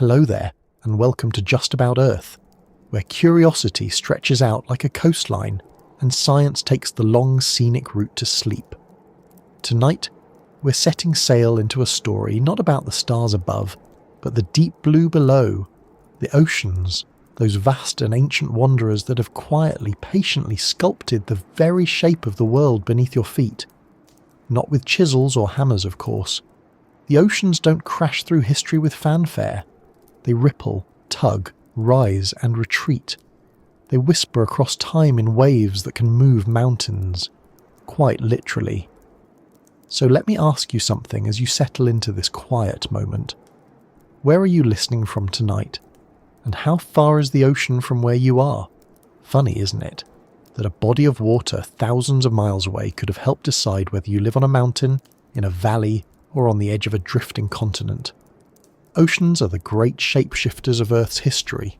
Hello there, and welcome to Just About Earth, where curiosity stretches out like a coastline and science takes the long scenic route to sleep. Tonight, we're setting sail into a story not about the stars above, but the deep blue below, the oceans, those vast and ancient wanderers that have quietly, patiently sculpted the very shape of the world beneath your feet. Not with chisels or hammers, of course. The oceans don't crash through history with fanfare. They ripple, tug, rise and retreat. They whisper across time in waves that can move mountains, quite literally. So let me ask you something as you settle into this quiet moment. Where are you listening from tonight? And how far is the ocean from where you are? Funny, isn't it, that a body of water thousands of miles away could have helped decide whether you live on a mountain, in a valley, or on the edge of a drifting continent. Oceans are the great shapeshifters of Earth's history.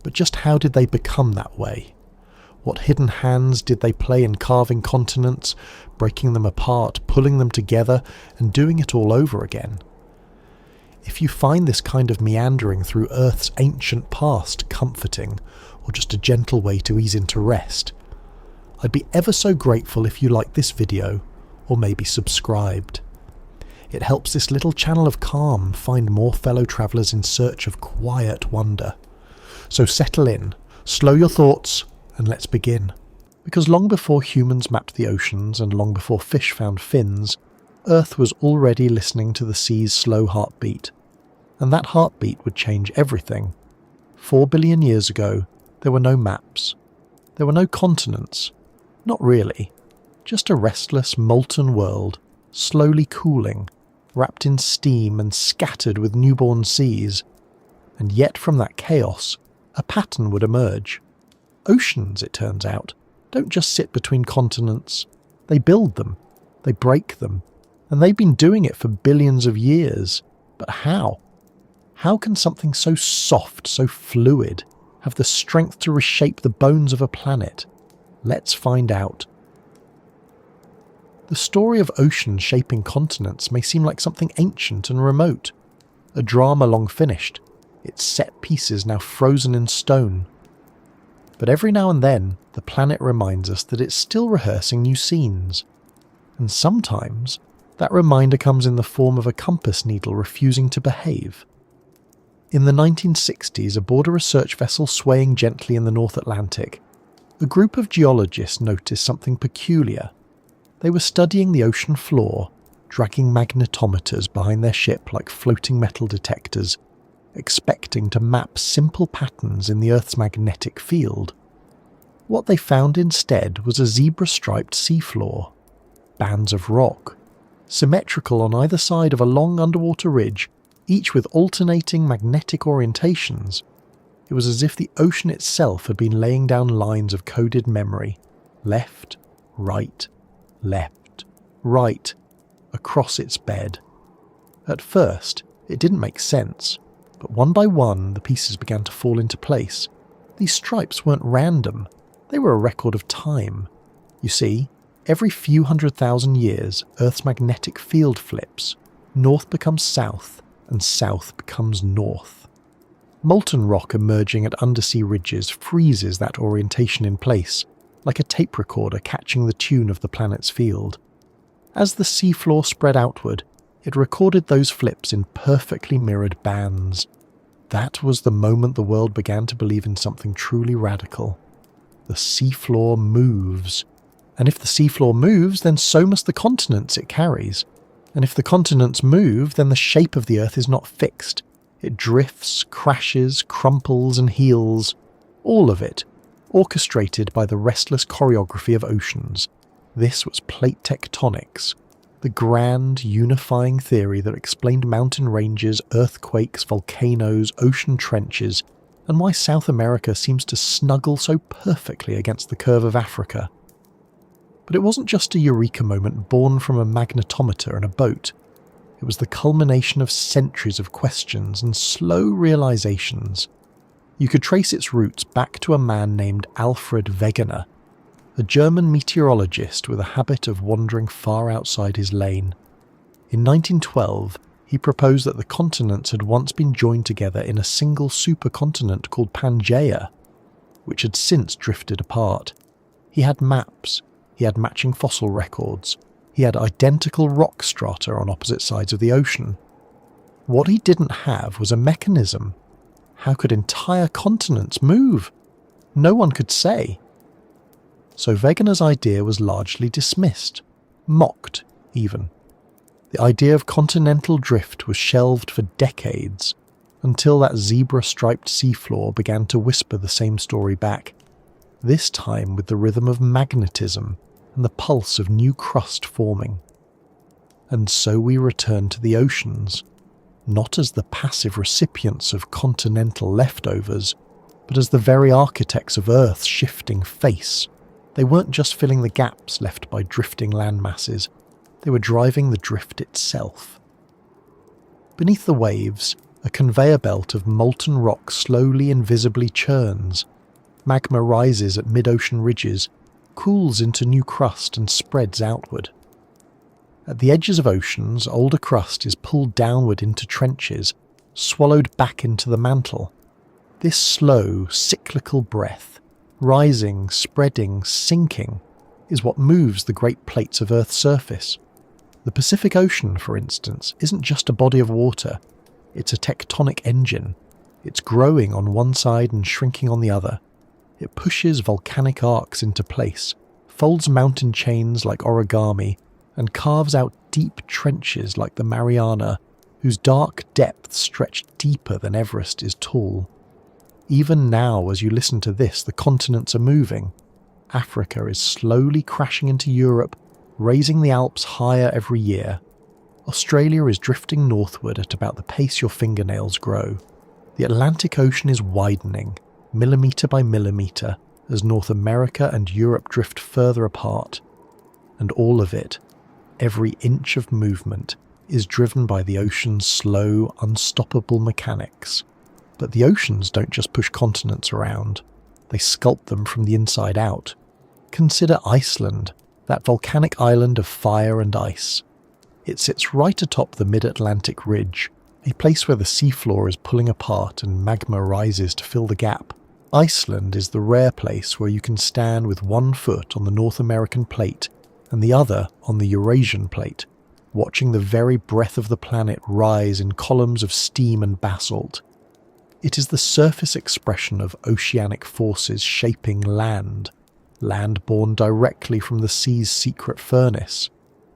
But just how did they become that way? What hidden hands did they play in carving continents, breaking them apart, pulling them together, and doing it all over again? If you find this kind of meandering through Earth's ancient past comforting, or just a gentle way to ease into rest, I'd be ever so grateful if you liked this video, or maybe subscribed. It helps this little channel of calm find more fellow travellers in search of quiet wonder. So settle in, slow your thoughts, and let's begin. Because long before humans mapped the oceans and long before fish found fins, Earth was already listening to the sea's slow heartbeat. And that heartbeat would change everything. 4 billion years ago, there were no maps. There were no continents. Not really. Just a restless, molten world, slowly cooling, wrapped in steam and scattered with newborn seas. And yet from that chaos, a pattern would emerge. Oceans, it turns out, don't just sit between continents. They build them. They break them. And they've been doing it for billions of years. But how? How can something so soft, so fluid, have the strength to reshape the bones of a planet? Let's find out. The story of oceans shaping continents may seem like something ancient and remote. A drama long finished, its set pieces now frozen in stone. But every now and then, the planet reminds us that it's still rehearsing new scenes. And sometimes, that reminder comes in the form of a compass needle refusing to behave. In the 1960s, aboard a research vessel swaying gently in the North Atlantic, a group of geologists noticed something peculiar. They were studying the ocean floor, dragging magnetometers behind their ship like floating metal detectors, expecting to map simple patterns in the Earth's magnetic field. What they found instead was a zebra-striped seafloor, bands of rock, symmetrical on either side of a long underwater ridge, each with alternating magnetic orientations. It was as if the ocean itself had been laying down lines of coded memory, left, right, across its bed. At first, it didn't make sense, but one by one the pieces began to fall into place. These stripes weren't random, they were a record of time. You see, every few 100,000 years, Earth's magnetic field flips. North becomes south, and south becomes north. Molten rock emerging at undersea ridges freezes that orientation in place, like a tape recorder catching the tune of the planet's field. As the seafloor spread outward, it recorded those flips in perfectly mirrored bands. That was the moment the world began to believe in something truly radical. The seafloor moves. And if the seafloor moves, then so must the continents it carries. And if the continents move, then the shape of the Earth is not fixed. It drifts, crashes, crumples and heals. All of it, orchestrated by the restless choreography of oceans. This was plate tectonics, the grand, unifying theory that explained mountain ranges, earthquakes, volcanoes, ocean trenches, and why South America seems to snuggle so perfectly against the curve of Africa. But it wasn't just a eureka moment born from a magnetometer and a boat. It was the culmination of centuries of questions and slow realizations. You could trace its roots back to a man named Alfred Wegener, a German meteorologist with a habit of wandering far outside his lane. In 1912, He proposed that the continents had once been joined together in a single supercontinent called Pangaea, which had since drifted apart. He had maps, he had matching fossil records, he had identical rock strata on opposite sides of the ocean. What he didn't have was a mechanism. How could entire continents move? No one could say. So Wegener's idea was largely dismissed, mocked even. The idea of continental drift was shelved for decades, until that zebra-striped seafloor began to whisper the same story back, this time with the rhythm of magnetism and the pulse of new crust forming. And so we return to the oceans, not as the passive recipients of continental leftovers, but as the very architects of Earth's shifting face. They weren't just filling the gaps left by drifting landmasses, they were driving the drift itself. Beneath the waves, a conveyor belt of molten rock slowly and visibly churns. Magma rises at mid-ocean ridges, cools into new crust and spreads outward. At the edges of oceans, older crust is pulled downward into trenches, swallowed back into the mantle. This slow, cyclical breath, rising, spreading, sinking, is what moves the great plates of Earth's surface. The Pacific Ocean, for instance, isn't just a body of water, it's a tectonic engine. It's growing on one side and shrinking on the other. It pushes volcanic arcs into place, folds mountain chains like origami, and carves out deep trenches like the Mariana, whose dark depths stretch deeper than Everest is tall. Even now, as you listen to this, the continents are moving. Africa is slowly crashing into Europe, raising the Alps higher every year. Australia is drifting northward at about the pace your fingernails grow. The Atlantic Ocean is widening, millimetre by millimetre, as North America and Europe drift further apart. And all of it, every inch of movement, is driven by the ocean's slow, unstoppable mechanics. But the oceans don't just push continents around, they sculpt them from the inside out. Consider Iceland, that volcanic island of fire and ice. It sits right atop the mid-Atlantic ridge, a place where the seafloor is pulling apart and magma rises to fill the gap. Iceland is the rare place where you can stand with one foot on the North American plate and the other on the Eurasian plate, watching the very breath of the planet rise in columns of steam and basalt. It is the surface expression of oceanic forces shaping land born directly from the sea's secret furnace.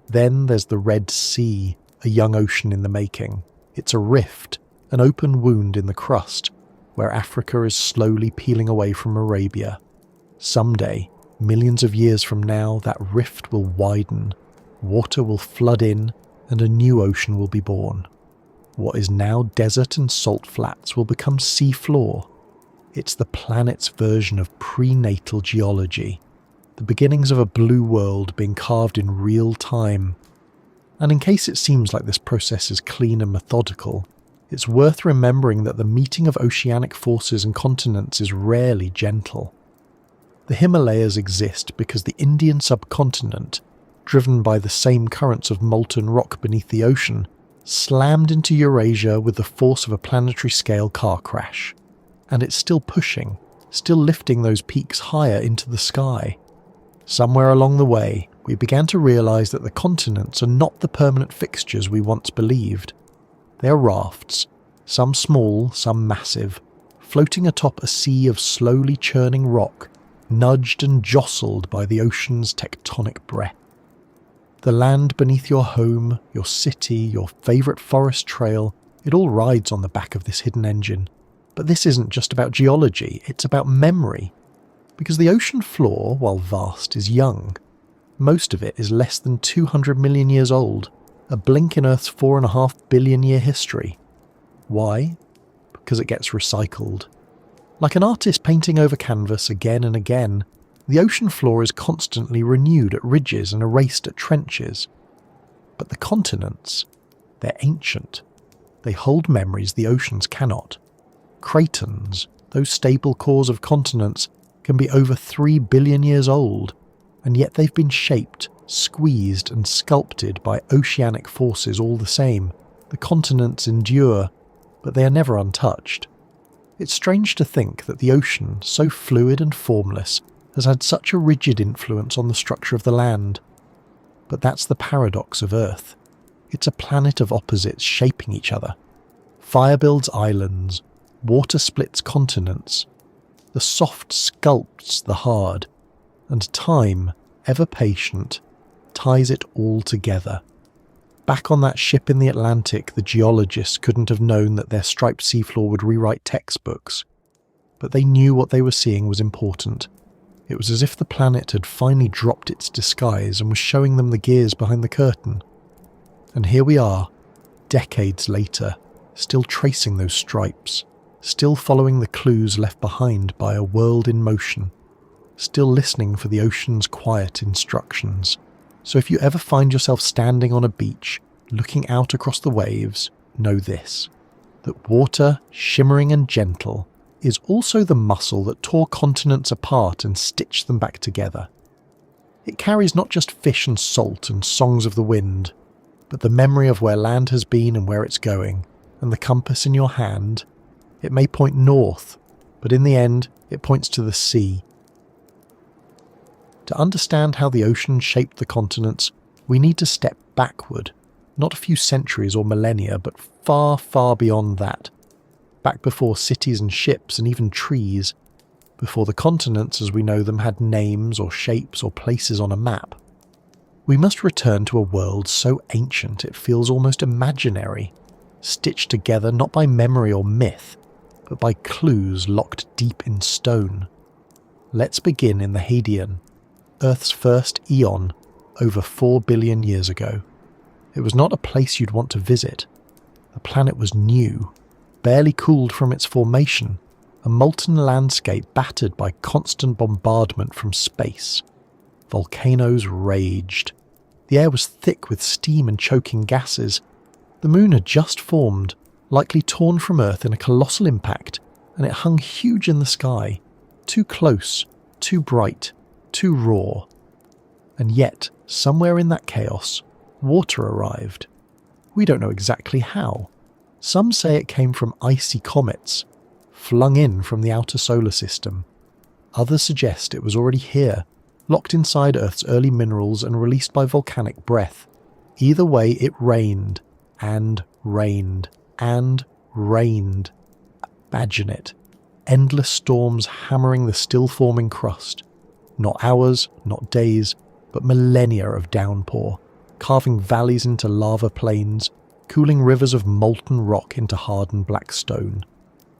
Then there's the Red Sea, a young ocean in the making. It's a rift, an open wound in the crust, where Africa is slowly peeling away from Arabia. Someday, millions of years from now, that rift will widen, water will flood in, and a new ocean will be born. What is now desert and salt flats will become sea floor. It's the planet's version of prenatal geology, the beginnings of a blue world being carved in real time. And in case it seems like this process is clean and methodical, it's worth remembering that the meeting of oceanic forces and continents is rarely gentle. The Himalayas exist because the Indian subcontinent, driven by the same currents of molten rock beneath the ocean, slammed into Eurasia with the force of a planetary scale car crash. And it's still pushing, still lifting those peaks higher into the sky. Somewhere along the way, we began to realize that the continents are not the permanent fixtures we once believed. They are rafts, some small, some massive, floating atop a sea of slowly churning rock, nudged and jostled by the ocean's tectonic breath. The land beneath your home, your city, your favourite forest trail, it all rides on the back of this hidden engine. But this isn't just about geology, it's about memory. Because the ocean floor, while vast, is young. Most of it is less than 200 million years old, a blink in Earth's 4.5 billion year history. Why? Because it gets recycled. Like an artist painting over canvas again and again, the ocean floor is constantly renewed at ridges and erased at trenches. But the continents, they're ancient. They hold memories the oceans cannot. Cratons, those stable cores of continents, can be over 3 billion years old, and yet they've been shaped, squeezed and sculpted by oceanic forces all the same. The continents endure, but they are never untouched. It's strange to think that the ocean, so fluid and formless, has had such a rigid influence on the structure of the land. But that's the paradox of Earth. It's a planet of opposites shaping each other. Fire builds islands, water splits continents, the soft sculpts the hard, and time, ever patient, ties it all together. Back on that ship in the Atlantic, the geologists couldn't have known that their striped seafloor would rewrite textbooks. But they knew what they were seeing was important. It was as if the planet had finally dropped its disguise and was showing them the gears behind the curtain. And here we are, decades later, still tracing those stripes, still following the clues left behind by a world in motion, still listening for the ocean's quiet instructions. So if you ever find yourself standing on a beach, looking out across the waves, know this, that water, shimmering and gentle, is also the muscle that tore continents apart and stitched them back together. It carries not just fish and salt and songs of the wind, but the memory of where land has been and where it's going, and the compass in your hand. It may point north, but in the end, it points to the sea. To understand how the ocean shaped the continents, we need to step backward, not a few centuries or millennia, but far, far beyond that. Back before cities and ships and even trees, before the continents as we know them had names or shapes or places on a map. We must return to a world so ancient it feels almost imaginary, stitched together not by memory or myth, but by clues locked deep in stone. Let's begin in the Hadean, Earth's first eon, over 4 billion years ago. It was not a place you'd want to visit. The planet was new, barely cooled from its formation, a molten landscape battered by constant bombardment from space. Volcanoes raged. The air was thick with steam and choking gases. The moon had just formed, likely torn from Earth in a colossal impact, and it hung huge in the sky, too close, too bright, too raw. And yet, somewhere in that chaos, water arrived. We don't know exactly how. Some say it came from icy comets, flung in from the outer solar system. Others suggest it was already here, locked inside Earth's early minerals and released by volcanic breath. Either way, it rained, and rained, and rained. Imagine it. Endless storms hammering the still-forming crust. Not hours, not days, but millennia of downpour, carving valleys into lava plains, cooling rivers of molten rock into hardened black stone.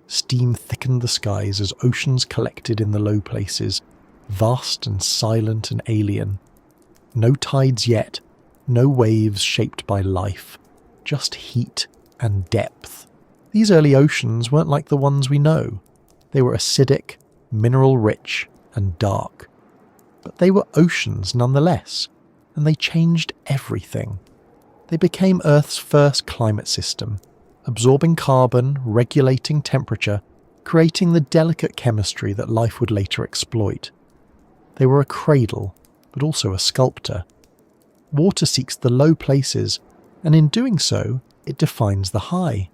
Steam thickened the skies as oceans collected in the low places, vast and silent and alien. No tides yet, no waves shaped by life, just heat and depth. These early oceans weren't like the ones we know. They were acidic, mineral-rich, and dark. But they were oceans nonetheless, and they changed everything. They became Earth's first climate system, absorbing carbon, regulating temperature, creating the delicate chemistry that life would later exploit. They were a cradle, but also a sculptor. Water seeks the low places, and in doing so, it defines the high.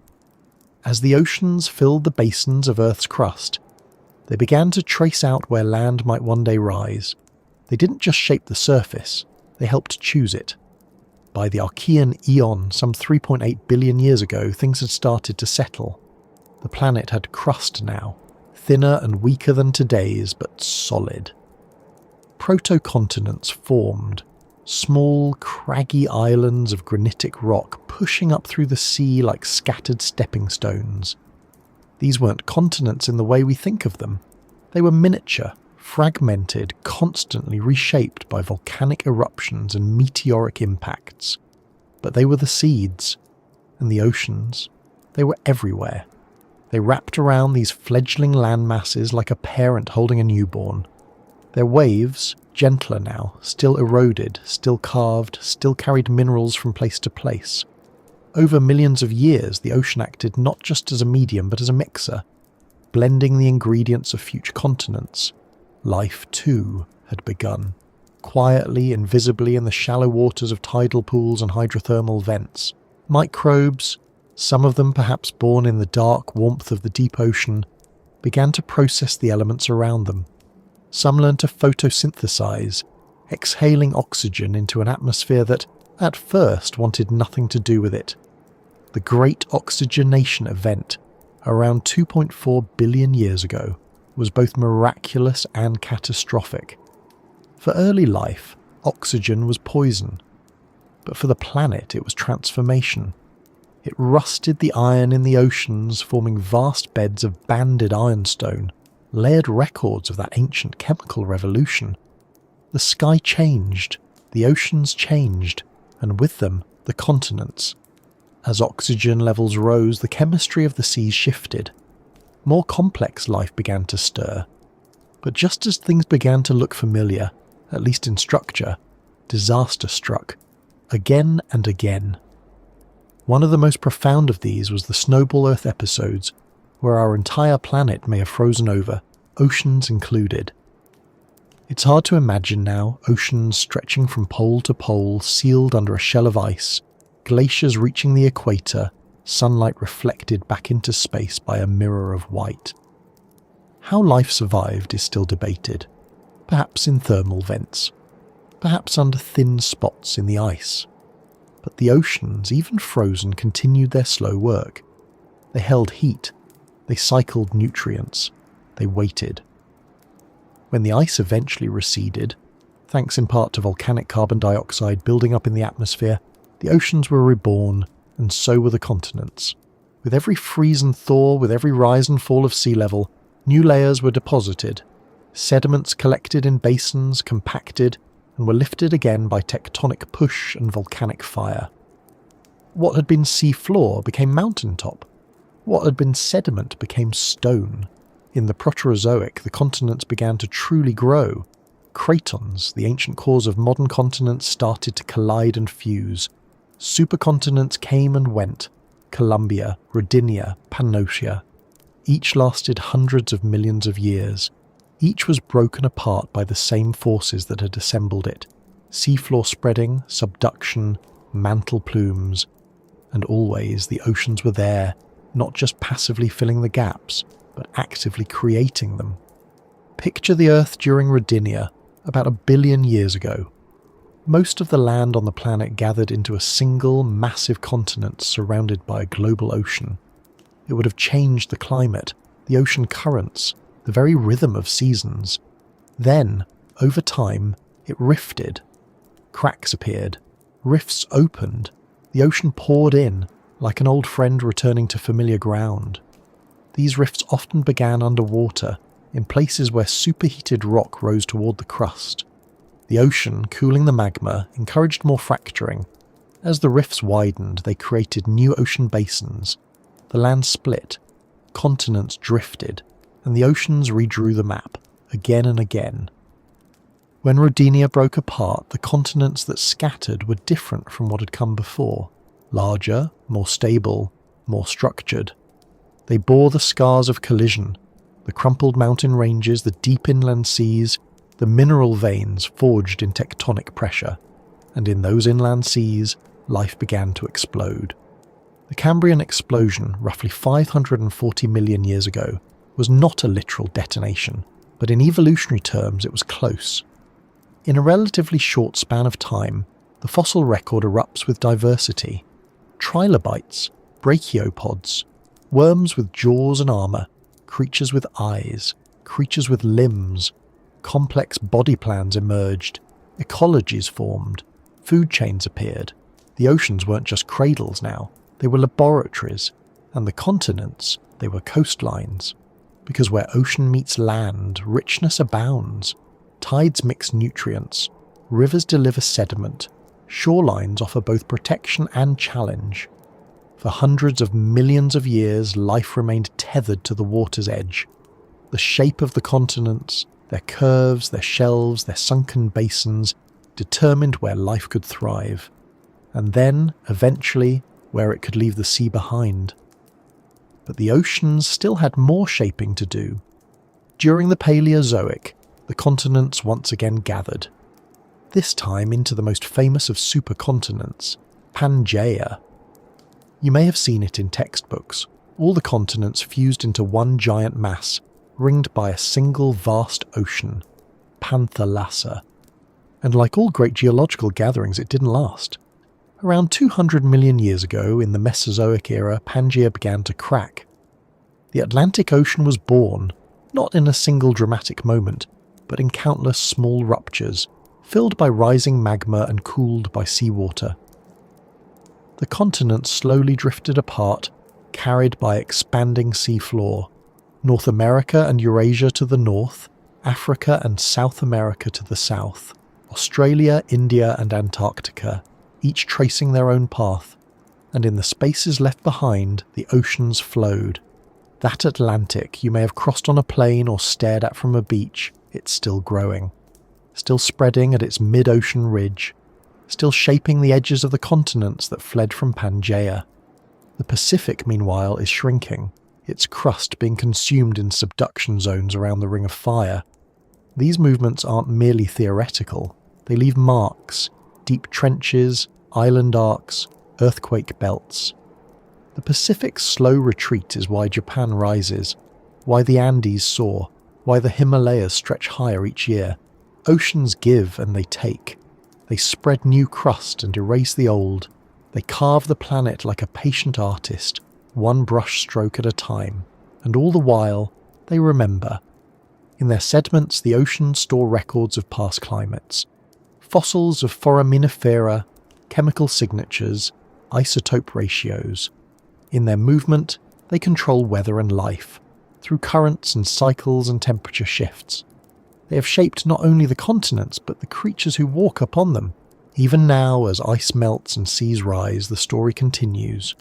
As the oceans filled the basins of Earth's crust, they began to trace out where land might one day rise. They didn't just shape the surface, they helped choose it. By the Archean eon, some 3.8 billion years ago, things had started to settle. The planet had crust now, thinner and weaker than today's, but solid. Proto-continents formed, small, craggy islands of granitic rock pushing up through the sea like scattered stepping stones. These weren't continents in the way we think of them. They were miniature, fragmented, constantly reshaped by volcanic eruptions and meteoric impacts. But they were the seeds, and the oceans. They were everywhere. They wrapped around these fledgling landmasses like a parent holding a newborn. Their waves, gentler now, still eroded, still carved, still carried minerals from place to place. Over millions of years, the ocean acted not just as a medium but as a mixer, blending the ingredients of future continents. Life, too, had begun, quietly and visibly in the shallow waters of tidal pools and hydrothermal vents. Microbes, some of them perhaps born in the dark warmth of the deep ocean, began to process the elements around them. Some learned to photosynthesize, exhaling oxygen into an atmosphere that, at first, wanted nothing to do with it. The Great Oxygenation Event, around 2.4 billion years ago, was both miraculous and catastrophic. For early life, oxygen was poison, but for the planet it was transformation. It rusted the iron in the oceans, forming vast beds of banded ironstone, layered records of that ancient chemical revolution. The sky changed, the oceans changed, and with them the continents. As oxygen levels rose, the chemistry of the seas shifted. More complex life began to stir. But just as things began to look familiar, at least in structure, disaster struck, again and again. One of the most profound of these was the Snowball Earth episodes, where our entire planet may have frozen over, oceans included. It's hard to imagine now, oceans stretching from pole to pole, sealed under a shell of ice, glaciers reaching the equator, sunlight reflected back into space by a mirror of white. How life survived is still debated, perhaps in thermal vents, perhaps under thin spots in the ice. But the oceans, even frozen, continued their slow work. They held heat, they cycled nutrients, they waited. When the ice eventually receded, thanks in part to volcanic carbon dioxide building up in the atmosphere, the oceans were reborn, and so were the continents. With every freeze and thaw, with every rise and fall of sea level, new layers were deposited. Sediments collected in basins, compacted, and were lifted again by tectonic push and volcanic fire. What had been sea floor became mountaintop. What had been sediment became stone. In the Proterozoic, the continents began to truly grow. Cratons, the ancient cores of modern continents, started to collide and fuse. Supercontinents came and went. Columbia, Rodinia, Pannotia. Each lasted hundreds of millions of years. Each was broken apart by the same forces that had assembled it. Seafloor spreading, subduction, mantle plumes. And always the oceans were there, not just passively filling the gaps, but actively creating them. Picture the Earth during Rodinia, about 1 billion years ago. Most of the land on the planet gathered into a single, massive continent surrounded by a global ocean. It would have changed the climate, the ocean currents, the very rhythm of seasons. Then, over time, it rifted. Cracks appeared. Rifts opened. The ocean poured in, like an old friend returning to familiar ground. These rifts often began underwater, in places where superheated rock rose toward the crust. The ocean, cooling the magma, encouraged more fracturing. As the rifts widened, they created new ocean basins. The land split, continents drifted, and the oceans redrew the map, again and again. When Rodinia broke apart, the continents that scattered were different from what had come before. Larger, more stable, more structured. They bore the scars of collision, the crumpled mountain ranges, the deep inland seas, the mineral veins forged in tectonic pressure, and in those inland seas, life began to explode. The Cambrian explosion, roughly 540 million years ago, was not a literal detonation, but in evolutionary terms it was close. In a relatively short span of time, the fossil record erupts with diversity. Trilobites, brachiopods, worms with jaws and armour, creatures with eyes, creatures with limbs. Complex body plans emerged, ecologies formed, food chains appeared. The oceans weren't just cradles now, they were laboratories, and the continents, they were coastlines. Because where ocean meets land, richness abounds. Tides mix nutrients, rivers deliver sediment, shorelines offer both protection and challenge. For hundreds of millions of years, life remained tethered to the water's edge. The shape of the continents, their curves, their shelves, their sunken basins, determined where life could thrive, and then, eventually, where it could leave the sea behind. But the oceans still had more shaping to do. During the Paleozoic, the continents once again gathered. This time into the most famous of supercontinents, Pangaea. You may have seen it in textbooks, all the continents fused into one giant mass, ringed by a single vast ocean, Panthalassa. And like all great geological gatherings, it didn't last. Around 200 million years ago, in the Mesozoic era, Pangaea began to crack. The Atlantic Ocean was born, not in a single dramatic moment, but in countless small ruptures, filled by rising magma and cooled by seawater. The continents slowly drifted apart, carried by expanding seafloor. North America and Eurasia to the north, Africa and South America to the south, Australia, India and Antarctica, each tracing their own path, and in the spaces left behind, the oceans flowed. That Atlantic you may have crossed on a plane or stared at from a beach, it's still growing, still spreading at its mid-ocean ridge, still shaping the edges of the continents that fled from Pangaea. The Pacific, meanwhile, is shrinking, its crust being consumed in subduction zones around the Ring of Fire. These movements aren't merely theoretical, they leave marks, deep trenches, island arcs, earthquake belts. The Pacific's slow retreat is why Japan rises, why the Andes soar, why the Himalayas stretch higher each year. Oceans give and they take. They spread new crust and erase the old. They carve the planet like a patient artist, one brush stroke at a time, and all the while, they remember. In their sediments, the oceans store records of past climates, fossils of foraminifera, chemical signatures, isotope ratios. In their movement, they control weather and life, through currents and cycles and temperature shifts. They have shaped not only the continents, but the creatures who walk upon them. Even now, as ice melts and seas rise, the story continues.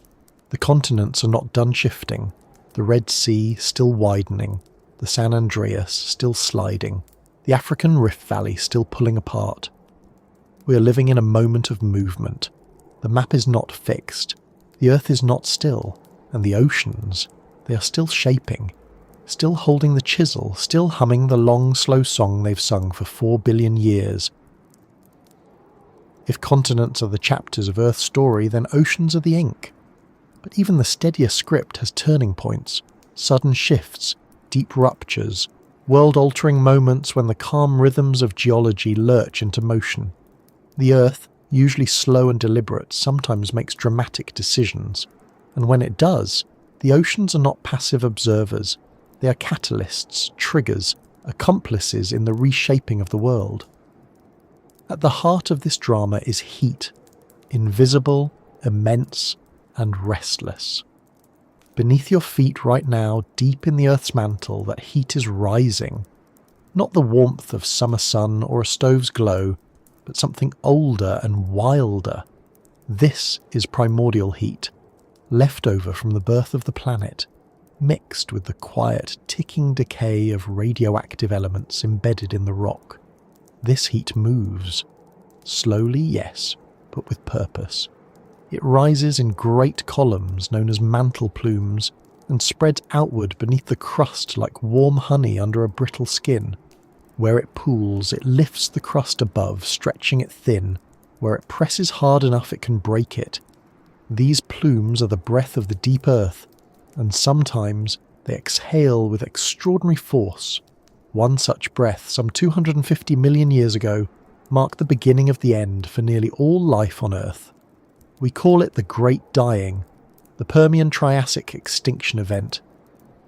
The continents are not done shifting, the Red Sea still widening, the San Andreas still sliding, the African Rift Valley still pulling apart. We are living in a moment of movement. The map is not fixed, the earth is not still, and the oceans, they are still shaping, still holding the chisel, still humming the long, slow song they've sung for 4 billion years. If continents are the chapters of Earth's story, then oceans are the ink. But even the steadier script has turning points, sudden shifts, deep ruptures, world-altering moments when the calm rhythms of geology lurch into motion. The Earth, usually slow and deliberate, sometimes makes dramatic decisions, and when it does, the oceans are not passive observers. They are catalysts, triggers, accomplices in the reshaping of the world. At the heart of this drama is heat, invisible, immense, and restless. Beneath your feet right now, deep in the Earth's mantle, that heat is rising. Not the warmth of summer sun or a stove's glow, but something older and wilder. This is primordial heat, left over from the birth of the planet, mixed with the quiet, ticking decay of radioactive elements embedded in the rock. This heat moves. Slowly, yes, but with purpose. It rises in great columns known as mantle plumes and spreads outward beneath the crust like warm honey under a brittle skin. Where it pools, it lifts the crust above, stretching it thin. Where it presses hard enough, it can break it. These plumes are the breath of the deep earth, and sometimes they exhale with extraordinary force. One such breath, some 250 million years ago, marked the beginning of the end for nearly all life on Earth. We call it the Great Dying, the Permian-Triassic extinction event,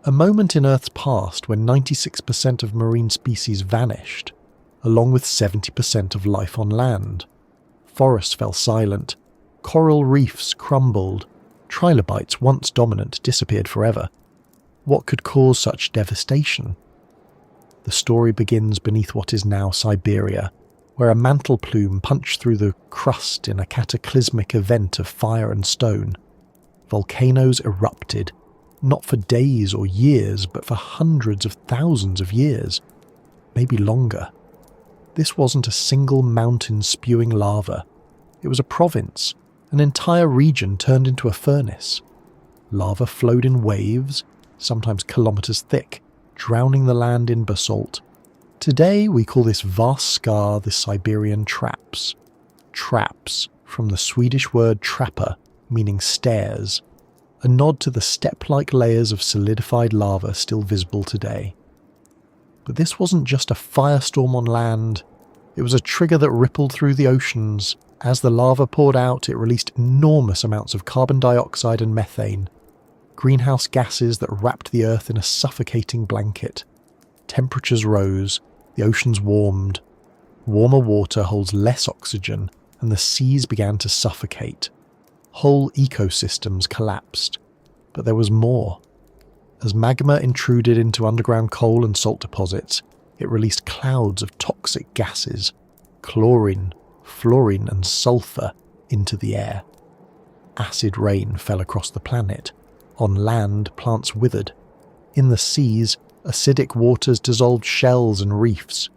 a moment in Earth's past when 96% of marine species vanished, along with 70% of life on land. Forests fell silent, coral reefs crumbled, trilobites once dominant disappeared forever. What could cause such devastation? The story begins beneath what is now Siberia, where a mantle plume punched through the crust in a cataclysmic event of fire and stone. Volcanoes erupted, not for days or years, but for hundreds of thousands of years, maybe longer. This wasn't a single mountain spewing lava. It was a province, an entire region turned into a furnace. Lava flowed in waves, sometimes kilometers thick, drowning the land in basalt. Today we call this vast scar the Siberian Traps. Traps, from the Swedish word trapper, meaning stairs, a nod to the step-like layers of solidified lava still visible today. But this wasn't just a firestorm on land, it was a trigger that rippled through the oceans. As the lava poured out, it released enormous amounts of carbon dioxide and methane, greenhouse gases that wrapped the Earth in a suffocating blanket. Temperatures rose, the oceans warmed. Warmer water holds less oxygen, and the seas began to suffocate. Whole ecosystems collapsed. But there was more. As magma intruded into underground coal and salt deposits, it released clouds of toxic gases, chlorine, fluorine and sulfur, into the air. Acid rain fell across the planet. On land, plants withered. In the seas, acidic waters dissolved shells and reefs.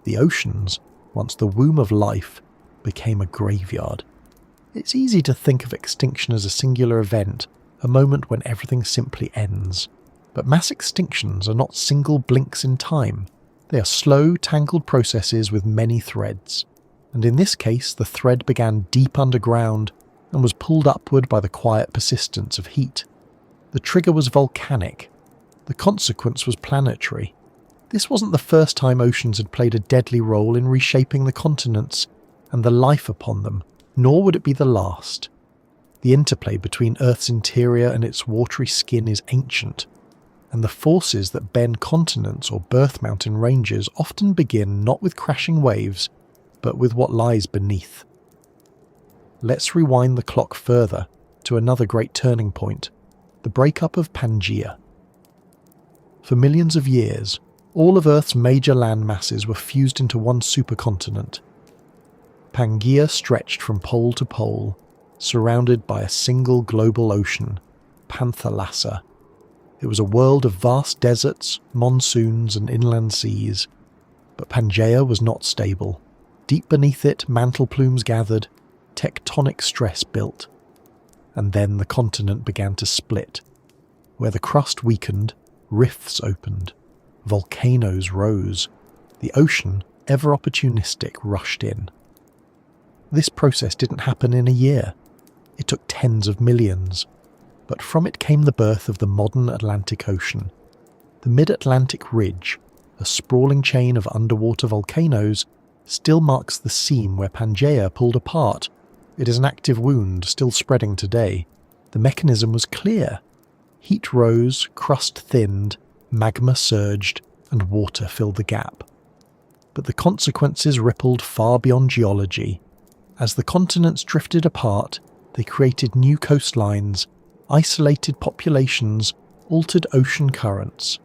The oceans, once the womb of life, became a graveyard. It's easy to think of extinction as a singular event, a moment when everything simply ends. But mass extinctions are not single blinks in time. They are slow, tangled processes with many threads. And in this case, the thread began deep underground and was pulled upward by the quiet persistence of heat. The trigger was volcanic. The consequence was planetary. This wasn't the first time oceans had played a deadly role in reshaping the continents and the life upon them, nor would it be the last. The interplay between Earth's interior and its watery skin is ancient, and the forces that bend continents or birth mountain ranges often begin not with crashing waves, but with what lies beneath. Let's rewind the clock further to another great turning point, the breakup of Pangaea. For millions of years, all of Earth's major land masses were fused into one supercontinent. Pangaea stretched from pole to pole, surrounded by a single global ocean, Panthalassa. It was a world of vast deserts, monsoons and inland seas. But Pangaea was not stable. Deep beneath it, mantle plumes gathered, tectonic stress built. And then the continent began to split. Where the crust weakened, rifts opened. Volcanoes rose. The ocean, ever opportunistic, rushed in. This process didn't happen in a year. It took tens of millions. But from it came the birth of the modern Atlantic Ocean. The mid-Atlantic Ridge, a sprawling chain of underwater volcanoes, still marks the seam where Pangaea pulled apart. It is an active wound, still spreading today. The mechanism was clear. Heat rose, crust thinned, magma surged, and water filled the gap. But the consequences rippled far beyond geology. As the continents drifted apart, they created new coastlines, isolated populations, altered ocean currents.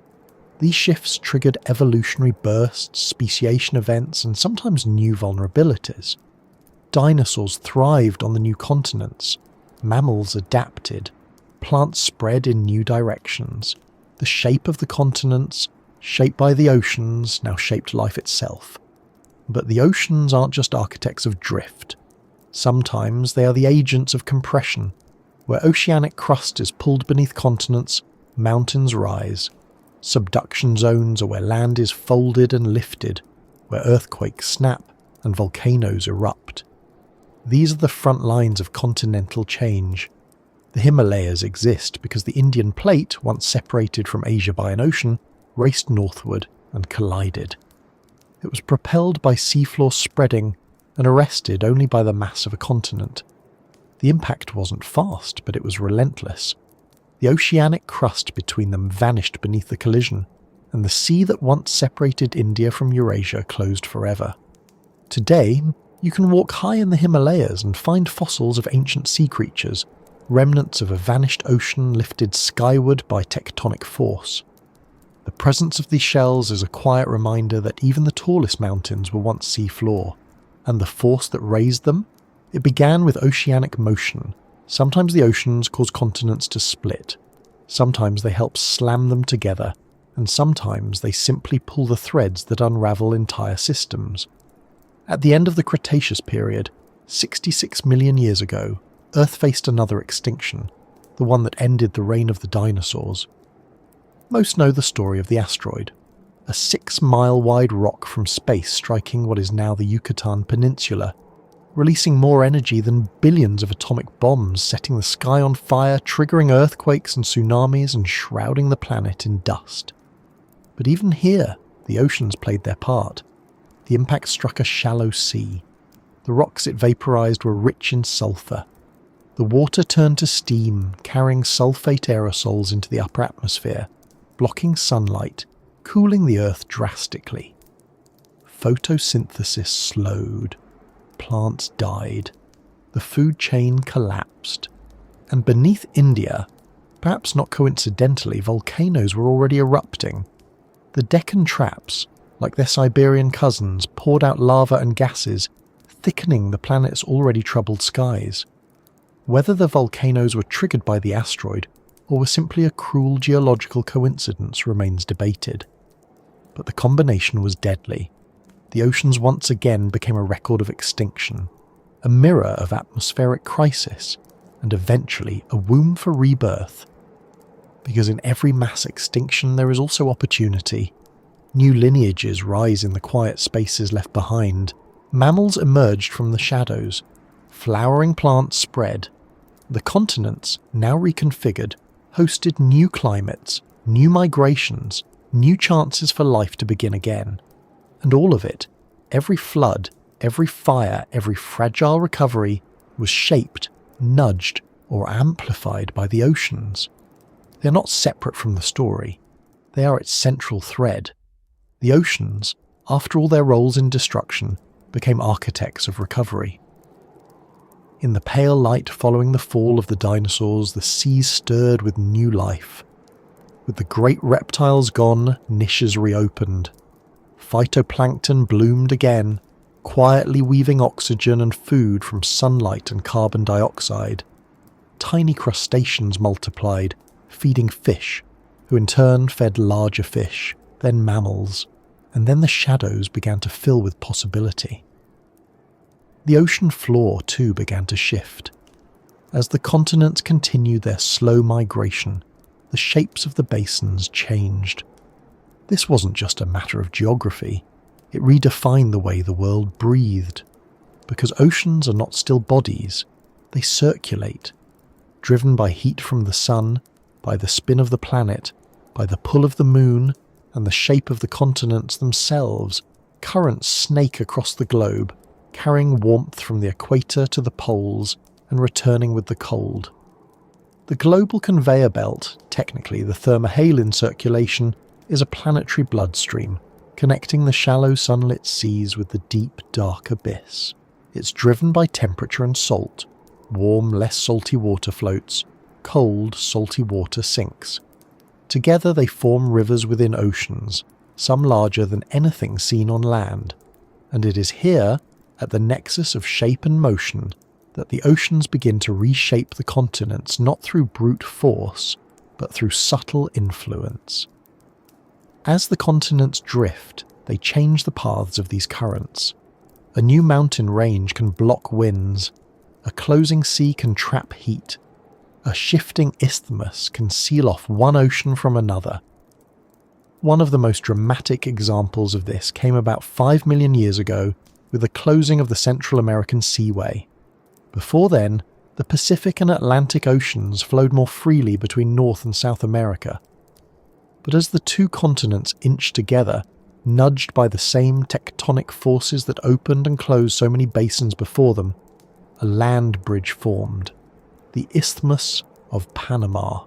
These shifts triggered evolutionary bursts, speciation events, and sometimes new vulnerabilities. Dinosaurs thrived on the new continents. Mammals adapted. Plants spread in new directions. The shape of the continents, shaped by the oceans, now shaped life itself. But the oceans aren't just architects of drift. Sometimes they are the agents of compression. Where oceanic crust is pulled beneath continents, mountains rise. Subduction zones are where land is folded and lifted, where earthquakes snap and volcanoes erupt. These are the front lines of continental change. The Himalayas exist because the Indian plate, once separated from Asia by an ocean, raced northward and collided. It was propelled by seafloor spreading and arrested only by the mass of a continent. The impact wasn't fast, but it was relentless. The oceanic crust between them vanished beneath the collision, and the sea that once separated India from Eurasia closed forever. Today, you can walk high in the Himalayas and find fossils of ancient sea creatures, remnants of a vanished ocean lifted skyward by tectonic force. The presence of these shells is a quiet reminder that even the tallest mountains were once sea floor, and the force that raised them? It began with oceanic motion. Sometimes the oceans cause continents to split. Sometimes they help slam them together, and sometimes they simply pull the threads that unravel entire systems. At the end of the Cretaceous period, 66 million years ago, Earth faced another extinction, the one that ended the reign of the dinosaurs. Most know the story of the asteroid, a 6-mile-wide rock from space striking what is now the Yucatan Peninsula. releasing more energy than billions of atomic bombs, setting the sky on fire, triggering earthquakes and tsunamis, and shrouding the planet in dust. But even here, the oceans played their part. The impact struck a shallow sea. The rocks it vaporized were rich in sulfur. The water turned to steam, carrying sulfate aerosols into the upper atmosphere, blocking sunlight, cooling the Earth drastically. Photosynthesis slowed. Plants died. The food chain collapsed. And beneath India, perhaps not coincidentally, volcanoes were already erupting. The Deccan Traps, like their Siberian cousins, poured out lava and gases, thickening the planet's already troubled skies. Whether the volcanoes were triggered by the asteroid or were simply a cruel geological coincidence remains debated. But the combination was deadly. The oceans once again became a record of extinction, a mirror of atmospheric crisis, and eventually a womb for rebirth. Because in every mass extinction there is also opportunity. New lineages rise in the quiet spaces left behind. Mammals emerged from the shadows. Flowering plants spread. The continents, now reconfigured, hosted new climates, new migrations, new chances for life to begin again. And all of it, every flood, every fire, every fragile recovery, was shaped, nudged, or amplified by the oceans. They are not separate from the story. They are its central thread. The oceans, after all their roles in destruction, became architects of recovery. In the pale light following the fall of the dinosaurs, the seas stirred with new life. With the great reptiles gone, niches reopened. Phytoplankton bloomed again, quietly weaving oxygen and food from sunlight and carbon dioxide. Tiny crustaceans multiplied, feeding fish, who in turn fed larger fish, then mammals, and then the shadows began to fill with possibility. The ocean floor too began to shift. As the continents continued their slow migration, the shapes of the basins changed. This wasn't just a matter of geography, it redefined the way the world breathed. Because oceans are not still bodies, they circulate, driven by heat from the sun, by the spin of the planet, by the pull of the moon, and the shape of the continents themselves. Currents snake across the globe, carrying warmth from the equator to the poles and returning with the cold. The global conveyor belt, technically the thermohaline circulation, is a planetary bloodstream, connecting the shallow sunlit seas with the deep, dark abyss. It's driven by temperature and salt. Warm, less salty water floats. Cold, salty water sinks. Together they form rivers within oceans, some larger than anything seen on land. And it is here, at the nexus of shape and motion, that the oceans begin to reshape the continents not through brute force, but through subtle influence. As the continents drift, they change the paths of these currents. A new mountain range can block winds. A closing sea can trap heat. A shifting isthmus can seal off one ocean from another. One of the most dramatic examples of this came about 5 million years ago with the closing of the Central American Seaway. Before then, the Pacific and Atlantic Oceans flowed more freely between North and South America. But as the two continents inched together, nudged by the same tectonic forces that opened and closed so many basins before them, a land bridge formed, the Isthmus of Panama.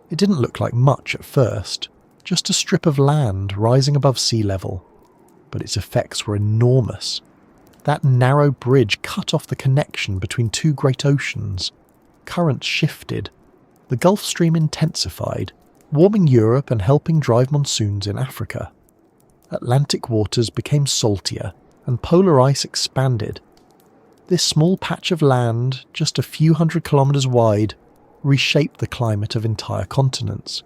It didn't look like much at first, just a strip of land rising above sea level, but its effects were enormous. That narrow bridge cut off the connection between two great oceans. Currents shifted. The Gulf Stream intensified, warming Europe and helping drive monsoons in Africa. Atlantic waters became saltier, and polar ice expanded. This small patch of land, just a few hundred kilometers wide, reshaped the climate of entire continents.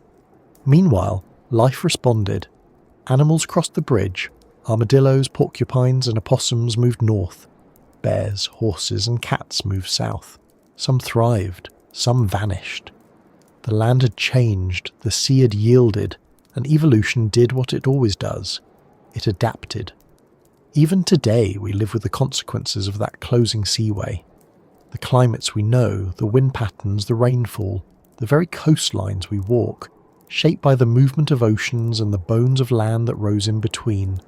Meanwhile, life responded. Animals crossed the bridge. Armadillos, porcupines, and opossums moved north. Bears, horses, and cats moved south. Some thrived, some vanished. The land had changed, the sea had yielded, and evolution did what it always does. It adapted. Even today, we live with the consequences of that closing seaway. The climates we know, the wind patterns, the rainfall, the very coastlines we walk, shaped by the movement of oceans and the bones of land that rose in between.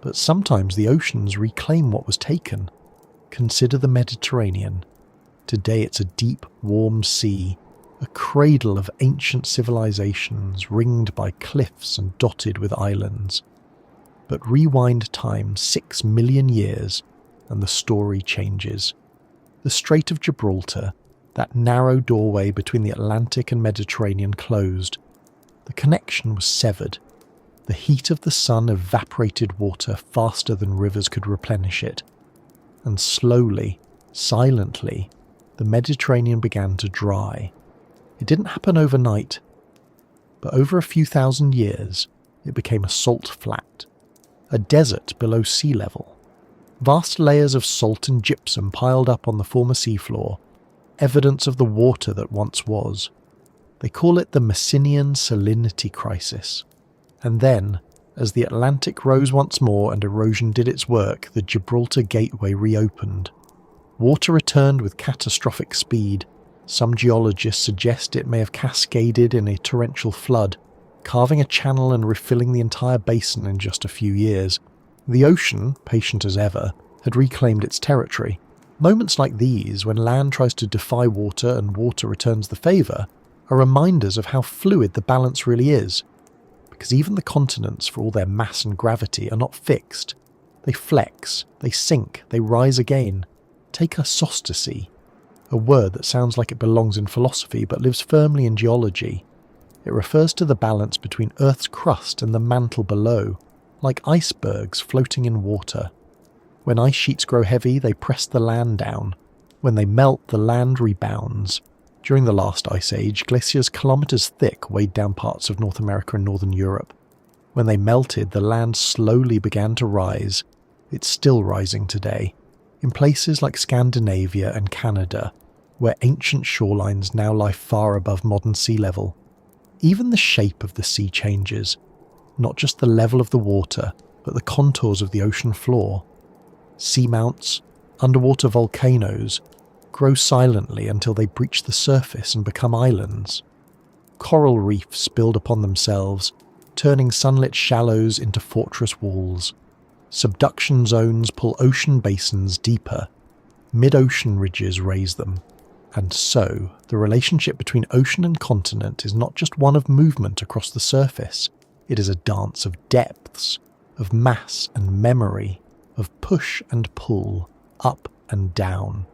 But sometimes the oceans reclaim what was taken. Consider the Mediterranean. Today it's a deep, warm sea, a cradle of ancient civilizations ringed by cliffs and dotted with islands. But rewind time 6 million years and the story changes. The Strait of Gibraltar, that narrow doorway between the Atlantic and Mediterranean, closed. The connection was severed. The heat of the sun evaporated water faster than rivers could replenish it. And slowly, silently, the Mediterranean began to dry. It didn't happen overnight, but over a few thousand years, it became a salt flat, a desert below sea level. Vast layers of salt and gypsum piled up on the former seafloor, evidence of the water that once was. They call it the Messinian salinity crisis. And then, as the Atlantic rose once more and erosion did its work, the Gibraltar Gateway reopened. Water returned with catastrophic speed. Some geologists suggest it may have cascaded in a torrential flood, carving a channel and refilling the entire basin in just a few years. The ocean, patient as ever, had reclaimed its territory. Moments like these, when land tries to defy water and water returns the favour, are reminders of how fluid the balance really is. Because even the continents, for all their mass and gravity, are not fixed. They flex, they sink, they rise again. Take isostasy, a word that sounds like it belongs in philosophy but lives firmly in geology. It refers to the balance between Earth's crust and the mantle below, like icebergs floating in water. When ice sheets grow heavy, they press the land down. When they melt, the land rebounds. During the last ice age, glaciers kilometres thick weighed down parts of North America and Northern Europe. When they melted, the land slowly began to rise. It's still rising today, in places like Scandinavia and Canada, where ancient shorelines now lie far above modern sea level. Even the shape of the sea changes, not just the level of the water, but the contours of the ocean floor. Seamounts, underwater volcanoes, grow silently until they breach the surface and become islands. Coral reefs build upon themselves, turning sunlit shallows into fortress walls. Subduction zones pull ocean basins deeper. Mid-ocean ridges raise them. And so, the relationship between ocean and continent is not just one of movement across the surface. It is a dance of depths, of mass and memory, of push and pull, up and down.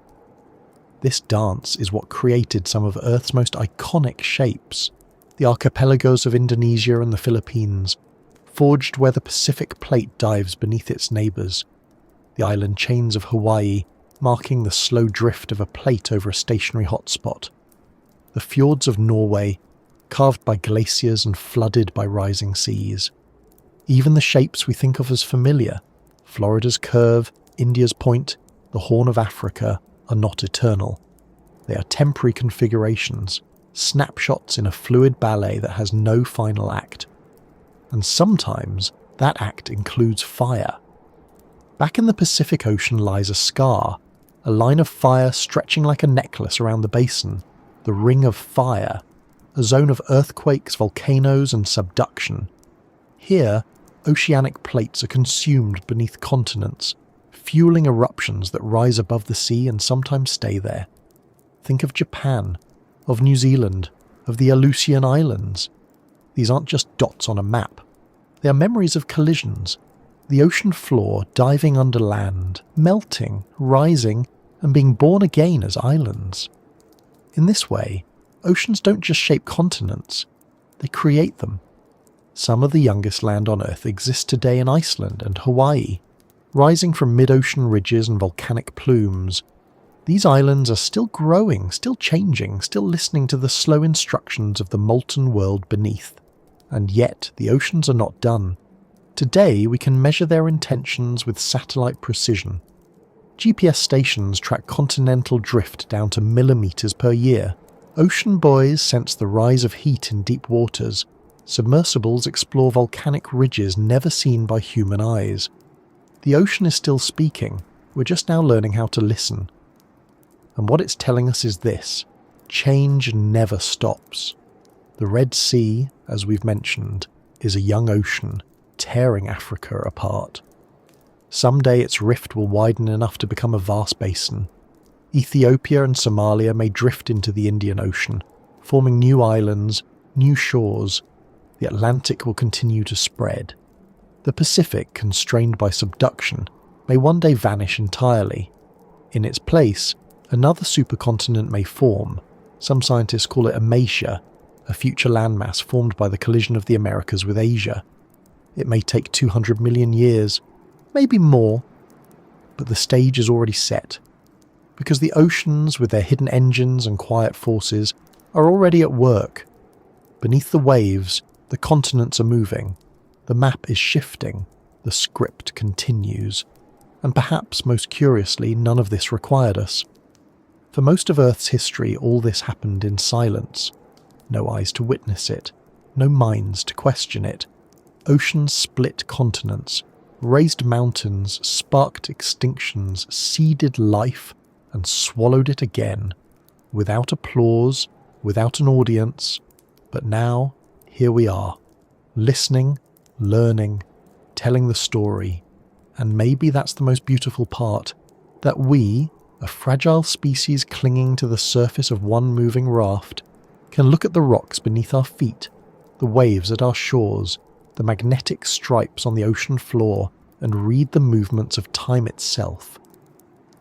This dance is what created some of Earth's most iconic shapes. The archipelagos of Indonesia and the Philippines, forged where the Pacific Plate dives beneath its neighbours. The island chains of Hawaii, marking the slow drift of a plate over a stationary hotspot. The fjords of Norway, carved by glaciers and flooded by rising seas. Even the shapes we think of as familiar, Florida's curve, India's point, the Horn of Africa, are not eternal. They are temporary configurations, snapshots in a fluid ballet that has no final act. And sometimes that act includes fire. Back in the Pacific Ocean lies a scar, a line of fire stretching like a necklace around the basin, the Ring of Fire, a zone of earthquakes, volcanoes and subduction. Here, oceanic plates are consumed beneath continents, fueling eruptions that rise above the sea and sometimes stay there. Think of Japan, of New Zealand, of the Aleutian Islands. These aren't just dots on a map. They are memories of collisions, the ocean floor diving under land, melting, rising, and being born again as islands. In this way, oceans don't just shape continents, they create them. Some of the youngest land on Earth exists today in Iceland and Hawaii, rising from mid-ocean ridges and volcanic plumes. These islands are still growing, still changing, still listening to the slow instructions of the molten world beneath. And yet, the oceans are not done. Today, we can measure their intentions with satellite precision. GPS stations track continental drift down to millimeters per year. Ocean buoys sense the rise of heat in deep waters. Submersibles explore volcanic ridges never seen by human eyes. The ocean is still speaking, we're just now learning how to listen. And what it's telling us is this: change never stops. The Red Sea, as we've mentioned, is a young ocean, tearing Africa apart. Someday its rift will widen enough to become a vast basin. Ethiopia and Somalia may drift into the Indian Ocean, forming new islands, new shores. The Atlantic will continue to spread. The Pacific, constrained by subduction, may one day vanish entirely. In its place, another supercontinent may form. Some scientists call it a Asia, a future landmass formed by the collision of the Americas with Asia. It may take 200 million years, maybe more, but the stage is already set. Because the oceans, with their hidden engines and quiet forces, are already at work. Beneath the waves, the continents are moving. The map is shifting. The script continues. And perhaps, most curiously, none of this required us. For most of Earth's history, all this happened in silence. No eyes to witness it. No minds to question it. Oceans split continents, raised mountains, sparked extinctions, seeded life, and swallowed it again. Without applause, without an audience. But now, here we are. Listening, learning, telling the story. And maybe that's the most beautiful part. That we, a fragile species clinging to the surface of one moving raft, can look at the rocks beneath our feet, the waves at our shores, the magnetic stripes on the ocean floor, and read the movements of time itself.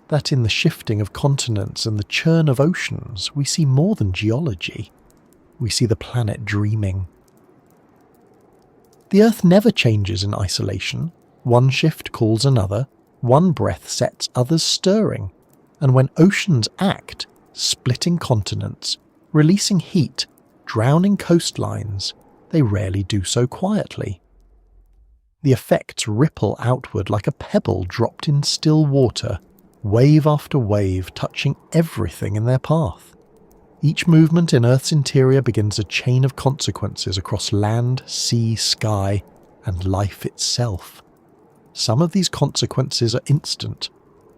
That in the shifting of continents and the churn of oceans, we see more than geology. We see the planet dreaming. The Earth never changes in isolation. One shift calls another, one breath sets others stirring. And when oceans act, splitting continents, releasing heat, drowning coastlines, they rarely do so quietly. The effects ripple outward like a pebble dropped in still water, wave after wave touching everything in their path. Each movement in Earth's interior begins a chain of consequences across land, sea, sky, and life itself. Some of these consequences are instant,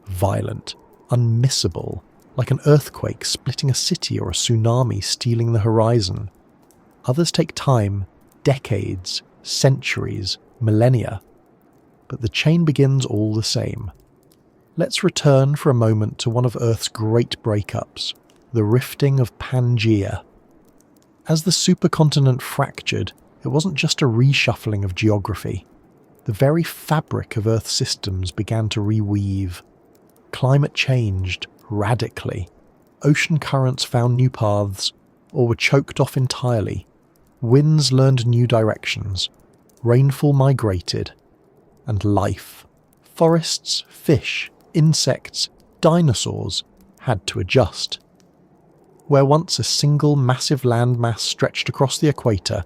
violent, unmissable, like an earthquake splitting a city or a tsunami stealing the horizon. Others take time, decades, centuries, millennia. But the chain begins all the same. Let's return for a moment to one of Earth's great breakups, the rifting of Pangaea. As the supercontinent fractured, it wasn't just a reshuffling of geography. The very fabric of Earth's systems began to reweave. Climate changed radically. Ocean currents found new paths, or were choked off entirely. Winds learned new directions. Rainfall migrated. And life, forests, fish, insects, dinosaurs, had to adjust. Where once a single massive landmass stretched across the equator,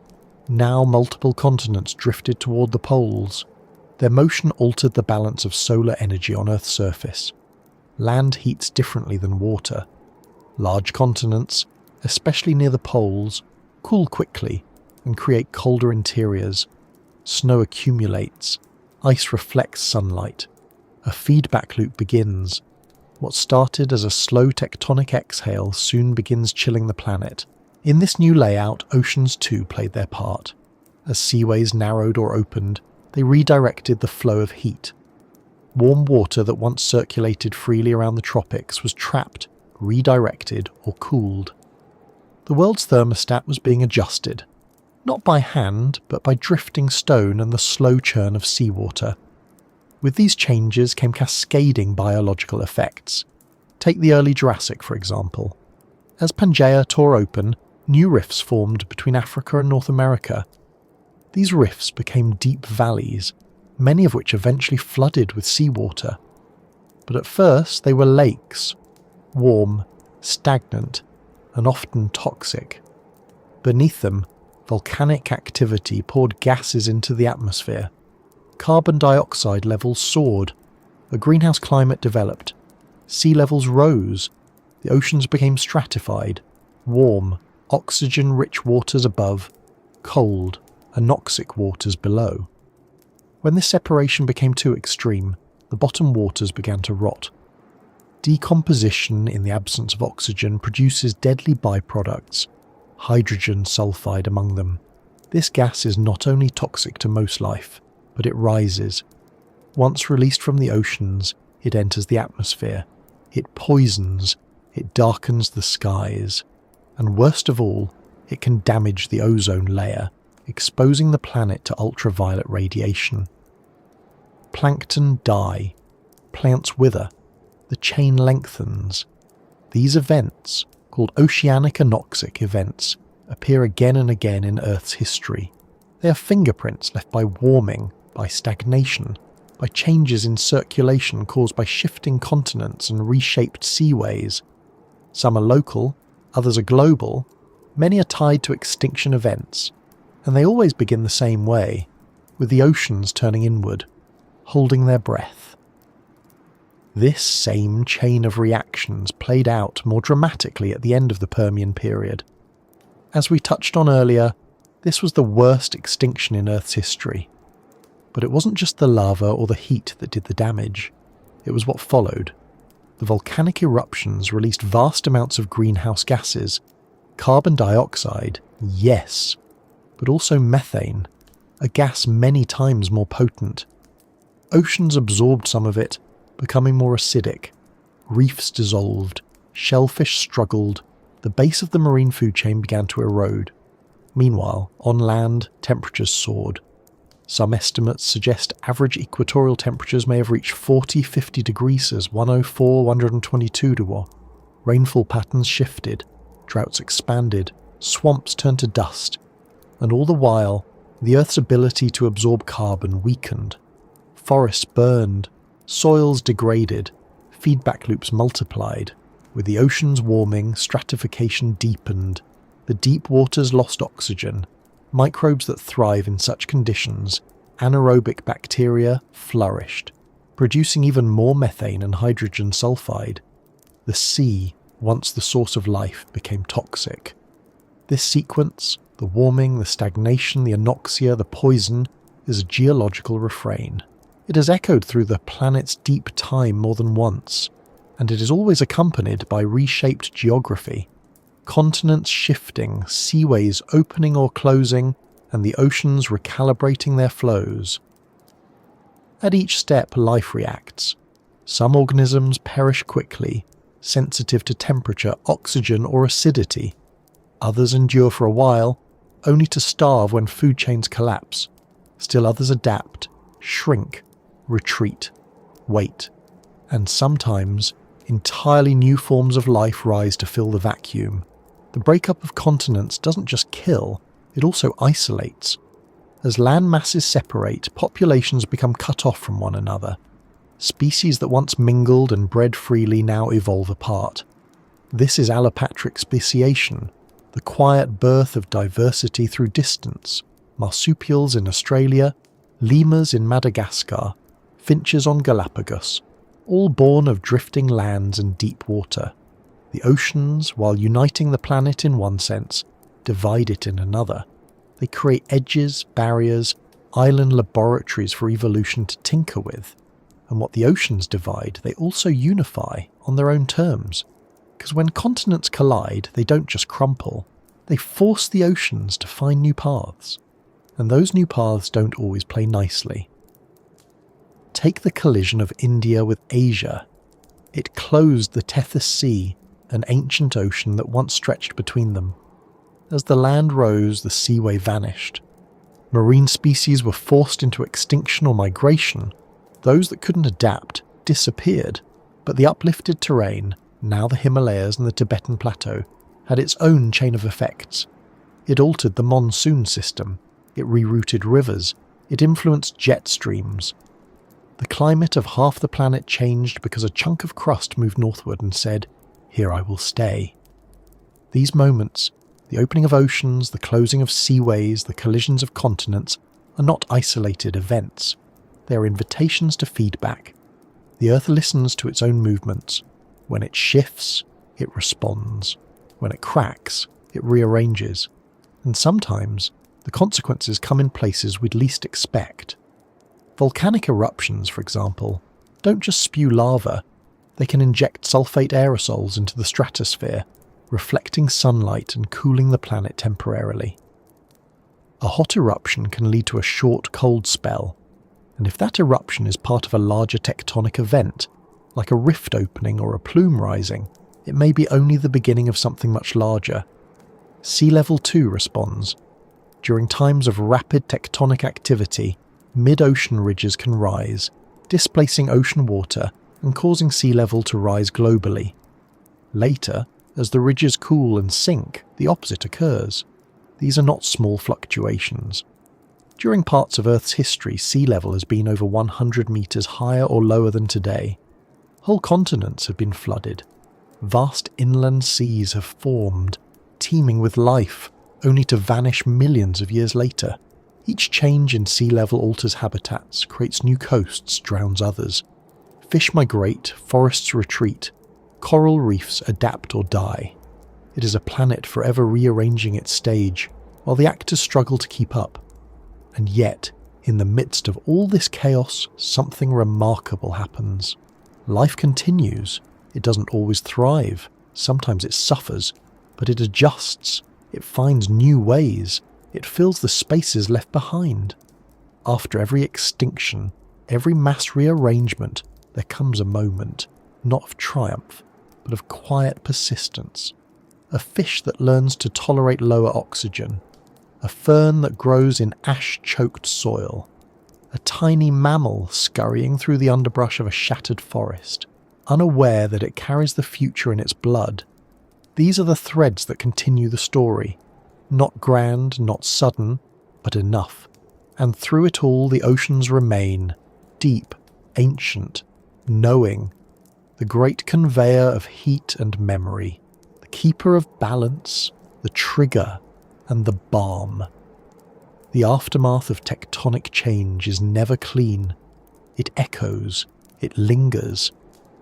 now multiple continents drifted toward the poles. Their motion altered the balance of solar energy on Earth's surface. Land heats differently than water. Large continents, especially near the poles, cool quickly and create colder interiors. Snow accumulates. Ice reflects sunlight. A feedback loop begins. What started as a slow tectonic exhale soon begins chilling the planet. In this new layout, oceans too played their part. As seaways narrowed or opened, they redirected the flow of heat. Warm water that once circulated freely around the tropics was trapped, redirected, or cooled. The world's thermostat was being adjusted, not by hand, but by drifting stone and the slow churn of seawater. With these changes came cascading biological effects. Take the early Jurassic, for example. As Pangaea tore open, new rifts formed between Africa and North America. These rifts became deep valleys, many of which eventually flooded with seawater. But at first they were lakes, warm, stagnant, and often toxic. Beneath them, volcanic activity poured gases into the atmosphere. Carbon dioxide levels soared. A greenhouse climate developed. Sea levels rose. The oceans became stratified, warm, oxygen-rich waters above, cold, anoxic waters below. When this separation became too extreme, the bottom waters began to rot. Decomposition in the absence of oxygen produces deadly byproducts, hydrogen sulfide among them. This gas is not only toxic to most life, but it rises. Once released from the oceans, it enters the atmosphere. It poisons, it darkens the skies, and worst of all, it can damage the ozone layer, exposing the planet to ultraviolet radiation. Plankton die, plants wither, the chain lengthens. These events, called oceanic anoxic events, appear again and again in Earth's history. They are fingerprints left by warming, by stagnation, by changes in circulation caused by shifting continents and reshaped seaways. Some are local, others are global, many are tied to extinction events, and they always begin the same way, with the oceans turning inward, holding their breath. This same chain of reactions played out more dramatically at the end of the Permian period. As we touched on earlier, this was the worst extinction in Earth's history. But it wasn't just the lava or the heat that did the damage. It was what followed. The volcanic eruptions released vast amounts of greenhouse gases. Carbon dioxide, yes, but also methane, a gas many times more potent. Oceans absorbed some of it, becoming more acidic. Reefs dissolved, shellfish struggled, the base of the marine food chain began to erode. Meanwhile, on land, temperatures soared. Some estimates suggest average equatorial temperatures may have reached 40-50 degrees as 104-122 to war. Rainfall patterns shifted, droughts expanded, swamps turned to dust, and all the while, the Earth's ability to absorb carbon weakened. Forests burned, soils degraded, feedback loops multiplied. With the oceans warming, stratification deepened. The deep waters lost oxygen. Microbes that thrive in such conditions, anaerobic bacteria, flourished, producing even more methane and hydrogen sulfide. The sea, once the source of life, became toxic. This sequence, the warming, the stagnation, the anoxia, the poison, is a geological refrain. It has echoed through the planet's deep time more than once, and it is always accompanied by reshaped geography. Continents shifting, seaways opening or closing, and the oceans recalibrating their flows. At each step, life reacts. Some organisms perish quickly, sensitive to temperature, oxygen, or acidity. Others endure for a while, only to starve when food chains collapse. Still others adapt, shrink, retreat, wait, and sometimes entirely new forms of life rise to fill the vacuum. The breakup of continents doesn't just kill, it also isolates. As land masses separate, populations become cut off from one another. Species that once mingled and bred freely now evolve apart. This is allopatric speciation, the quiet birth of diversity through distance. Marsupials in Australia, lemurs in Madagascar, finches on Galapagos, all born of drifting lands and deep water. The oceans, while uniting the planet in one sense, divide it in another. They create edges, barriers, island laboratories for evolution to tinker with. And what the oceans divide, they also unify on their own terms. Because when continents collide, they don't just crumple. They force the oceans to find new paths. And those new paths don't always play nicely. Take the collision of India with Asia. It closed the Tethys Sea, an ancient ocean that once stretched between them. As the land rose, the seaway vanished. Marine species were forced into extinction or migration. Those that couldn't adapt disappeared, but the uplifted terrain, now the Himalayas and the Tibetan Plateau, had its own chain of effects. It altered the monsoon system, it rerouted rivers, it influenced jet streams. The climate of half the planet changed because a chunk of crust moved northward and said, "Here I will stay." These moments, the opening of oceans, the closing of seaways, the collisions of continents, are not isolated events. They are invitations to feedback. The Earth listens to its own movements. When it shifts, it responds. When it cracks, it rearranges. And sometimes, the consequences come in places we'd least expect. Volcanic eruptions, for example, don't just spew lava, they can inject sulfate aerosols into the stratosphere, reflecting sunlight and cooling the planet temporarily. A hot eruption can lead to a short cold spell, and if that eruption is part of a larger tectonic event, like a rift opening or a plume rising, it may be only the beginning of something much larger. Sea level too responds. During times of rapid tectonic activity, mid-ocean ridges can rise, displacing ocean water and causing sea level to rise globally. Later, as the ridges cool and sink, the opposite occurs. These are not small fluctuations. During parts of Earth's history, sea level has been over 100 meters higher or lower than today. Whole continents have been flooded. Vast inland seas have formed, teeming with life, only to vanish millions of years later. Each change in sea level alters habitats, creates new coasts, drowns others. Fish migrate, forests retreat, coral reefs adapt or die. It is a planet forever rearranging its stage, while the actors struggle to keep up. And yet, in the midst of all this chaos, something remarkable happens. Life continues. It doesn't always thrive. Sometimes it suffers, but it adjusts. It finds new ways. It fills the spaces left behind. After every extinction, every mass rearrangement, there comes a moment, not of triumph, but of quiet persistence. A fish that learns to tolerate lower oxygen. A fern that grows in ash-choked soil. A tiny mammal scurrying through the underbrush of a shattered forest, unaware that it carries the future in its blood. These are the threads that continue the story. Not grand, not sudden, but enough. And through it all the oceans remain, deep, ancient, knowing, the great conveyor of heat and memory, the keeper of balance, the trigger, and the balm. The aftermath of tectonic change is never clean. It echoes, it lingers.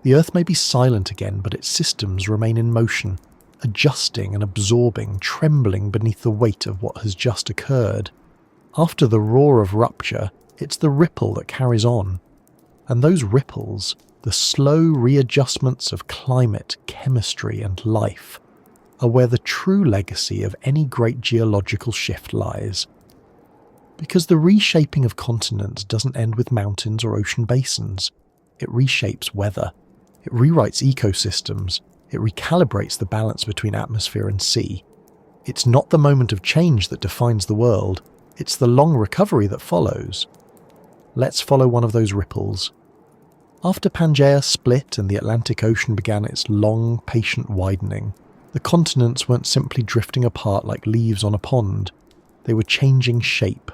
The Earth may be silent again, but its systems remain in motion, adjusting and absorbing, trembling beneath the weight of what has just occurred. After the roar of rupture, it's the ripple that carries on. And those ripples, the slow readjustments of climate, chemistry and life, are where the true legacy of any great geological shift lies. Because the reshaping of continents doesn't end with mountains or ocean basins. It reshapes weather. It rewrites ecosystems. It recalibrates the balance between atmosphere and sea. It's not the moment of change that defines the world. It's the long recovery that follows. Let's follow one of those ripples. After Pangaea split and the Atlantic Ocean began its long, patient widening, the continents weren't simply drifting apart like leaves on a pond. They were changing shape.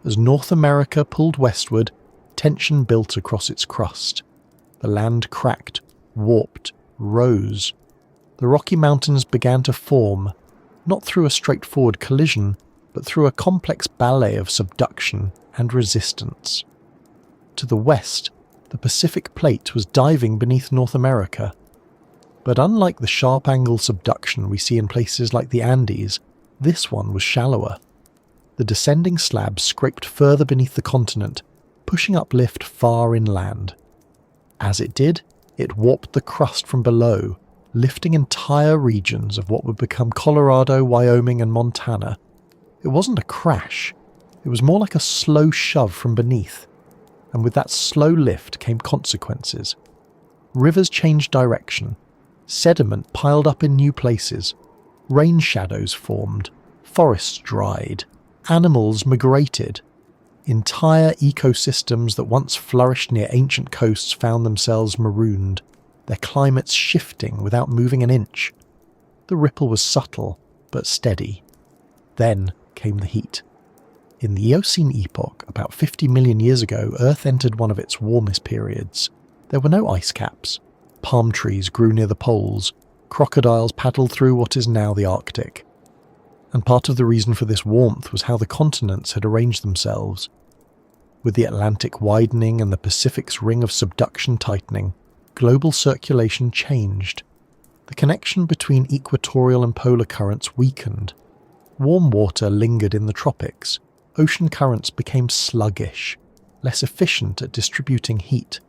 As North America pulled westward, tension built across its crust. The land cracked, warped, rose. The Rocky Mountains began to form, not through a straightforward collision, but through a complex ballet of subduction and resistance. To the west, the Pacific Plate was diving beneath North America. But unlike the sharp-angle subduction we see in places like the Andes, this one was shallower. The descending slab scraped further beneath the continent, pushing uplift far inland. As it did, it warped the crust from below, lifting entire regions of what would become Colorado, Wyoming and Montana. It wasn't a crash, it was more like a slow shove from beneath, and with that slow lift came consequences. Rivers changed direction, sediment piled up in new places, rain shadows formed, forests dried, animals migrated. Entire ecosystems that once flourished near ancient coasts found themselves marooned, their climates shifting without moving an inch. The ripple was subtle, but steady. Then came the heat. In the Eocene epoch, about 50 million years ago, Earth entered one of its warmest periods. There were no ice caps. Palm trees grew near the poles. Crocodiles paddled through what is now the Arctic. And part of the reason for this warmth was how the continents had arranged themselves. With the Atlantic widening and the Pacific's ring of subduction tightening, global circulation changed. The connection between equatorial and polar currents weakened. Warm water lingered in the tropics. Ocean currents became sluggish, less efficient at distributing heat.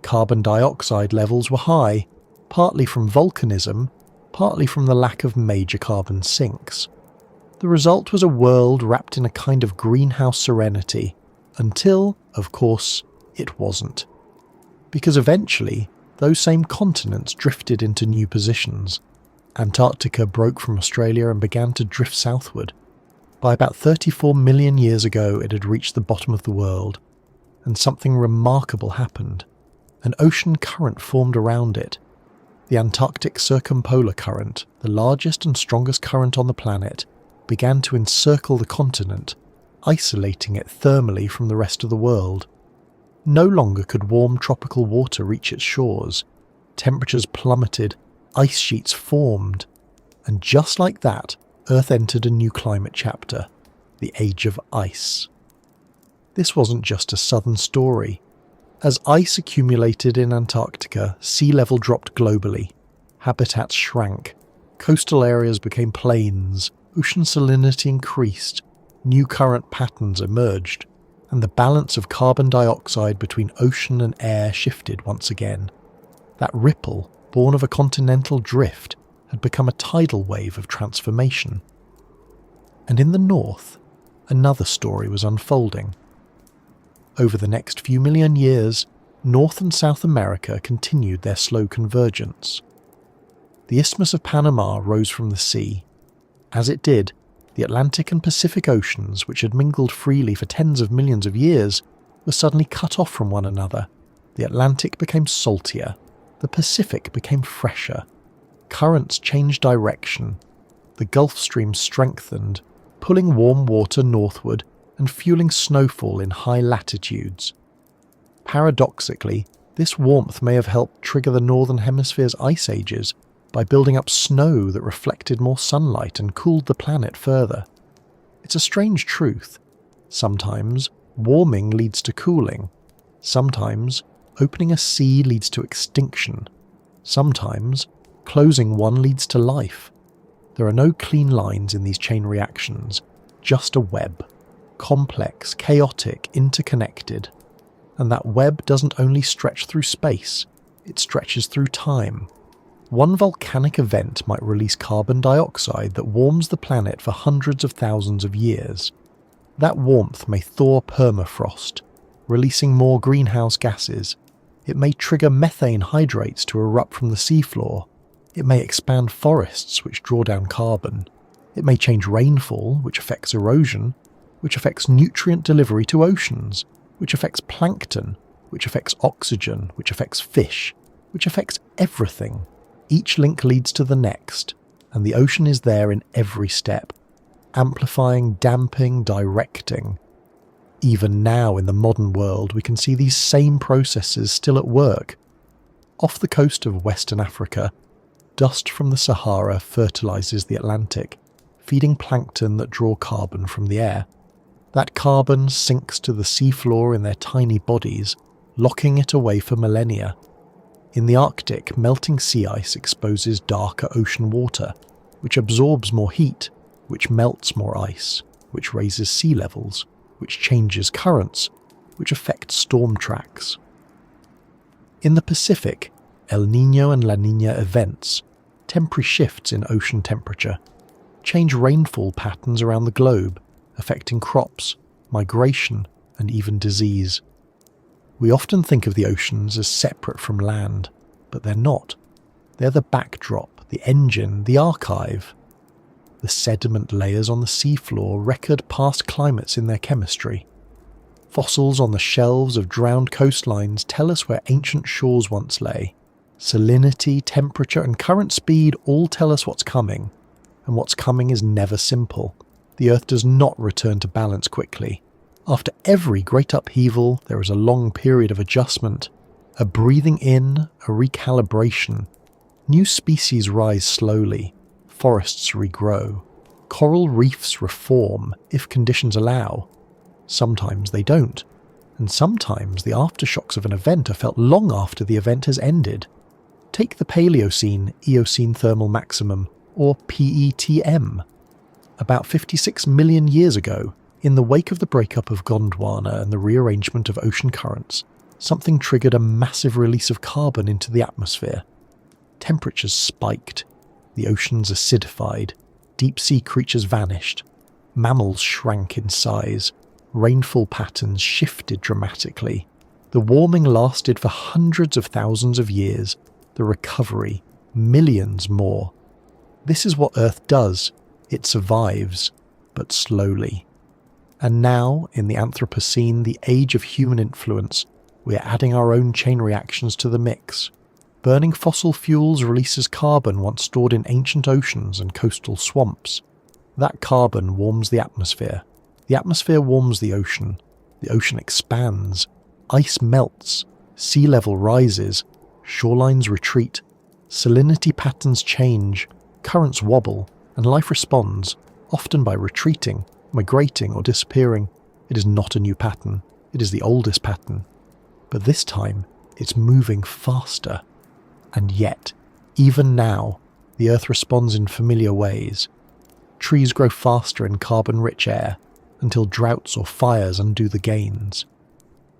Carbon dioxide levels were high, partly from volcanism, partly from the lack of major carbon sinks. The result was a world wrapped in a kind of greenhouse serenity, until, of course, it wasn't. Because eventually, those same continents drifted into new positions. Antarctica broke from Australia and began to drift southward. By about 34 million years ago, it had reached the bottom of the world, and something remarkable happened. An ocean current formed around it. The Antarctic Circumpolar Current, the largest and strongest current on the planet, began to encircle the continent, isolating it thermally from the rest of the world. No longer could warm tropical water reach its shores. Temperatures plummeted, ice sheets formed, and just like that, Earth entered a new climate chapter, the Age of Ice. This wasn't just a southern story. As ice accumulated in Antarctica, sea level dropped globally. Habitats shrank. Coastal areas became plains. Ocean salinity increased. New current patterns emerged. And the balance of carbon dioxide between ocean and air shifted once again. That ripple, born of a continental drift, had become a tidal wave of transformation. And in the north, another story was unfolding. Over the next few million years, North and South America continued their slow convergence. The Isthmus of Panama rose from the sea. As it did, the Atlantic and Pacific Oceans, which had mingled freely for tens of millions of years, were suddenly cut off from one another. The Atlantic became saltier. The Pacific became fresher. Currents changed direction. The Gulf Stream strengthened, pulling warm water northward and fueling snowfall in high latitudes. Paradoxically, this warmth may have helped trigger the Northern Hemisphere's ice ages by building up snow that reflected more sunlight and cooled the planet further. It's a strange truth. Sometimes warming leads to cooling. Sometimes opening a sea leads to extinction. Sometimes closing one leads to life. There are no clean lines in these chain reactions, just a web. Complex, chaotic, interconnected. And that web doesn't only stretch through space, it stretches through time. One volcanic event might release carbon dioxide that warms the planet for hundreds of thousands of years. That warmth may thaw permafrost, releasing more greenhouse gases. It may trigger methane hydrates to erupt from the seafloor. It may expand forests, which draw down carbon. It may change rainfall, which affects erosion, which affects nutrient delivery to oceans, which affects plankton, which affects oxygen, which affects fish, which affects everything. Each link leads to the next, and the ocean is there in every step, amplifying, damping, directing. Even now in the modern world, we can see these same processes still at work. Off the coast of Western Africa, dust from the Sahara fertilizes the Atlantic, feeding plankton that draw carbon from the air. That carbon sinks to the seafloor in their tiny bodies, locking it away for millennia. In the Arctic, melting sea ice exposes darker ocean water, which absorbs more heat, which melts more ice, which raises sea levels, which changes currents, which affects storm tracks. In the Pacific, El Niño and La Niña events, temporary shifts in ocean temperature, change rainfall patterns around the globe, affecting crops, migration, and even disease. We often think of the oceans as separate from land, but they're not. They're the backdrop, the engine, the archive. The sediment layers on the seafloor record past climates in their chemistry. Fossils on the shelves of drowned coastlines tell us where ancient shores once lay. Salinity, temperature, and current speed all tell us what's coming, and what's coming is never simple. The Earth does not return to balance quickly. After every great upheaval, there is a long period of adjustment, a breathing in, a recalibration. New species rise slowly, forests regrow, coral reefs reform if conditions allow. Sometimes they don't, and sometimes the aftershocks of an event are felt long after the event has ended. Take the Paleocene Eocene thermal maximum, or PETM. About 56 million years ago, in the wake of the breakup of Gondwana and the rearrangement of ocean currents, something triggered a massive release of carbon into the atmosphere. Temperatures spiked, the oceans acidified, deep-sea creatures vanished, mammals shrank in size, rainfall patterns shifted dramatically. The warming lasted for hundreds of thousands of years, the recovery, millions more. This is what Earth does. It survives, but slowly. And now, in the Anthropocene, the age of human influence, we're adding our own chain reactions to the mix. Burning fossil fuels releases carbon once stored in ancient oceans and coastal swamps. That carbon warms the atmosphere. The atmosphere warms the ocean expands. Ice melts. Sea level rises. Shorelines retreat. Salinity patterns change. Currents wobble. And life responds, often by retreating, migrating or disappearing. It is not a new pattern. It is the oldest pattern. But this time, it's moving faster. And yet, even now, the Earth responds in familiar ways. Trees grow faster in carbon-rich air, until droughts or fires undo the gains.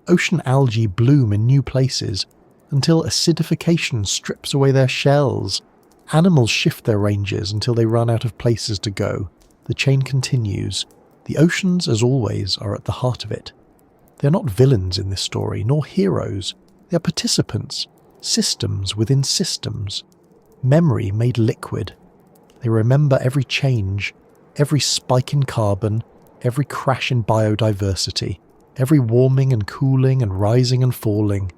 Ocean algae bloom in new places, until acidification strips away their shells. Animals shift their ranges until they run out of places to go. The chain continues. The oceans, as always, are at the heart of it. They are not villains in this story, nor heroes. They are participants, systems within systems. Memory made liquid. They remember every change, every spike in carbon, every crash in biodiversity, every warming and cooling and rising and falling.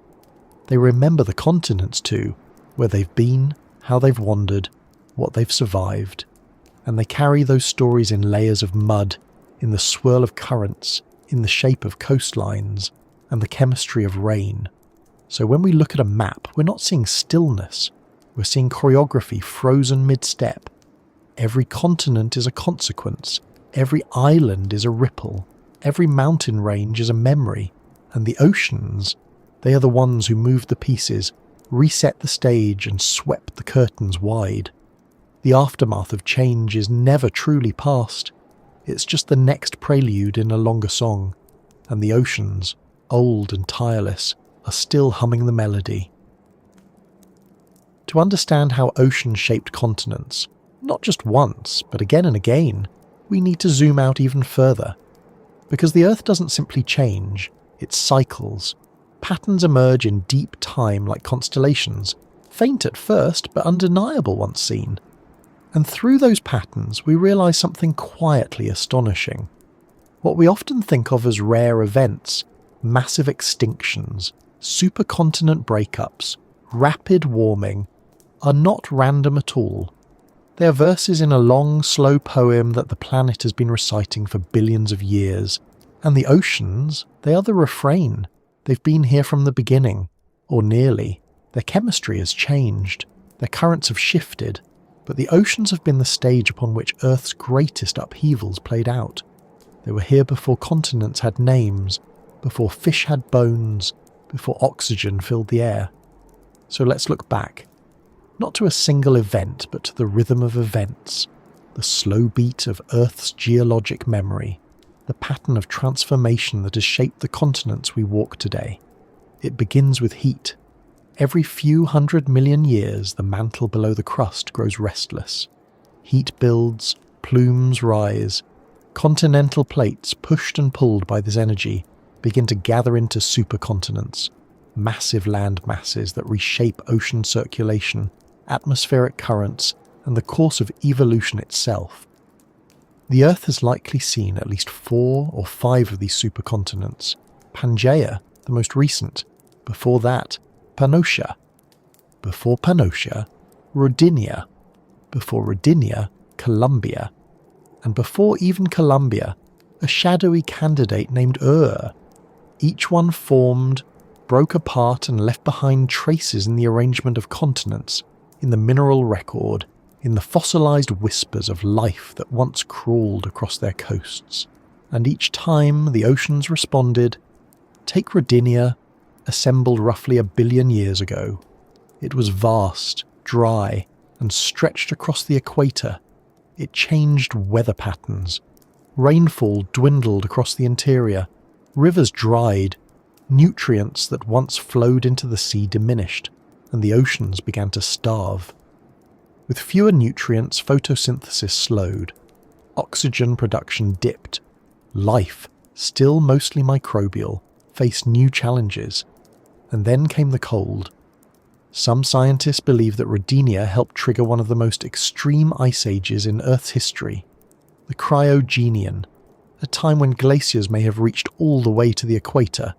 They remember the continents too, where they've been, how they've wandered, what they've survived. And they carry those stories in layers of mud, in the swirl of currents, in the shape of coastlines, and the chemistry of rain. So when we look at a map, we're not seeing stillness. We're seeing choreography frozen mid-step. Every continent is a consequence. Every island is a ripple. Every mountain range is a memory. And the oceans, they are the ones who moved the pieces, reset the stage and swept the curtains wide. The aftermath of change is never truly past. It's just the next prelude in a longer song. And the oceans, old and tireless, are still humming the melody. To understand how oceans shaped continents, not just once, but again and again, we need to zoom out even further. Because the Earth doesn't simply change, it cycles. Patterns emerge in deep time like constellations, faint at first but undeniable once seen. And through those patterns we realise something quietly astonishing. What we often think of as rare events, massive extinctions, supercontinent breakups, rapid warming, are not random at all. They are verses in a long, slow poem that the planet has been reciting for billions of years. And the oceans, they are the refrain. They've been here from the beginning, or nearly. Their chemistry has changed. Their currents have shifted. But the oceans have been the stage upon which Earth's greatest upheavals played out. They were here before continents had names, before fish had bones, before oxygen filled the air. So let's look back. Not to a single event, but to the rhythm of events, the slow beat of Earth's geologic memory, the pattern of transformation that has shaped the continents we walk today. It begins with heat. Every few 100 million years, the mantle below the crust grows restless. Heat builds, plumes rise. Continental plates, pushed and pulled by this energy, begin to gather into supercontinents, massive land masses that reshape ocean circulation, atmospheric currents, and the course of evolution itself. The Earth has likely seen at least 4 or 5 of these supercontinents. Pangaea, the most recent. Before that, Pannotia. Before Pannotia, Rodinia. Before Rodinia, Columbia. And before even Columbia, a shadowy candidate named Ur. Each one formed, broke apart and left behind traces in the arrangement of continents, in the mineral record, in the fossilized whispers of life that once crawled across their coasts. And each time the oceans responded. Take Rodinia, assembled roughly 1 billion years ago. It was vast, dry, and stretched across the equator. It changed weather patterns. Rainfall dwindled across the interior. Rivers dried. Nutrients that once flowed into the sea diminished, and the oceans began to starve. With fewer nutrients, photosynthesis slowed. Oxygen production dipped. Life, still mostly microbial, faced new challenges. And then came the cold. Some scientists believe that Rodinia helped trigger one of the most extreme ice ages in Earth's history, the Cryogenian, a time when glaciers may have reached all the way to the equator,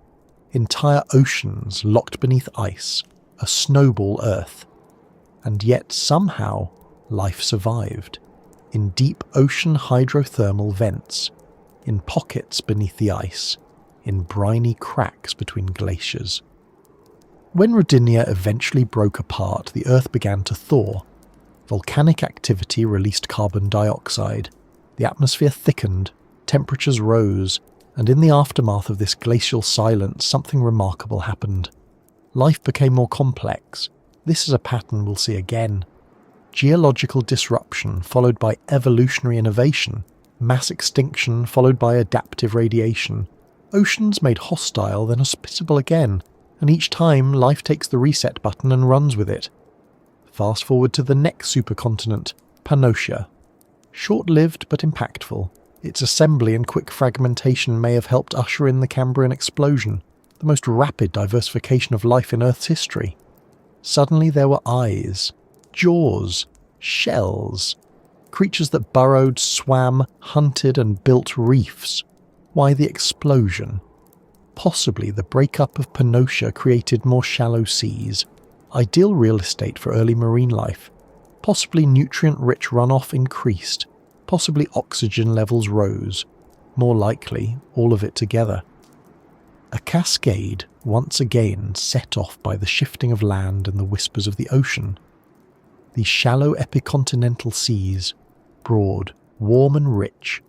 entire oceans locked beneath ice, a snowball Earth. And yet somehow life survived, in deep ocean hydrothermal vents, in pockets beneath the ice, in briny cracks between glaciers. When Rodinia eventually broke apart, the Earth began to thaw. Volcanic activity released carbon dioxide. The atmosphere thickened, temperatures rose, and in the aftermath of this glacial silence, something remarkable happened. Life became more complex. This is a pattern we'll see again. Geological disruption followed by evolutionary innovation, mass extinction followed by adaptive radiation. Oceans made hostile, then hospitable again, and each time life takes the reset button and runs with it. Fast forward to the next supercontinent, Pannotia. Short-lived but impactful, its assembly and quick fragmentation may have helped usher in the Cambrian explosion, the most rapid diversification of life in Earth's history. Suddenly there were eyes, jaws, shells, creatures that burrowed, swam, hunted and built reefs. Why the explosion? Possibly the breakup of Pannotia created more shallow seas, ideal real estate for early marine life. Possibly nutrient-rich runoff increased. Possibly oxygen levels rose. More likely, all of it together. A cascade once again set off by the shifting of land and the whispers of the ocean. These shallow epicontinental seas, broad, warm and rich,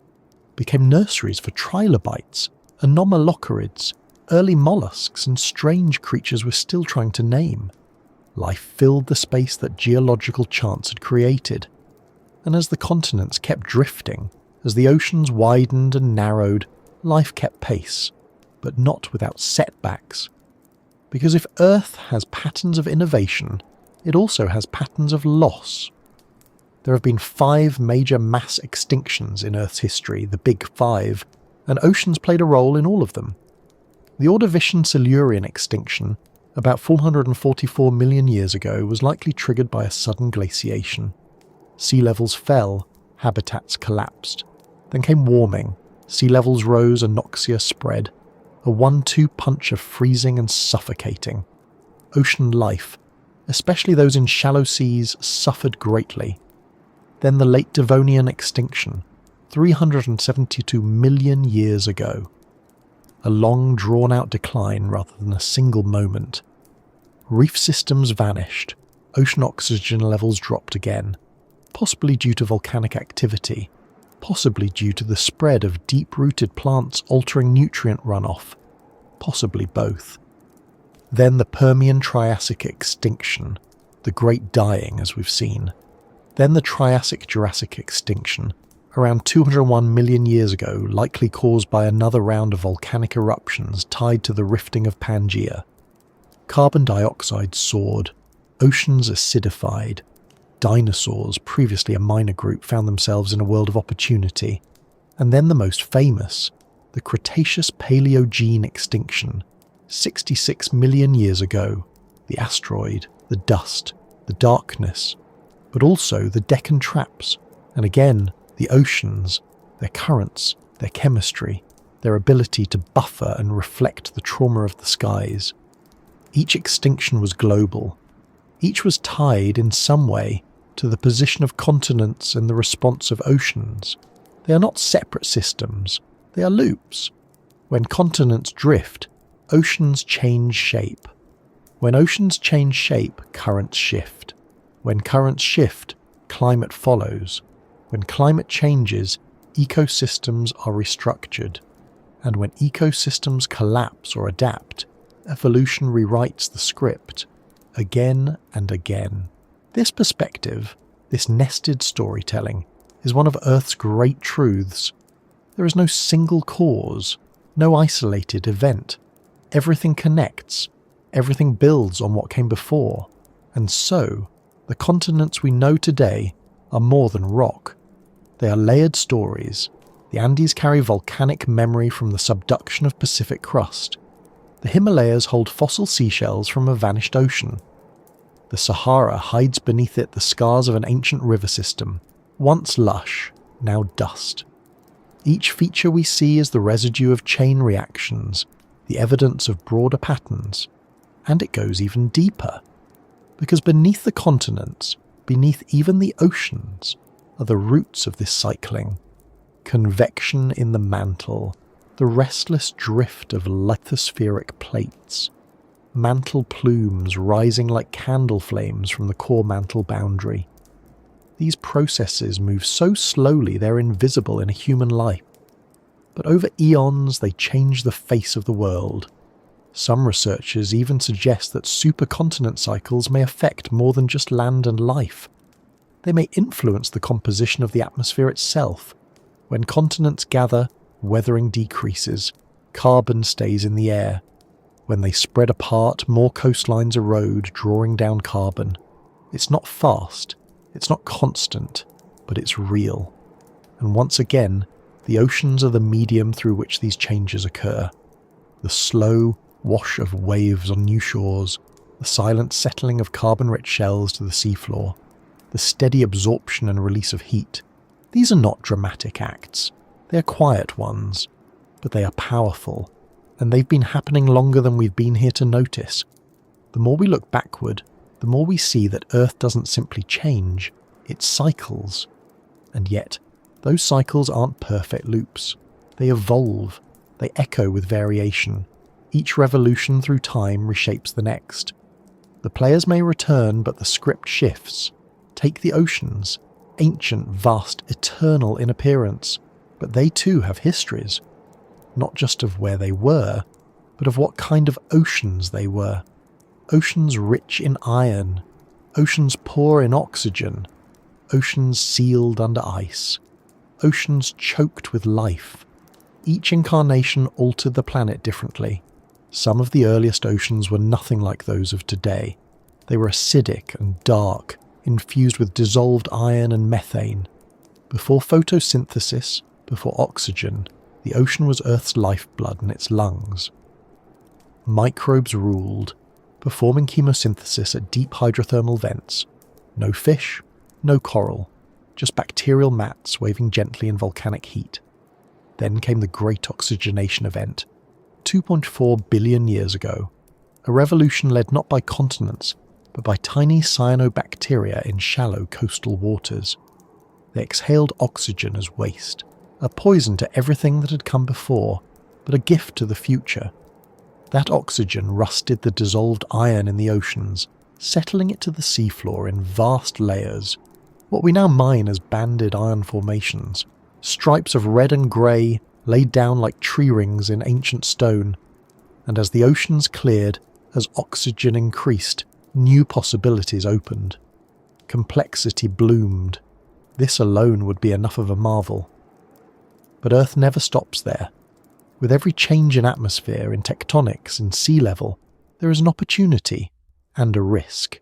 became nurseries for trilobites, anomalocarids, early mollusks and strange creatures we're still trying to name. Life filled the space that geological chance had created. And as the continents kept drifting, as the oceans widened and narrowed, life kept pace, but not without setbacks. Because if Earth has patterns of innovation, it also has patterns of loss. There have been 5 major mass extinctions in Earth's history, the Big Five, and oceans played a role in all of them. The Ordovician-Silurian extinction, about 444 million years ago, was likely triggered by a sudden glaciation. Sea levels fell, habitats collapsed. Then came warming, sea levels rose, anoxia spread. A 1-2 punch of freezing and suffocating. Ocean life, especially those in shallow seas, suffered greatly. Then the late Devonian extinction, 372 million years ago. A long, drawn-out decline rather than a single moment. Reef systems vanished. Ocean oxygen levels dropped again, possibly due to volcanic activity, possibly due to the spread of deep-rooted plants altering nutrient runoff, possibly both. Then the Permian-Triassic extinction, the Great Dying as we've seen. Then the Triassic-Jurassic extinction, around 201 million years ago, likely caused by another round of volcanic eruptions tied to the rifting of Pangaea. Carbon dioxide soared, oceans acidified. Dinosaurs, previously a minor group, found themselves in a world of opportunity. And then the most famous, the Cretaceous-Paleogene extinction, 66 million years ago. The asteroid, the dust, the darkness, but also the Deccan traps, and again, the oceans, their currents, their chemistry, their ability to buffer and reflect the trauma of the skies. Each extinction was global. Each was tied in some way to the position of continents and the response of oceans. They are not separate systems, they are loops. When continents drift, oceans change shape. When oceans change shape, currents shift. When currents shift, climate follows. When climate changes, ecosystems are restructured. And when ecosystems collapse or adapt, evolution rewrites the script, again and again. This perspective, this nested storytelling, is one of Earth's great truths. There is no single cause, no isolated event. Everything connects, everything builds on what came before, and so, the continents we know today are more than rock. They are layered stories. The Andes carry volcanic memory from the subduction of Pacific crust. The Himalayas hold fossil seashells from a vanished ocean. The Sahara hides beneath it the scars of an ancient river system, once lush, now dust. Each feature we see is the residue of chain reactions, the evidence of broader patterns, and it goes even deeper. Because beneath the continents, beneath even the oceans, are the roots of this cycling. Convection in the mantle, the restless drift of lithospheric plates. Mantle plumes rising like candle flames from the core mantle boundary. These processes move so slowly they're invisible in a human life. But over eons they change the face of the world. Some researchers even suggest that supercontinent cycles may affect more than just land and life. They may influence the composition of the atmosphere itself. When continents gather, weathering decreases, carbon stays in the air. When they spread apart, more coastlines erode, drawing down carbon. It's not fast, it's not constant, but it's real. And once again, the oceans are the medium through which these changes occur. The slow wash of waves on new shores, the silent settling of carbon-rich shells to the seafloor, the steady absorption and release of heat. These are not dramatic acts. They are quiet ones, but they are powerful, and they've been happening longer than we've been here to notice. The more we look backward, the more we see that Earth doesn't simply change, it cycles. And yet, those cycles aren't perfect loops. They evolve, they echo with variation. Each revolution through time reshapes the next. The players may return, but the script shifts. Take the oceans, ancient, vast, eternal in appearance, but they too have histories. Not just of where they were, but of what kind of oceans they were. Oceans rich in iron, oceans poor in oxygen, oceans sealed under ice, oceans choked with life. Each incarnation altered the planet differently. Some of the earliest oceans were nothing like those of today. They were acidic and dark, infused with dissolved iron and methane. Before photosynthesis, before oxygen, the ocean was Earth's lifeblood and its lungs. Microbes ruled, performing chemosynthesis at deep hydrothermal vents. No fish, no coral, just bacterial mats waving gently in volcanic heat. Then came the Great Oxygenation Event, 2.4 billion years ago. A revolution led not by continents, but by tiny cyanobacteria in shallow coastal waters. They exhaled oxygen as waste, a poison to everything that had come before, but a gift to the future. That oxygen rusted the dissolved iron in the oceans, settling it to the seafloor in vast layers, what we now mine as banded iron formations, stripes of red and grey laid down like tree rings in ancient stone. And as the oceans cleared, as oxygen increased, new possibilities opened. Complexity bloomed. This alone would be enough of a marvel. But Earth never stops there. With every change in atmosphere, in tectonics, in sea level, there is an opportunity and a risk.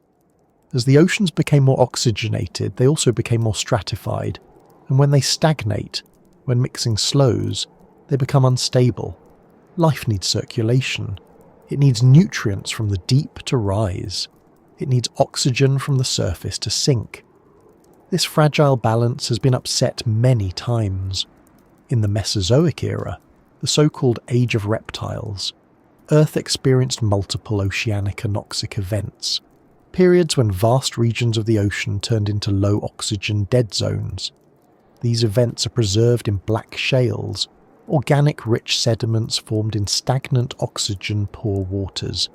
As the oceans became more oxygenated, they also became more stratified, and when they stagnate, when mixing slows, they become unstable. Life needs circulation. It needs nutrients from the deep to rise. It needs oxygen from the surface to sink. This fragile balance has been upset many times. In the Mesozoic era, the so-called Age of Reptiles, Earth experienced multiple oceanic anoxic events, periods when vast regions of the ocean turned into low-oxygen dead zones. These events are preserved in black shales, organic rich sediments formed in stagnant oxygen-poor waters.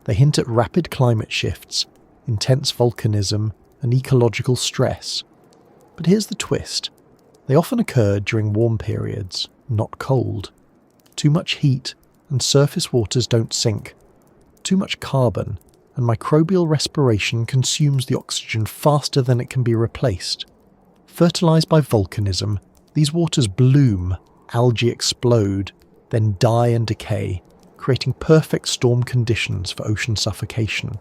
They hint at rapid climate shifts, intense volcanism, and ecological stress. But here's the twist. They often occurred during warm periods, not cold. Too much heat, and surface waters don't sink. Too much carbon, and microbial respiration consumes the oxygen faster than it can be replaced. Fertilized by volcanism, these waters bloom, algae explode, then die and decay, creating perfect storm conditions for ocean suffocation.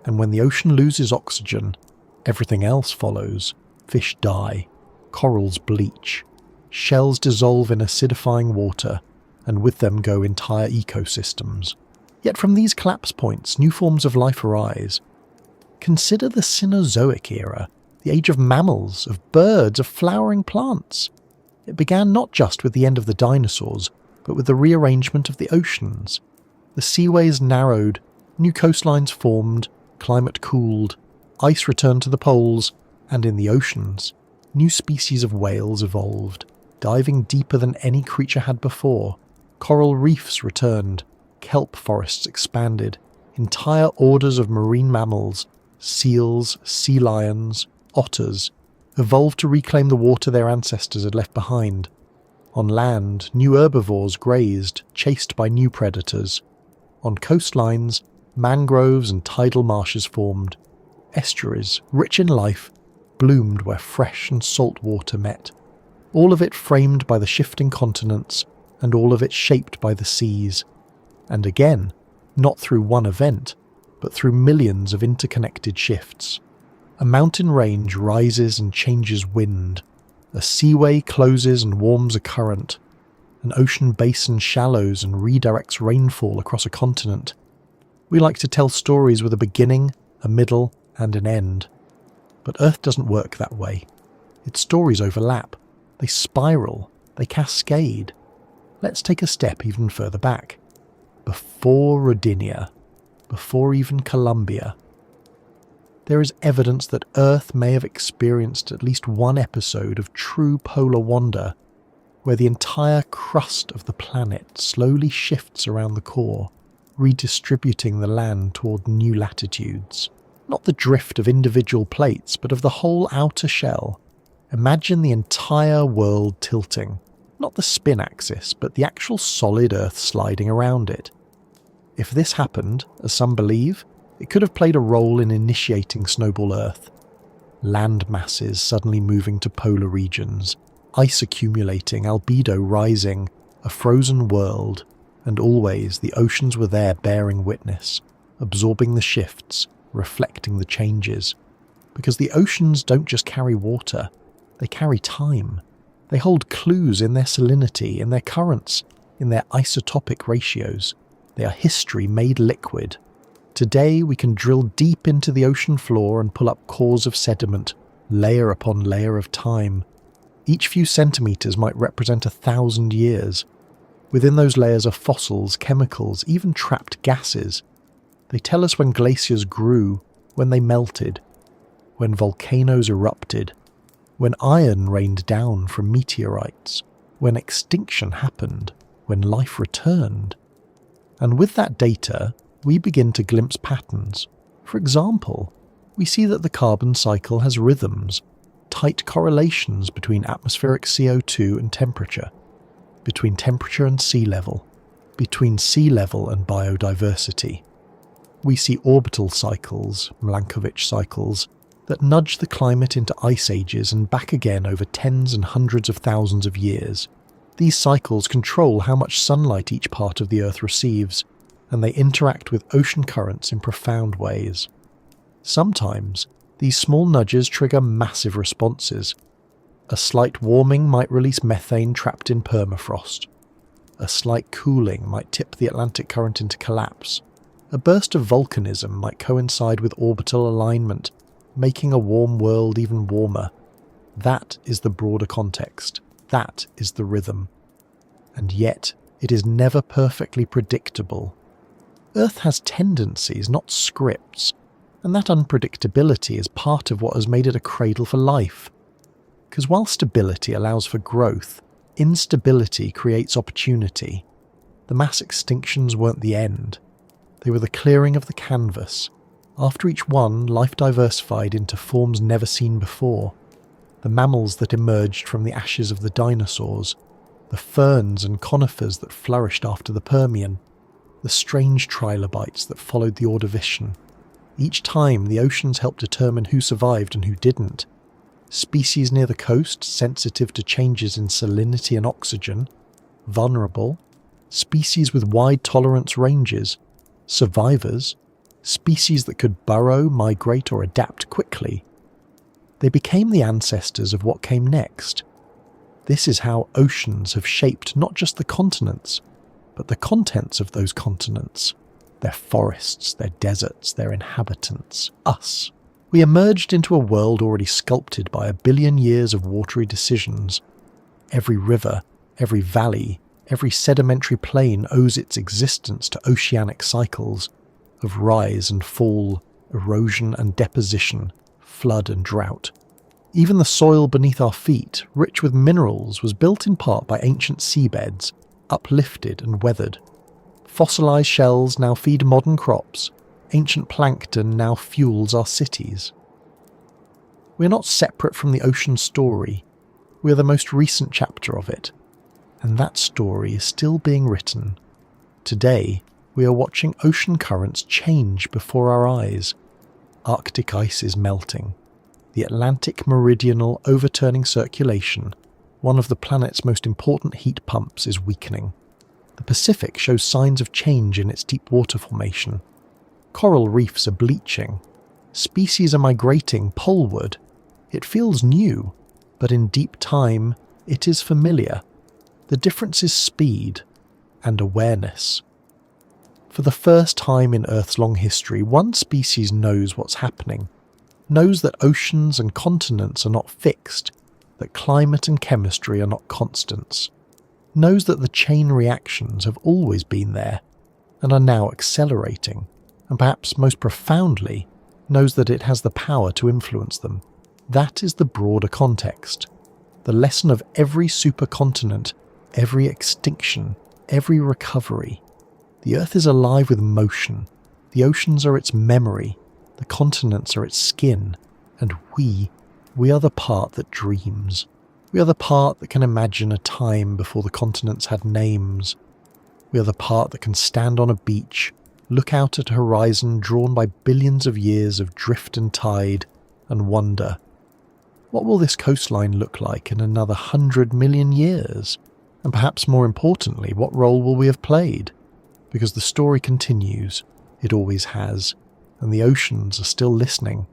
And when the ocean loses oxygen, everything else follows. Fish die, corals bleach, shells dissolve in acidifying water, and with them go entire ecosystems. Yet from these collapse points, new forms of life arise. Consider the Cenozoic era, the age of mammals, of birds, of flowering plants. It began not just with the end of the dinosaurs, but with the rearrangement of the oceans. The seaways narrowed, new coastlines formed, climate cooled, ice returned to the poles, and in the oceans, new species of whales evolved, diving deeper than any creature had before. Coral reefs returned, kelp forests expanded, entire orders of marine mammals, seals, sea lions, otters, evolved to reclaim the water their ancestors had left behind. On land, new herbivores grazed, chased by new predators. On coastlines, mangroves and tidal marshes formed. Estuaries, rich in life, bloomed where fresh and salt water met. All of it framed by the shifting continents, and all of it shaped by the seas. And again, not through one event, but through millions of interconnected shifts. A mountain range rises and changes wind. A seaway closes and warms a current. An ocean basin shallows and redirects rainfall across a continent. We like to tell stories with a beginning, a middle, and an end. But Earth doesn't work that way. Its stories overlap. They spiral. They cascade. Let's take a step even further back. Before Rodinia, before even Columbia, there is evidence that Earth may have experienced at least one episode of true polar wander, where the entire crust of the planet slowly shifts around the core, redistributing the land toward new latitudes. Not the drift of individual plates, but of the whole outer shell. Imagine the entire world tilting, not the spin axis, but the actual solid Earth sliding around it. If this happened, as some believe, it could have played a role in initiating Snowball Earth. Land masses suddenly moving to polar regions, ice accumulating, albedo rising, a frozen world, and always the oceans were there bearing witness, absorbing the shifts, reflecting the changes. Because the oceans don't just carry water, they carry time. They hold clues in their salinity, in their currents, in their isotopic ratios. They are history made liquid. Today we can drill deep into the ocean floor and pull up cores of sediment, layer upon layer of time. Each few centimetres might represent 1,000 years. Within those layers are fossils, chemicals, even trapped gases. They tell us when glaciers grew, when they melted, when volcanoes erupted, when iron rained down from meteorites, when extinction happened, when life returned. And with that data, we begin to glimpse patterns. For example, we see that the carbon cycle has rhythms, tight correlations between atmospheric CO2 and temperature, between temperature and sea level, between sea level and biodiversity. We see orbital cycles, Milankovitch cycles, that nudge the climate into ice ages and back again over tens and hundreds of thousands of years. These cycles control how much sunlight each part of the Earth receives, and they interact with ocean currents in profound ways. Sometimes, these small nudges trigger massive responses. A slight warming might release methane trapped in permafrost. A slight cooling might tip the Atlantic current into collapse. A burst of volcanism might coincide with orbital alignment, making a warm world even warmer. That is the broader context. That is the rhythm. And yet, it is never perfectly predictable. Earth has tendencies, not scripts, and that unpredictability is part of what has made it a cradle for life. Because while stability allows for growth, instability creates opportunity. The mass extinctions weren't the end. They were the clearing of the canvas. After each one, life diversified into forms never seen before. The mammals that emerged from the ashes of the dinosaurs, the ferns and conifers that flourished after the Permian, the strange trilobites that followed the Ordovician. Each time, the oceans helped determine who survived and who didn't. Species near the coast, sensitive to changes in salinity and oxygen, vulnerable, species with wide tolerance ranges, survivors, species that could burrow, migrate, or adapt quickly. They became the ancestors of what came next. This is how oceans have shaped not just the continents, but the contents of those continents, their forests, their deserts, their inhabitants, us. We emerged into a world already sculpted by 1 billion years of watery decisions. Every river, every valley, every sedimentary plain owes its existence to oceanic cycles of rise and fall, erosion and deposition, flood and drought. Even the soil beneath our feet, rich with minerals, was built in part by ancient seabeds, uplifted and weathered. Fossilized shells now feed modern crops. Ancient plankton now fuels our cities. We are not separate from the ocean story. We are the most recent chapter of it. And that story is still being written. Today, we are watching ocean currents change before our eyes. Arctic ice is melting. The Atlantic meridional overturning circulation, one of the planet's most important heat pumps, is weakening. The Pacific shows signs of change in its deep water formation. Coral reefs are bleaching. Species are migrating poleward. It feels new, but in deep time, it is familiar. The difference is speed and awareness. For the first time in Earth's long history, one species knows what's happening, knows that oceans and continents are not fixed, that climate and chemistry are not constants, knows that the chain reactions have always been there and are now accelerating, and perhaps most profoundly, knows that it has the power to influence them. That is the broader context, the lesson of every supercontinent, every extinction, every recovery. The Earth is alive with motion. The oceans are its memory. The continents are its skin. And we are the part that dreams. We are the part that can imagine a time before the continents had names. We are the part that can stand on a beach, look out at a horizon drawn by billions of years of drift and tide, and wonder, what will this coastline look like in another 100 million years? And perhaps more importantly, what role will we have played? Because the story continues, it always has, and the oceans are still listening.